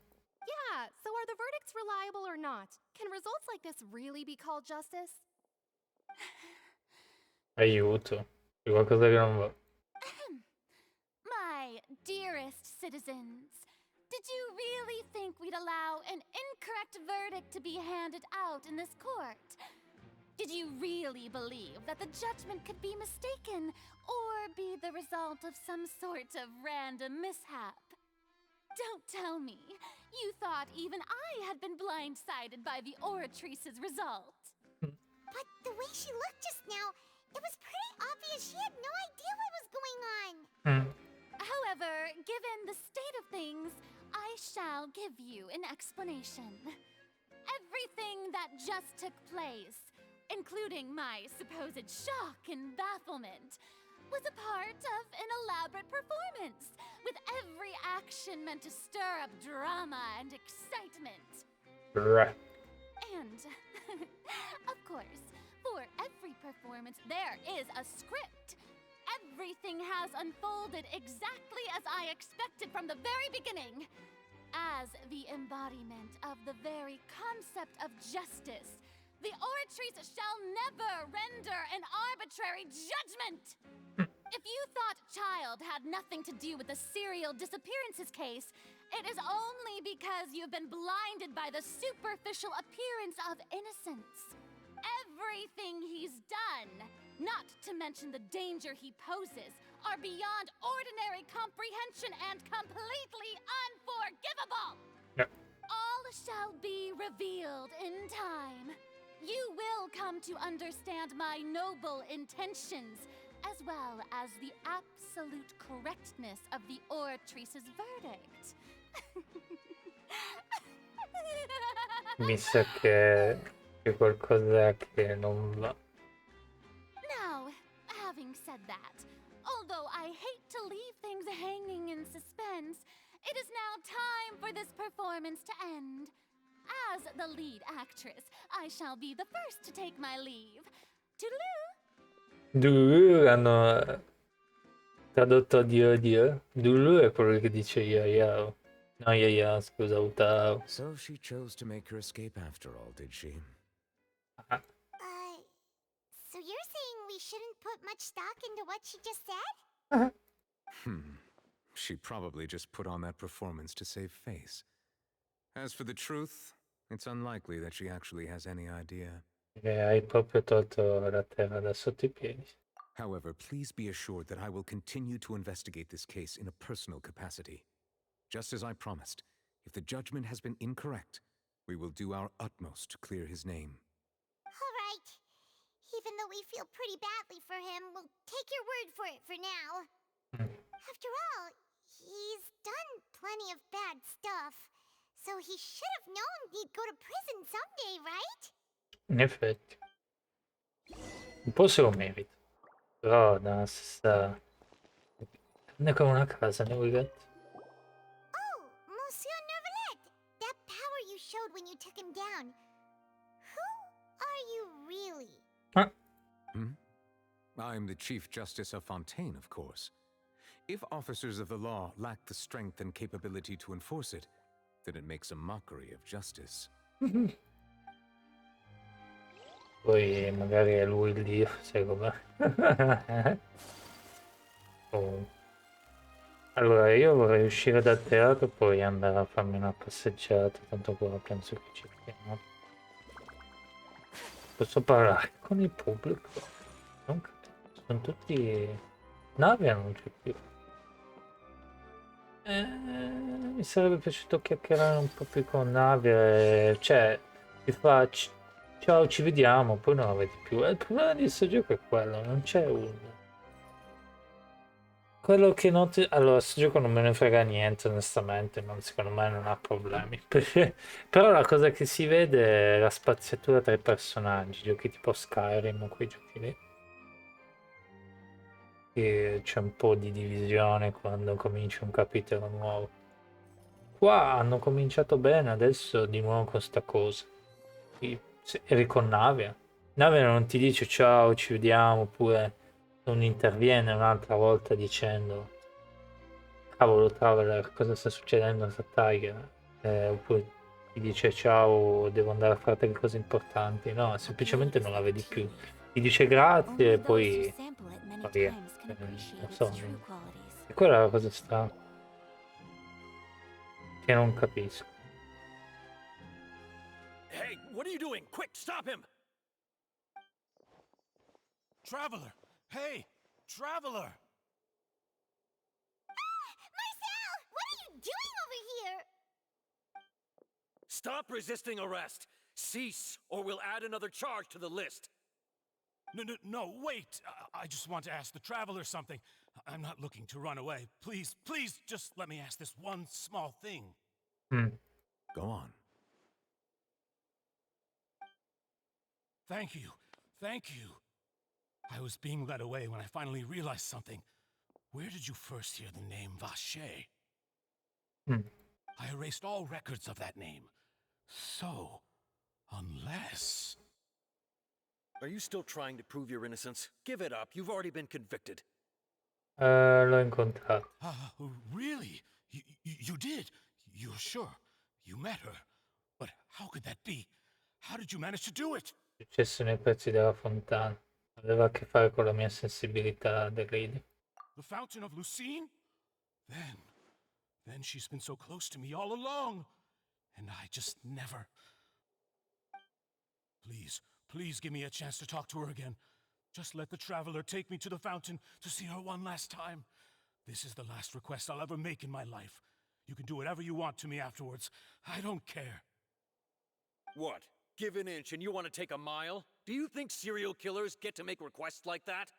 so are the verdicts reliable or not? Can results like this really be called justice? Aiuto, c'è qualcosa che non va. My dearest citizens, did you really think we'd allow an incorrect verdict to be handed out in this court? Did you really believe that the judgment could be mistaken or be the result of some sort of random mishap? Don't tell me you thought even I had been blindsided by the Oratrice's result. But the way she looked just now, it was pretty obvious she had no idea what was going on. However, given the state of things, I shall give you an explanation. Everything that just took place, including my supposed shock and bafflement, was a part of an elaborate performance, with every action meant to stir up drama and excitement. Right. And, of course, for every performance, there is a script. Everything has unfolded exactly as I expected from the very beginning. As the embodiment of the very concept of justice, the Oratrice shall never render an arbitrary judgment! If you thought Child had nothing to do with the serial disappearances case, it is only because you've been blinded by the superficial appearance of innocence. Everything he's done, not to mention the danger he poses, are beyond ordinary comprehension and completely unforgivable! Yep. All shall be revealed in time. You will come to understand my noble intentions, as well as the absolute correctness of the Oratrice's verdict. Mi sa che c'è qualcosa che non va. Now, having said that, although I hate to leave things hanging in suspense, it is now time for this performance to end. As the lead actress, I shall be the first to take my leave. Toodaloo! Hanno tradotto addio addio. Dulu è quello che dice yo. No, yo, scusa, Utao. So she chose to make her escape after all, did she? So you're saying we shouldn't put much stock into what she just said? She probably just put on that performance to save face. As for the truth, it's unlikely that she actually has any idea. Hai proprio tolto la terra da sotto I piedi. However, please be assured that I will continue to investigate this case in a personal capacity. Just as I promised, if the judgment has been incorrect, we will do our utmost to clear his name. All right. Even though we feel pretty badly for him, we'll take your word for it for now. After all, he's done plenty of bad stuff, so he should have known he'd go to prison someday, right? In effetti. Un po' se lo merita. Però da stessa... Non è come una casa, ne vuoi gatti? Oh, Monsieur Nervalet! That power you showed when you took him down. Who are you really? I'm the Chief Justice of Fontaine, of course. If officers of the law lack the strength and capability to enforce it, then it makes a mockery of justice. Poi magari è lui il dio, sai com'è? Oh. Allora, io vorrei uscire dal teatro e poi andare a farmi una passeggiata, tanto qua penso che ci siamo. Posso parlare con il pubblico? Non capisco, sono tutti... Navia non c'è più. Mi sarebbe piaciuto chiacchierare un po' più con Navia, cioè, ti fa... Ciao, ci vediamo, poi non la vedi più. Il problema di questo gioco è quello, non c'è un... Quello che noti... Allora, questo gioco non me ne frega niente, onestamente, secondo me non ha problemi. Però la cosa che si vede è la spaziatura tra i personaggi, giochi tipo Skyrim o quei giochi lì. E c'è un po' di divisione quando comincia un capitolo nuovo. Qua hanno cominciato bene, adesso di nuovo con sta cosa. Eri con Navia. Navia non ti dice ciao, ci vediamo, oppure non interviene un'altra volta dicendo cavolo Traveler, cosa sta succedendo a Tiger? Oppure ti dice ciao, devo andare a fare delle cose importanti. No, semplicemente non la vedi più. Ti dice grazie e poi va via. Non so, e quella è la cosa strana che non capisco. Hey, what are you doing? Quick, stop him! Traveler! Hey, Traveler! Marcel! What are you doing over here? Stop resisting arrest! Cease, or we'll add another charge to the list. No, wait! I just want to ask the Traveler something. I'm not looking to run away. Please, please, just let me ask this one small thing. Go on. Thank you. Thank you. I was being led away when I finally realized something. Where did you first hear the name Vache? I erased all records of that name. So, unless... Are you still trying to prove your innocence? Give it up. You've already been convicted. L'ho incontrato. Really? You did? You're sure? You met her? But how could that be? How did you manage to do it? Successo nei prezzi della fontana. Aveva a che fare con la mia sensibilità dell'idea. The Fountain of Lucine? Then she's been so close to me all along. And I just never... Please give me a chance to talk to her again. Just let the Traveler take me to the fountain to see her one last time. This is the last request I'll ever make in my life. You can do whatever you want to me afterwards. I don't care. What? Give an inch and you want to take a mile? Do you think serial killers get to make requests like that?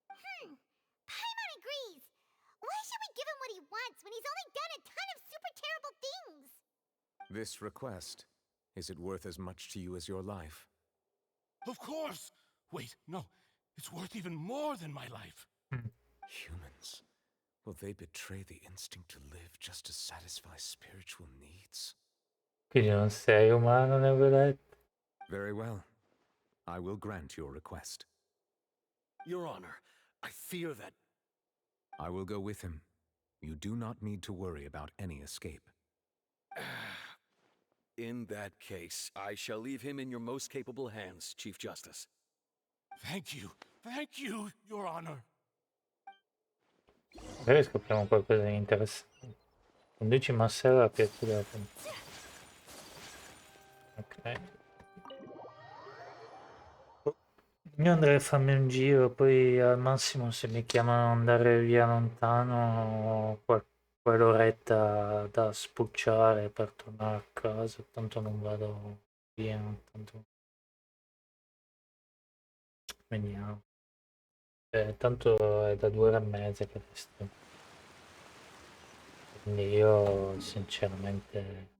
Paimon agrees. Why should we give him what he wants when he's only done a ton of super terrible things? This request, is it worth as much to you as your life? Of course! Wait, no. It's worth even more than my life. Humans. Will they betray the instinct to live just to satisfy spiritual needs? Quindi non sei umano, Neverlet? Very well. I will grant your request. Your Honor, I fear that... I will go with him. You do not need to worry about any escape. In that case, I shall leave him in your most capable hands, Chief Justice. Thank you, Your Honor. Magari scopriamo qualcosa di interessante. Conduci Marcel alla piazza della fontana. Ok. Io andrei a farmi un giro, poi al massimo se mi chiamano ad andare via lontano quell'oretta da spucciare per tornare a casa, tanto non vado via, tanto... Vediamo. Tanto è da 2 ore e mezza che resto. Quindi io sinceramente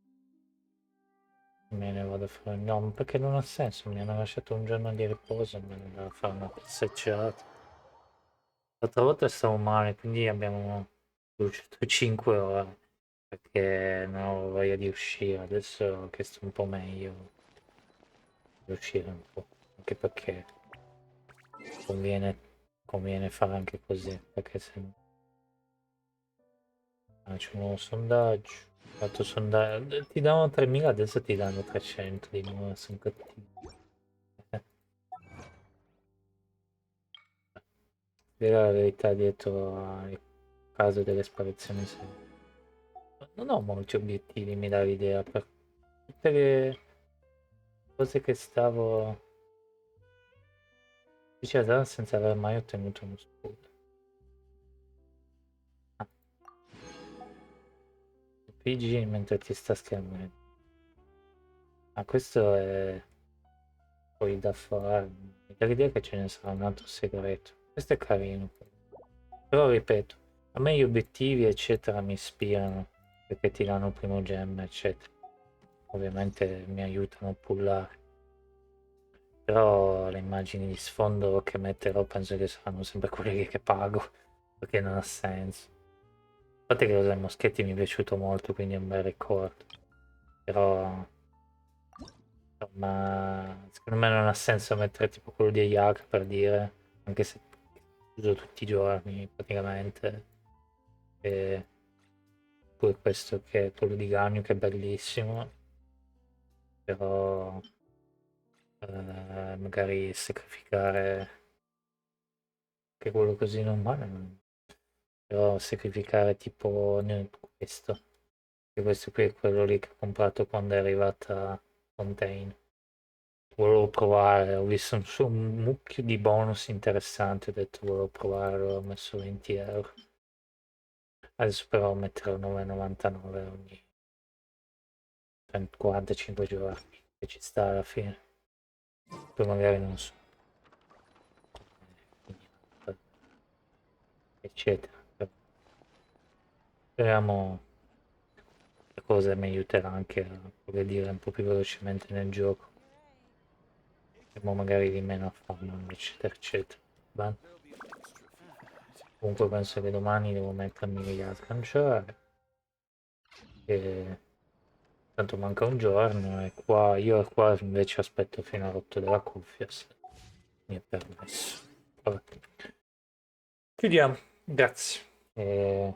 me ne vado a fare... No, perché non ha senso, mi hanno lasciato un giorno di riposo e me ne vado a fare una passeggiata. L'altra volta stavo male, quindi abbiamo uscito 5 ore perché non avevo voglia di uscire. Adesso che sto un po' meglio, devo uscire un po', anche perché conviene fare anche così, perché se no... c'è un nuovo sondaggio. Fatto sondaggio. Ti davano 3000, adesso ti danno 300 di nuovo, sono cattivi. Dire la verità, dietro ai caso delle sparizioni serie. Non ho molti obiettivi, mi dà l'idea, per tutte le cose che stavo dicendo senza aver mai ottenuto uno scudo. PG mentre ti sta schermando. Questo è poi da fare. Mi dà l'idea che ce ne sarà un altro segreto. Questo è carino. Però ripeto, a me gli obiettivi eccetera mi ispirano perché ti danno primogemma eccetera. Ovviamente mi aiutano a pullare. Però le immagini di sfondo che metterò penso che saranno sempre quelle che pago, perché non ha senso. A parte che lo sai, Moschetti mi è piaciuto molto, quindi è un bel ricordo. Però insomma, secondo me non ha senso mettere tipo quello di Yak per dire, anche se uso tutti i giorni praticamente. E pure questo che è quello di Gagno che è bellissimo. Però magari sacrificare che quello così normale. Però sacrificare tipo questo. E questo qui è quello lì che ho comprato quando è arrivata Fontaine. Volevo provare, ho visto un mucchio di bonus interessanti, ho detto volevo provare, ho messo 20 euro. Adesso però metterò 9,99 ogni 45 giorni, che ci sta alla fine. Poi magari non so. Eccetera. Speriamo che cosa mi aiuterà anche a progredire un po' più velocemente nel gioco. E magari di meno affanno, eccetera, eccetera. Bene. Comunque penso che domani devo mettermi lì a sganciare. E tanto manca un giorno e qua io qua invece aspetto fino a rotto della cuffia se mi è permesso. Vabbè. Chiudiamo, grazie. E...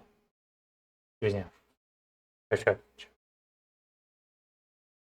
Ciao ciao.